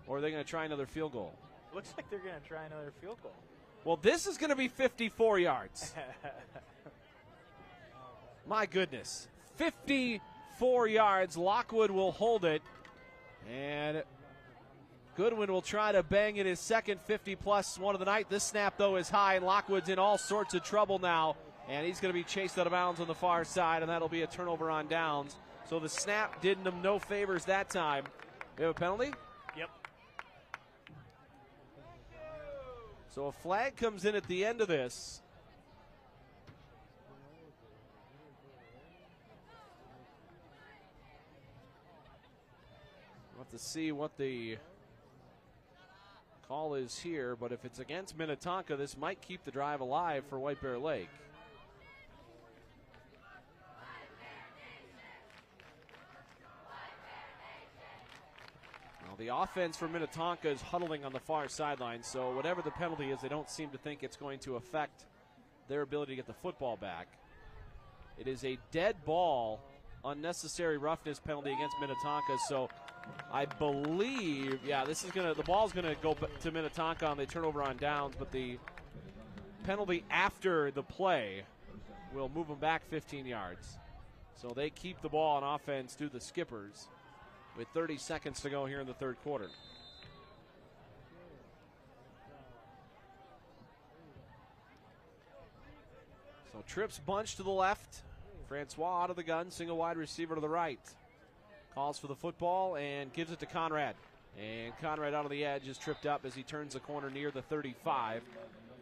Or are they going to try another field goal? Looks like they're going to try another field goal. Well, this is going to be 54 yards. My goodness. 54 yards. Lockwood will hold it. And Goodwin will try to bang in his second 50-plus one of the night. This snap, though, is high, and Lockwood's in all sorts of trouble now. And he's going to be chased out of bounds on the far side, and that'll be a turnover on downs. So the snap did him no favors that time. We have a penalty? Yep. So a flag comes in at the end of this. We'll have to see what the call is here, but if it's against Minnetonka, this might keep the drive alive for White Bear Lake. Well, the offense for Minnetonka is huddling on the far sideline, so whatever the penalty is, they don't seem to think it's going to affect their ability to get the football back. It is a dead ball, unnecessary roughness penalty against Minnetonka, so I believe, the ball's gonna go to Minnetonka on the turnover on downs, but the penalty after the play will move them back 15 yards. So they keep the ball on offense to the Skippers with 30 seconds to go here in the third quarter. So trips bunch to the left. Francois out of the gun, single wide receiver to the right. Calls for the football and gives it to Conrad. And Conrad out of the edge is tripped up as he turns the corner near the 35.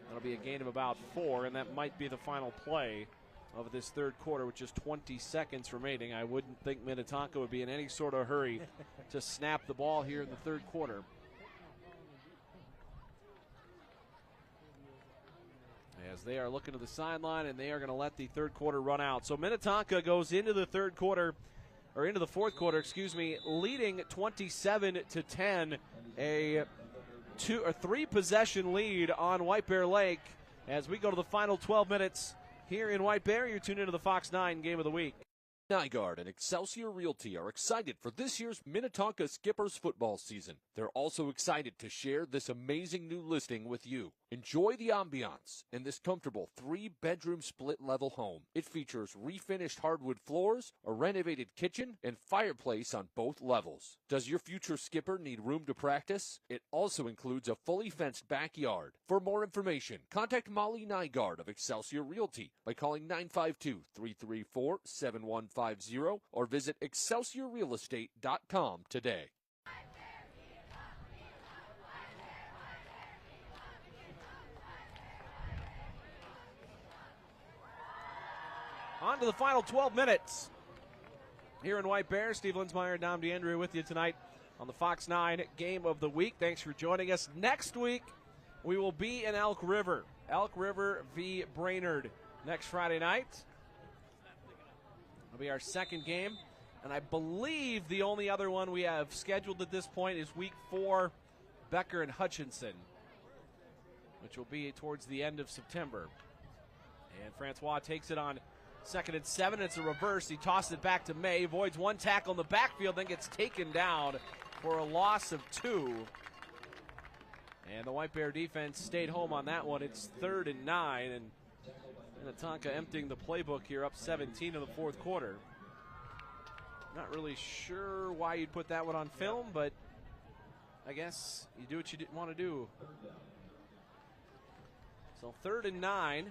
That'll be a gain of about 4, and that might be the final play of this third quarter, with just 20 seconds remaining. I wouldn't think Minnetonka would be in any sort of hurry to snap the ball here in the third quarter. As they are looking to the sideline, and they are going to let the third quarter run out. So Minnetonka goes into the third quarter, or into the fourth quarter, leading 27-10, a 3-possession lead on White Bear Lake. As we go to the final 12 minutes here in White Bear, you're tuned into the Fox 9 Game of the Week. Nygaard and Excelsior Realty are excited for this year's Minnetonka Skippers football season. They're also excited to share this amazing new listing with you. Enjoy the ambiance in this comfortable 3-bedroom split-level home. It features refinished hardwood floors, a renovated kitchen, and fireplace on both levels. Does your future skipper need room to practice? It also includes a fully fenced backyard. For more information, contact Molly Nygaard of Excelsior Realty by calling 952-334-7150 or visit ExcelsiorRealEstate.com today. On to the final 12 minutes. here in White Bear. Steve Linsmeyer and Dom DeAndrea with you tonight on the Fox 9 Game of the Week. Thanks for joining us. Next week, we will be in Elk River. Elk River v. Brainerd next Friday night. It'll be our second game. And I believe the only other one we have scheduled at this point is week 4, Becker and Hutchinson, which will be towards the end of September. And Francois takes it on 2nd and 7. It's a reverse. He tosses it back to May. Voids one tackle in the backfield, then gets taken down for a loss of 2. And the White Bear defense stayed home on that one. It's 3rd and 9. And Minnetonka emptying the playbook here, up 17 in the fourth quarter. Not really sure why you'd put that one on film, but I guess you do what you want to do. So 3rd and 9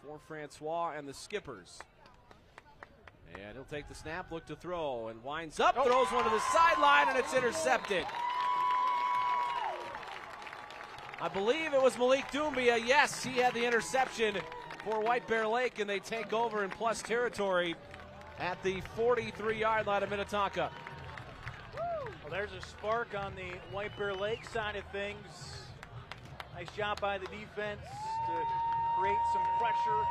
for Francois and the Skippers. And he'll take the snap, look to throw, and winds up, throws one to the sideline, and it's intercepted. I believe it was Malik Doumbia. Yes, he had the interception for White Bear Lake, and they take over in plus territory at the 43-yard line of Minnetonka. Well, there's a spark on the White Bear Lake side of things. Nice job by the defense to create some pressure.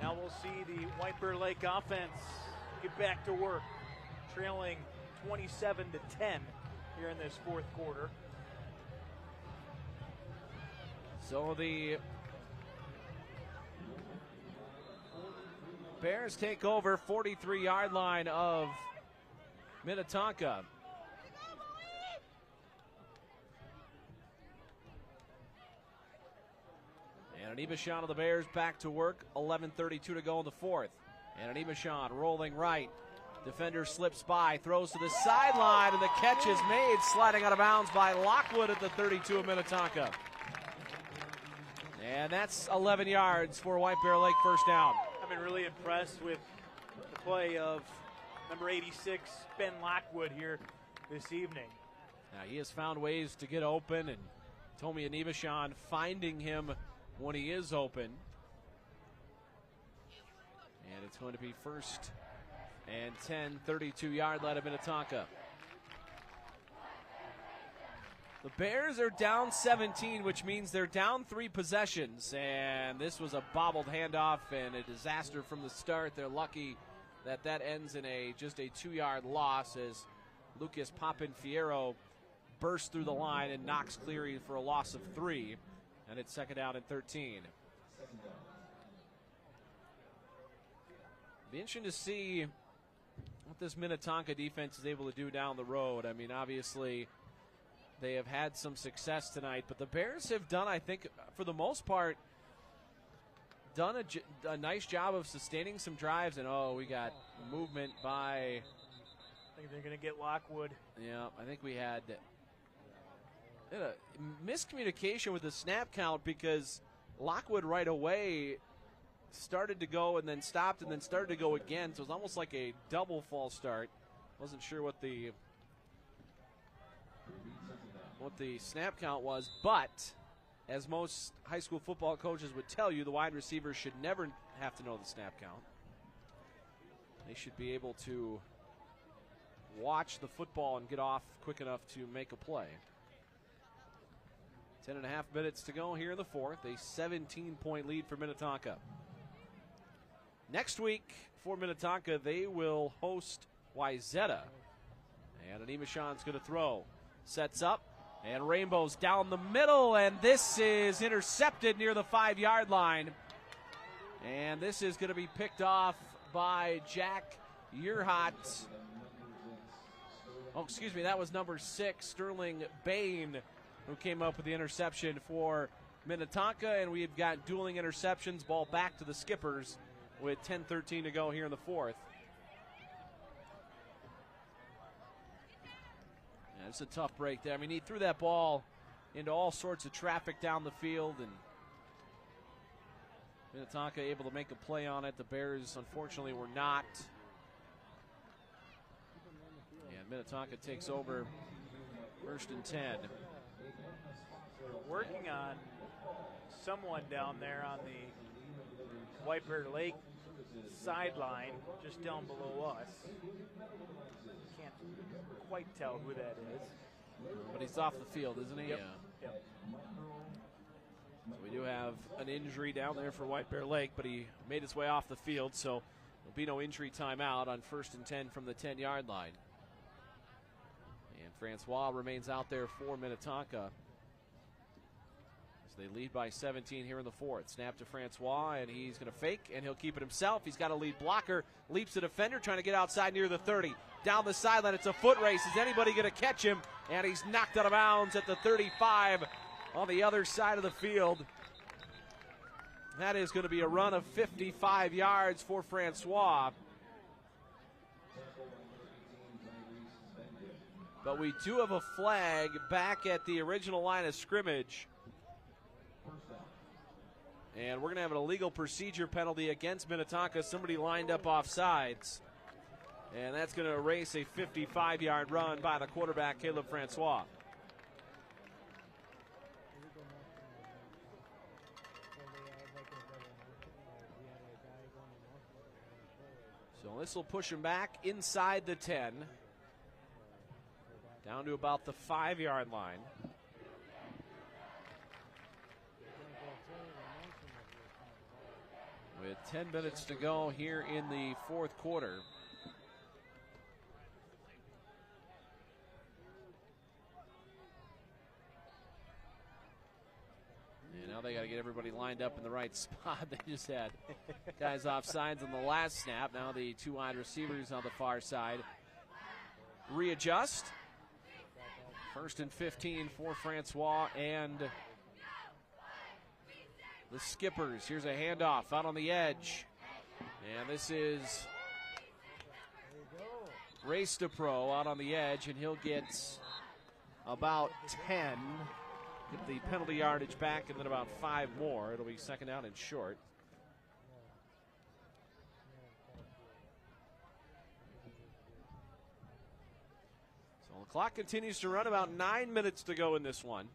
Now we'll see the White Bear Lake offense get back to work, trailing 27-10 here in this fourth quarter. So the Bears take over 43-yard line of Minnetonka. And an Ibachon of the Bears back to work. 11:32 to go in the fourth. And an Ibachon rolling right. Defender slips by, throws to the sideline, and the catch is made, sliding out of bounds by Lockwood at the 32 of Minnetonka. And that's 11 yards for White Bear Lake, first down. I've been really impressed with the play of number 86, Ben Lockwood, here this evening. Now he has found ways to get open, and Tomi Ibachon finding him when he is open. And it's going to be 1st and 10, 32-yard line of Minnetonka. The Bears are down 17, which means they're down 3 possessions. And this was a bobbled handoff and a disaster from the start. They're lucky that that ends in just a 2-yard loss as Lucas Papin-Fierro bursts through the line and knocks Cleary for a loss of 3. And it's 2nd down and 13. Be interesting to see what this Minnetonka defense is able to do down the road. I mean, obviously, they have had some success tonight, but the Bears have done, I think, for the most part, done a nice job of sustaining some drives. And, we got movement by... I think they're going to get Lockwood. Yeah, I think we had a miscommunication with the snap count because Lockwood right away started to go and then stopped and then started to go again. So it was almost like a double false start. Wasn't sure what the snap count was, but as most high school football coaches would tell you, the wide receivers should never have to know the snap count. They should be able to watch the football and get off quick enough to make a play. 10.5 minutes to go here in the fourth. A 17-point lead for Minnetonka. Next week for Minnetonka, they will host Wayzata. And Animashon's going to throw. Sets up, and Rainbow's down the middle, and this is intercepted near the 5-yard line. And this is going to be picked off by Jack Yerhat. Oh, excuse me, that was number 6, Sterling Bain, who came up with the interception for Minnetonka. And we've got dueling interceptions, ball back to the Skippers with 10:13 to go here in the fourth. Yeah, it's a tough break there. I mean, he threw that ball into all sorts of traffic down the field, and Minnetonka able to make a play on it. The Bears, unfortunately, were not. And Minnetonka takes over 1st and 10. Working on someone down there on the White Bear Lake sideline just down below us. Can't quite tell who that is. But he's off the field, isn't he? Yep. Yeah. So we do have an injury down there for White Bear Lake, but he made his way off the field, so there'll be no injury timeout on 1st and 10 from the 10-yard line. And Francois remains out there for Minnetonka as they lead by 17 here in the 4th. Snap to Francois, and he's going to fake, and he'll keep it himself. He's got a lead blocker, leaps the defender, trying to get outside near the 30. Down the sideline, it's a foot race. Is anybody going to catch him? And he's knocked out of bounds at the 35 on the other side of the field. That is going to be a run of 55 yards for Francois. But we do have a flag back at the original line of scrimmage. And we're going to have an illegal procedure penalty against Minnetonka. Somebody lined up off sides. And that's going to erase a 55-yard run by the quarterback, Caleb Francois. So this will push him back inside the 10. Down to about the 5-yard line. With 10 minutes to go here in the 4th quarter. And now they got to get everybody lined up in the right spot. They just had guys off sides on the last snap. Now the 2 wide receivers on the far side readjust. 1st and 15 for Francois and the Skippers. Here's a handoff out on the edge. And this is Race to Pro out on the edge, and he'll get about 10. Get the penalty yardage back, and then about 5 more. It'll be 2nd down and short. So the clock continues to run. About 9 minutes to go in this one.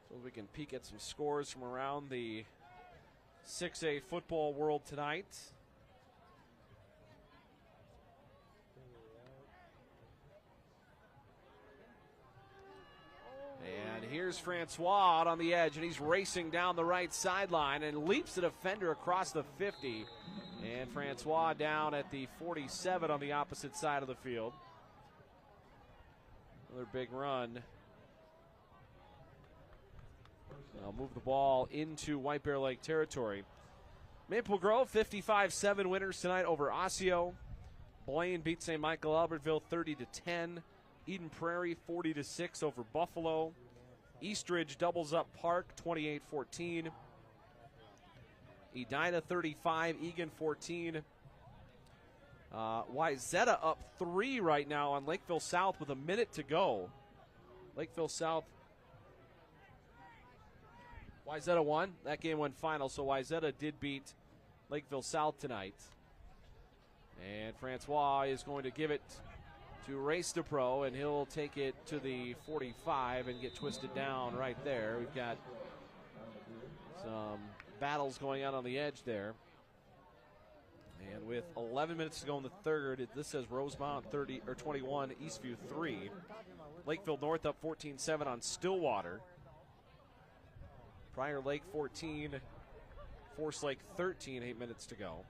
So we can peek at some scores from around the 6A football world tonight. And here's Francois out on the edge, and he's racing down the right sideline and leaps the defender across the 50. And Francois down at the 47 on the opposite side of the field. Another big run. I'll move the ball into White Bear Lake territory. Maple Grove 55-7 winners tonight over Osseo. Blaine beat St. Michael Albertville 30-10. Eden Prairie 40-6 over Buffalo. Eastridge doubles up Park 28-14. Edina 35, Egan 14. Wayzata up 3 right now on Lakeville South with a minute to go. Lakeville South. Wayzata won. That game went final, so Wayzata did beat Lakeville South tonight. And Francois is going to give it to Race to Pro, and he'll take it to the 45 and get twisted down right there. We've got some battles going on the edge there. And with 11 minutes to go in the 3rd, this says Rosemount 30 or 21, Eastview 3. Lakeville North up 14-7 on Stillwater. Prior Lake 14, Forest Lake 13, 8 minutes to go.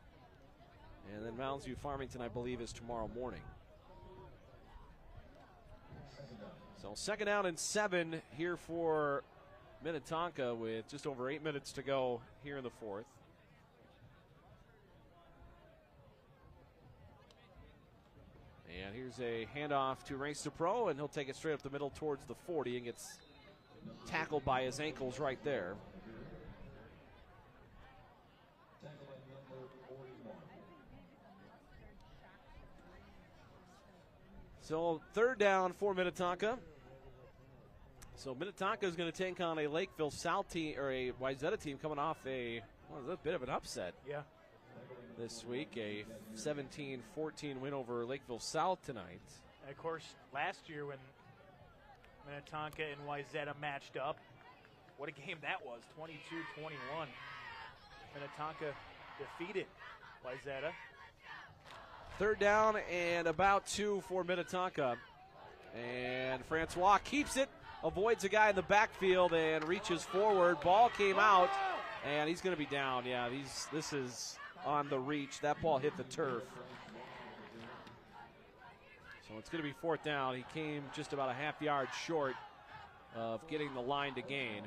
And then Mounds View Farmington, I believe, is tomorrow morning. So 2nd down and 7 here for Minnetonka with just over 8 minutes to go here in the 4th. And here's a handoff to Race to Pro, and he'll take it straight up the middle towards the 40 and gets tackled by his ankles right there. So 3rd down for Minnetonka. So Minnetonka is going to take on a Lakeville South team, or a Wayzata team coming off a bit of an upset. Yeah. This week, a 17-14 win over Lakeville South tonight. And of course, last year when Minnetonka and Wayzata matched up, what a game that was, 22-21. Minnetonka defeated Wayzata. Third down and about 2 for Minnetonka. And Francois keeps it, avoids a guy in the backfield and reaches forward. Ball came out, and he's going to be down. Yeah, this is on the reach. That ball hit the turf. So it's going to be 4th down. He came just about a half yard short of getting the line to gain.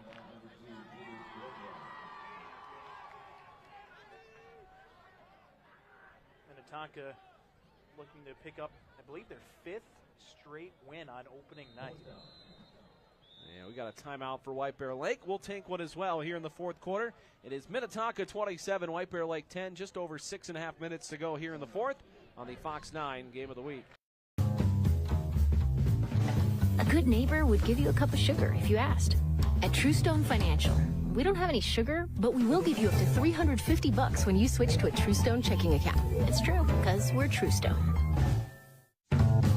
Minnetonka looking to pick up, I believe, their 5th straight win on opening night. Yeah, we got a timeout for White Bear Lake. We'll take one as well here in the 4th quarter. It is Minnetonka 27, White Bear Lake 10. Just over 6.5 minutes to go here in the 4th on the Fox 9 Game of the Week. A good neighbor would give you a cup of sugar if you asked. At Truestone Financial, we don't have any sugar, but we will give you up to $350 when you switch to a Truestone checking account. It's true, because we're Truestone.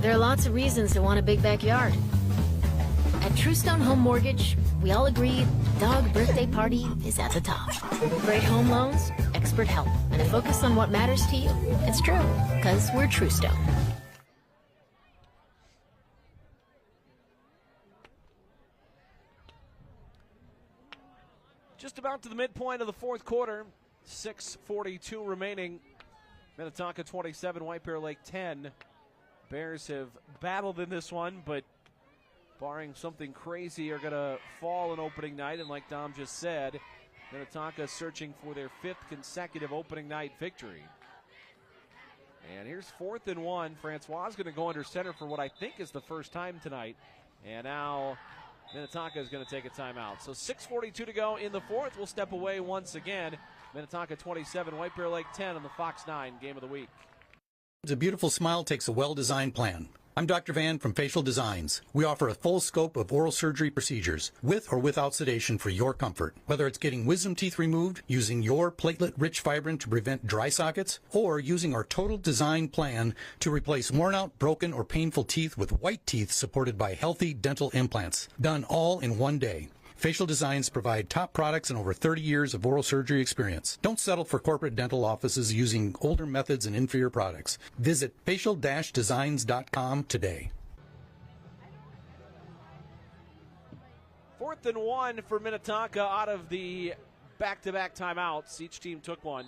There are lots of reasons to want a big backyard. At Truestone Home Mortgage, we all agree dog birthday party is at the top. Great home loans, expert help, and a focus on what matters to you. It's true, because we're Truestone. Just about to the midpoint of the 4th quarter. 6:42 remaining. Minnetonka 27, White Bear Lake 10. Bears have battled in this one, but barring something crazy, are going to fall in opening night. And like Dom just said, Minnetonka searching for their 5th consecutive opening night victory. And here's 4th and 1. Francois is going to go under center for what I think is the first time tonight. And now Minnetonka is going to take a timeout. So 6:42 to go in the 4th. We'll step away once again. Minnetonka 27, White Bear Lake 10 on the Fox 9 Game of the Week. A beautiful smile takes a well-designed plan. I'm Dr. Van from Facial Designs. We offer a full scope of oral surgery procedures, with or without sedation, for your comfort. Whether it's getting wisdom teeth removed, using your platelet-rich fibrin to prevent dry sockets, or using our total design plan to replace worn-out, broken, or painful teeth with white teeth supported by healthy dental implants. Done all in one day. Facial Designs provide top products and over 30 years of oral surgery experience. Don't settle for corporate dental offices using older methods and inferior products. Visit facial-designs.com today. 4th and 1 for Minnetonka out of the back-to-back timeouts. Each team took one.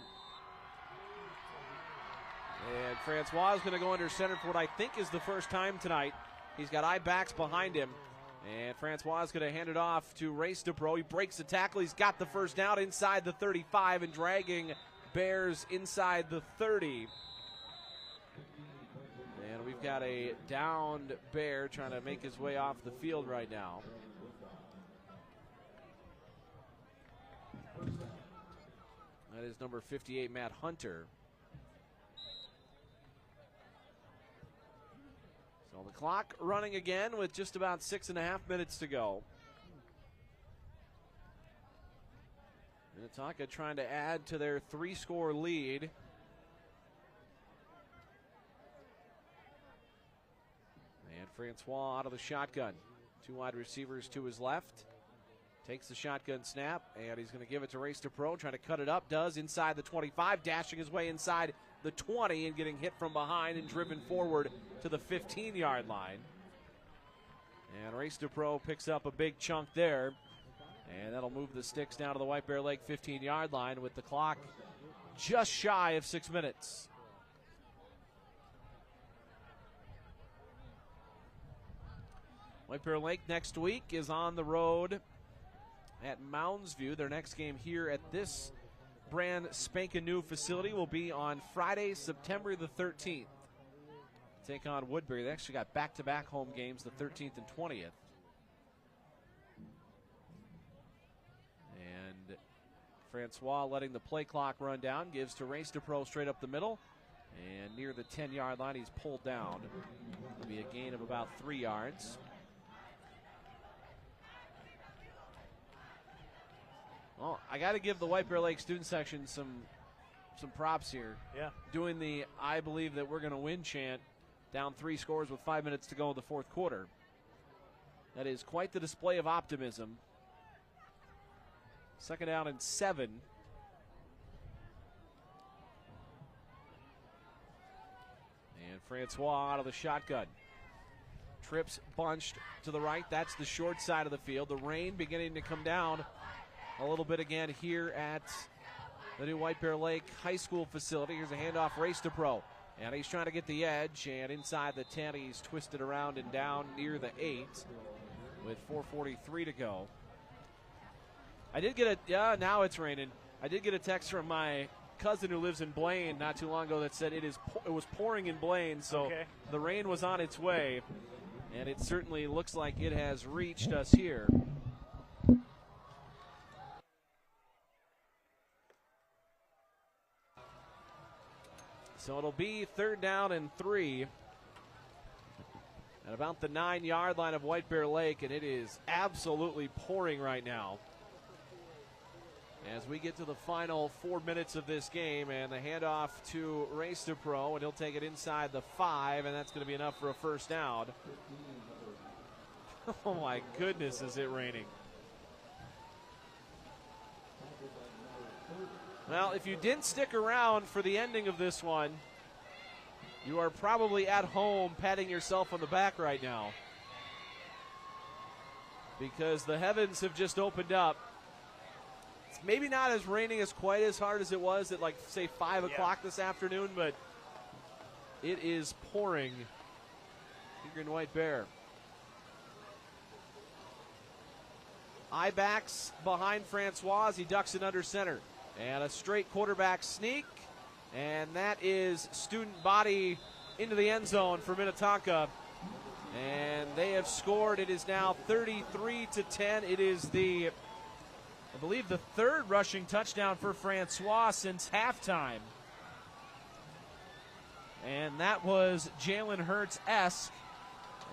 And Francois is going to go under center for what I think is the first time tonight. He's got eye backs behind him. And Francois is going to hand it off to Race DePro. He breaks the tackle. He's got the first down inside the 35 and dragging Bears inside the 30. And we've got a downed Bear trying to make his way off the field right now. That is number 58, Matt Hunter. So the clock running again with just about 6.5 minutes to go. Minnetonka trying to add to their 3-score lead. And Francois out of the shotgun. 2 wide receivers to his left. Takes the shotgun snap, and he's going to give it to Race DePro, trying to cut it up. Does inside the 25, dashing his way inside the 20 and getting hit from behind and driven forward to the 15-yard line. And Race DePro picks up a big chunk there, and that'll move the sticks down to the White Bear Lake 15-yard line with the clock just shy of 6 minutes. White Bear Lake next week is on the road at Mounds View. Their next game here at this brand spanking new facility will be on Friday, September the 13th. Take on Woodbury. They actually got back-to-back home games, the 13th and 20th. And Francois letting the play clock run down, gives to Race DePro straight up the middle. And near the 10-yard line, he's pulled down. It'll be a gain of about 3 yards. Well, I got to give the White Bear Lake student section some props here. Yeah. Doing the "I believe that we're going to win" chant, down 3 scores with 5 minutes to go in the 4th quarter. That is quite the display of optimism. 2nd down and 7. Francois out of the shotgun. Trips bunched to the right. That's the short side of the field. The rain beginning to come down a little bit again here at the new White Bear Lake High School facility. Here's a handoff race to Pro. And he's trying to get the edge, and inside the 10, he's twisted around and down near the 8 with 4:43 to go. I did get now it's raining. I did get a text from my cousin who lives in Blaine not too long ago that said it was pouring in Blaine, so the rain was on its way, and it certainly looks like it has reached us here. So it'll be 3rd down and 3 at about the 9-yard line of White Bear Lake, and it is absolutely pouring right now as we get to the final 4 minutes of this game. And the handoff to Race to Pro, and he'll take it inside the 5, and that's going to be enough for a first down. Oh my goodness, is it raining. Well, if you didn't stick around for the ending of this one, you are probably at home patting yourself on the back right now, because the heavens have just opened up. It's maybe not as raining as quite as hard as it was at, like, say, 5 o'clock this afternoon, but it is pouring here in White Bear. I-backs behind Francois. He ducks it under center. And a straight quarterback sneak, and that is student body into the end zone for Minnetonka. And they have scored. It is now 33-10. It is I believe the 3rd rushing touchdown for Francois since halftime. And that was Jalen Hurts-esque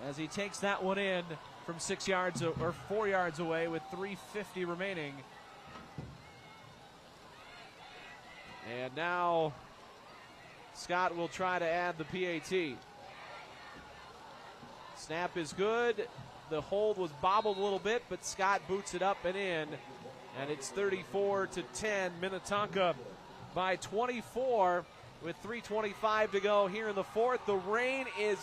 as he takes that one in from 6 yards or 4 yards away with 3:50 remaining. And now Scott will try to add the PAT. Snap is good. The hold was bobbled a little bit, but Scott boots it up and in. And it's 34-10. Minnetonka by 24 with 3:25 to go here in the 4th. The rain is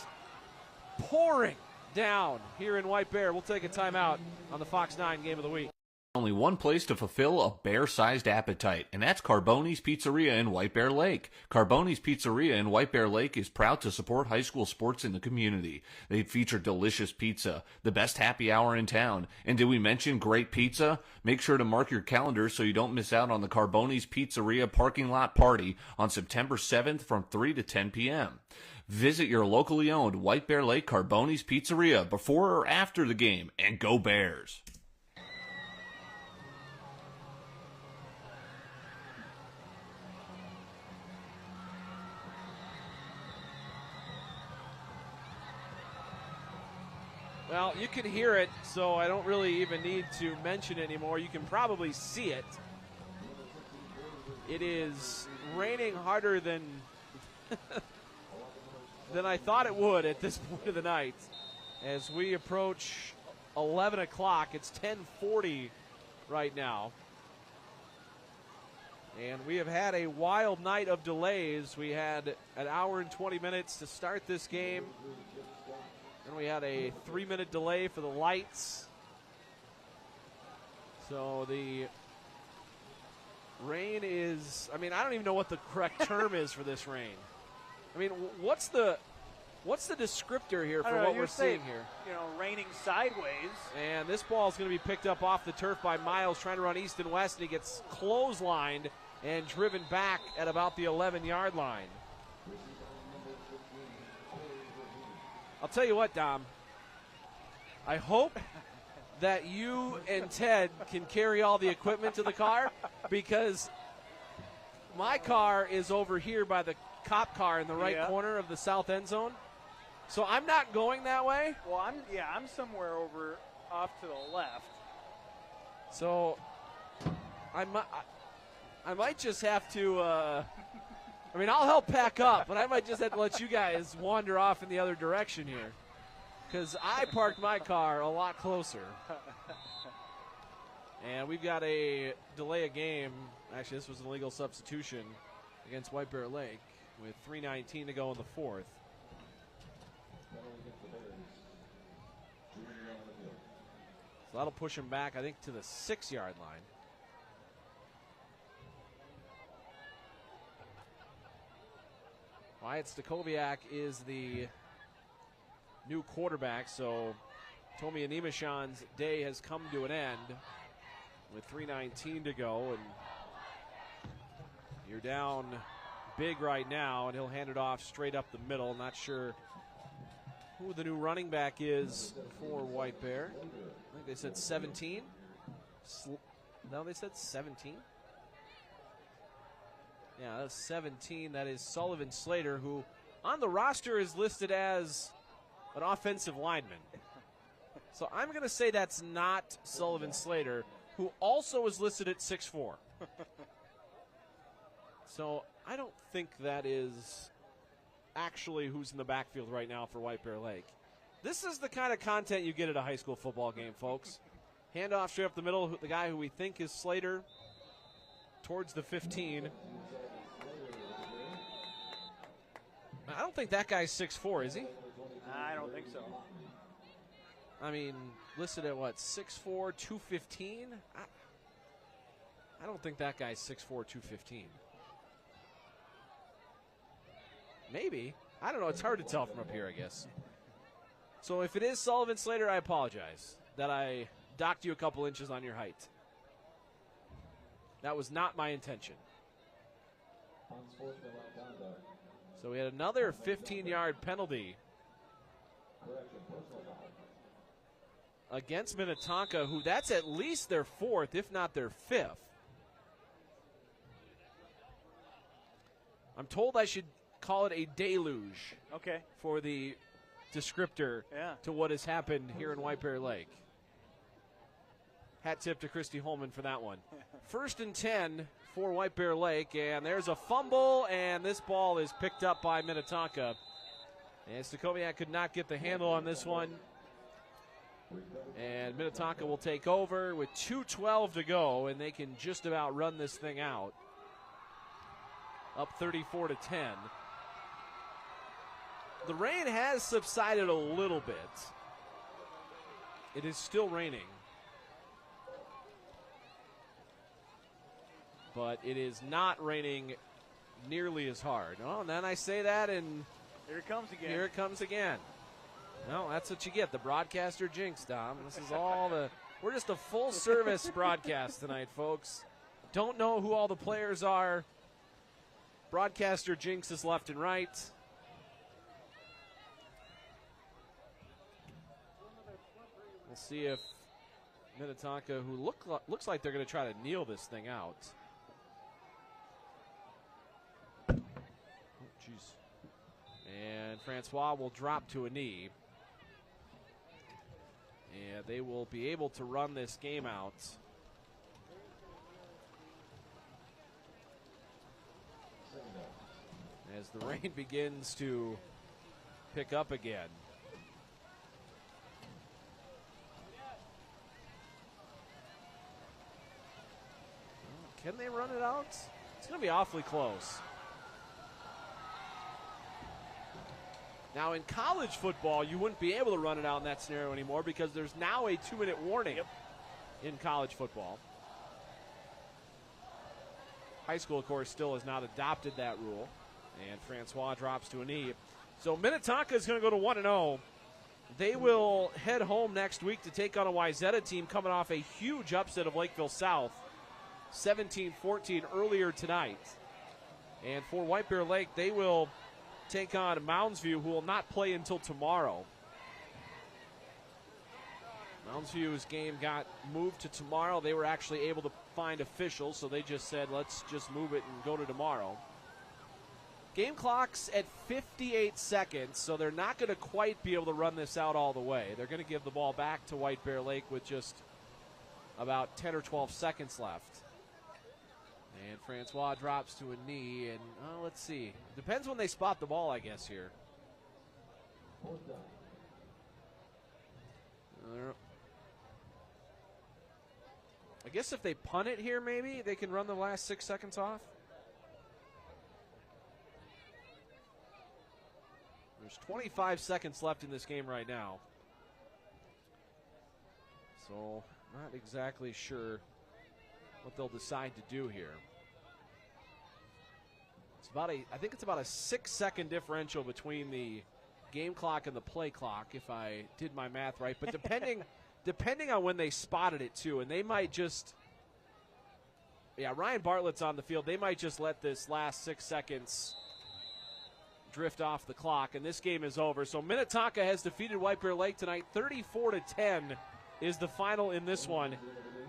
pouring down here in White Bear. We'll take a timeout on the Fox 9 Game of the Week. Only one place to fulfill a bear-sized appetite, and that's Carboni's Pizzeria in White Bear Lake. Carboni's Pizzeria in White Bear Lake is proud to support high school sports in the community. They feature delicious pizza, the best happy hour in town, and did we mention great pizza? Make sure to mark your calendar so you don't miss out on the Carboni's Pizzeria parking lot party on September 7th from 3 to 10 p.m. Visit your locally owned White Bear Lake Carboni's Pizzeria before or after the game, and go Bears! Well, you can hear it, so I don't really even need to mention it anymore. You can probably see it. It is raining harder than than I thought it would at this point of the night. As we approach 11 o'clock, it's 10:40 right now. And we have had a wild night of delays. We had an hour and 20 minutes to start this game. And we had a 3-minute delay for the lights. So the rain is, I mean, I don't even know what the correct term is for this rain. I mean, what's the descriptor here for what we're seeing here? You know, raining sideways. And this ball is going to be picked up off the turf by Miles, trying to run east and west, and he gets clotheslined and driven back at about the 11-yard line. I'll tell you what, Dom. I hope that you and Ted can carry all the equipment to the car, because my car is over here by the cop car in the right corner of the south end zone. So I'm not going that way. Well, I'm somewhere over off to the left. So I might just have to I mean, I'll help pack up, but I might just have to let you guys wander off in the other direction here, because I parked my car a lot closer. And we've got a delay of game. Actually, this was an illegal substitution against White Bear Lake with 3:19 to go in the 4th. So that'll push him back, I think, to the 6-yard line. Wyatt Stakoviak is the new quarterback, so Tomi Animashan's day has come to an end with 3:19 to go, and you're down big right now, and he'll hand it off straight up the middle. Not sure who the new running back is for White Bear. I think they said 17. No, they said 17. Yeah, that's 17. That is Sullivan Slater, who on the roster is listed as an offensive lineman. So I'm going to say that's not Sullivan Slater, who also is listed at 6'4". So I don't think that is actually who's in the backfield right now for White Bear Lake. This is the kind of content you get at a high school football game, folks. Handoff straight up the middle, the guy who we think is Slater towards the 15. I don't think that guy's 6'4", is he? I don't think so. I mean, listed at what, 6'4", 215? I don't think that guy's 6'4", 215. Maybe. I don't know. It's hard to tell from up here, I guess. So if it is Sullivan Slater, I apologize that I docked you a couple inches on your height. That was not my intention. So we had another 15-yard penalty against Minnetonka, who that's at least their 4th, if not their 5th. I'm told I should call it a deluge. Okay. For the descriptor to what has happened here in White Bear Lake. Hat tip to Christy Holman for that one. 1st and 10 for White Bear Lake, and there's a fumble, and this ball is picked up by Minnetonka. And Stakoviak could not get the handle on this one. And Minnetonka will take over with 2:12 to go, and they can just about run this thing out. Up 34-10. The rain has subsided a little bit. It is still raining. But it is not raining nearly as hard. Oh, and then I say that, and here it comes again. Here it comes again. No, that's what you get. The broadcaster jinx, Dom. This is all we're just a full-service broadcast tonight, folks. Don't know who all the players are. Broadcaster jinx is left and right. We'll see if Minnetonka, who looks like they're going to try to kneel this thing out. Oh, jeez. And Francois will drop to a knee. And they will be able to run this game out. As the rain begins to pick up again. Can they run it out? It's going to be awfully close. Now, in college football, you wouldn't be able to run it out in that scenario anymore because there's now a 2-minute warning in college football. High school, of course, still has not adopted that rule. And Francois drops to a knee. So Minnetonka is going to go to 1-0. They will head home next week to take on a Wayzata team coming off a huge upset of Lakeville South, 17-14 earlier tonight. And for White Bear Lake, they will take on Mounds View, who will not play until tomorrow. Mounds View's game got moved to tomorrow. They were actually able to find officials, so they just said, let's just move it and go to tomorrow. Game clock's at 58 seconds, so they're not going to quite be able to run this out all the way. They're going to give the ball back to White Bear Lake with just about 10 or 12 seconds left. And Francois drops to a knee, and let's see. Depends when they spot the ball, I guess, here. I guess if they punt it here, maybe they can run the last 6 seconds off. There's 25 seconds left in this game right now. So not exactly sure what they'll decide to do here. I think it's about a 6-second differential between the game clock and the play clock, if I did my math right. But depending on when they spotted it too, and they might just, Ryan Bartlett's on the field. They might just let this last 6 seconds drift off the clock, and this game is over. So Minnetonka has defeated White Bear Lake tonight. 34-10 is the final in this one.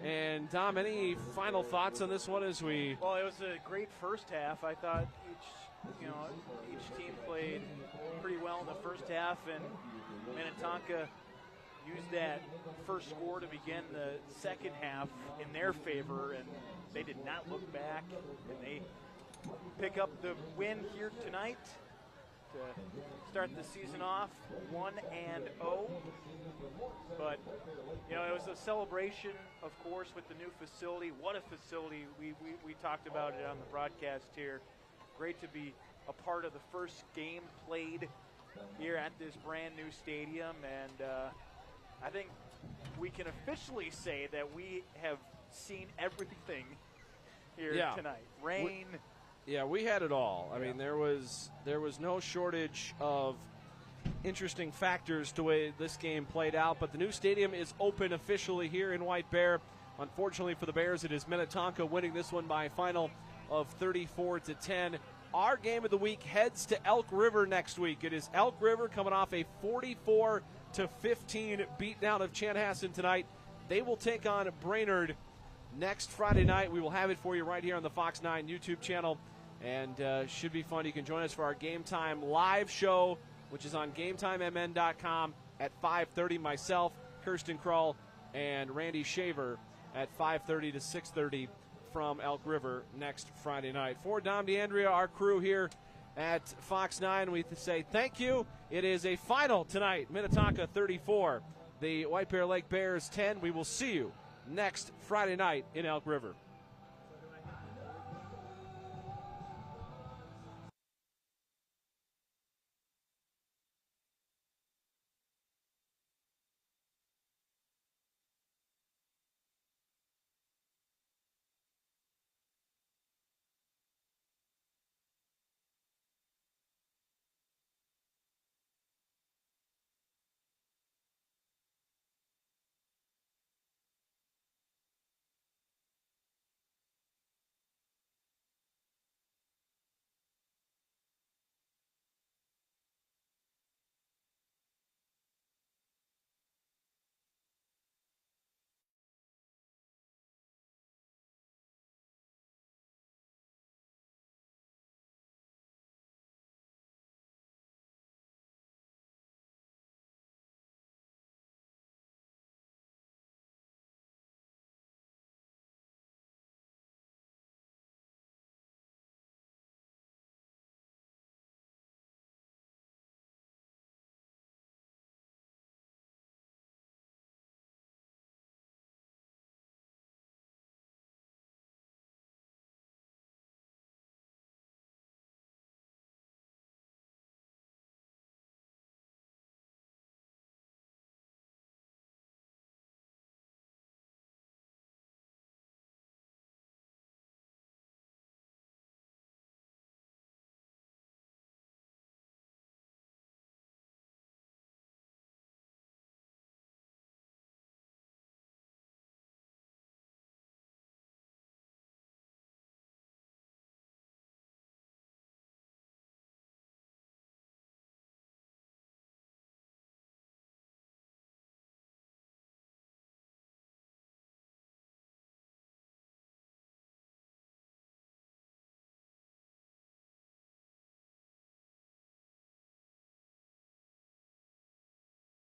And Dom, any final thoughts on this one as we? Well, it was a great first half. I thought each team played pretty well in the first half, and Minnetonka used that first score to begin the second half in their favor, and they did not look back, and they pick up the win here tonight to start the season off 1-0. But it was a celebration, of course, with the new facility. What a facility. We talked about it on the broadcast here. Great to be a part of the first game played here at this brand new stadium, and I think we can officially say that we have seen everything here tonight. Rain. We had it all. I mean, there was no shortage of interesting factors to the way this game played out, but the new stadium is open officially here in White Bear. Unfortunately for the Bears, it is Minnetonka winning this one by a final of 34-10. Our game of the week heads to Elk River next week. It is Elk River coming off a 44-15 beatdown of Chanhassen tonight. They will take on Brainerd next Friday night. We will have it for you right here on the Fox 9 YouTube channel, and should be fun. You can join us for our Game Time live show, which is on GameTimeMN.com at 5:30. Myself, Kirsten Krull, and Randy Shaver at 5:30 to 6:30 from Elk River next Friday night. For Dom DeAndrea, our crew here at Fox 9, we say thank you. It is a final tonight. Minnetonka 34, the White Bear Lake Bears 10. We will see you next Friday night in Elk River.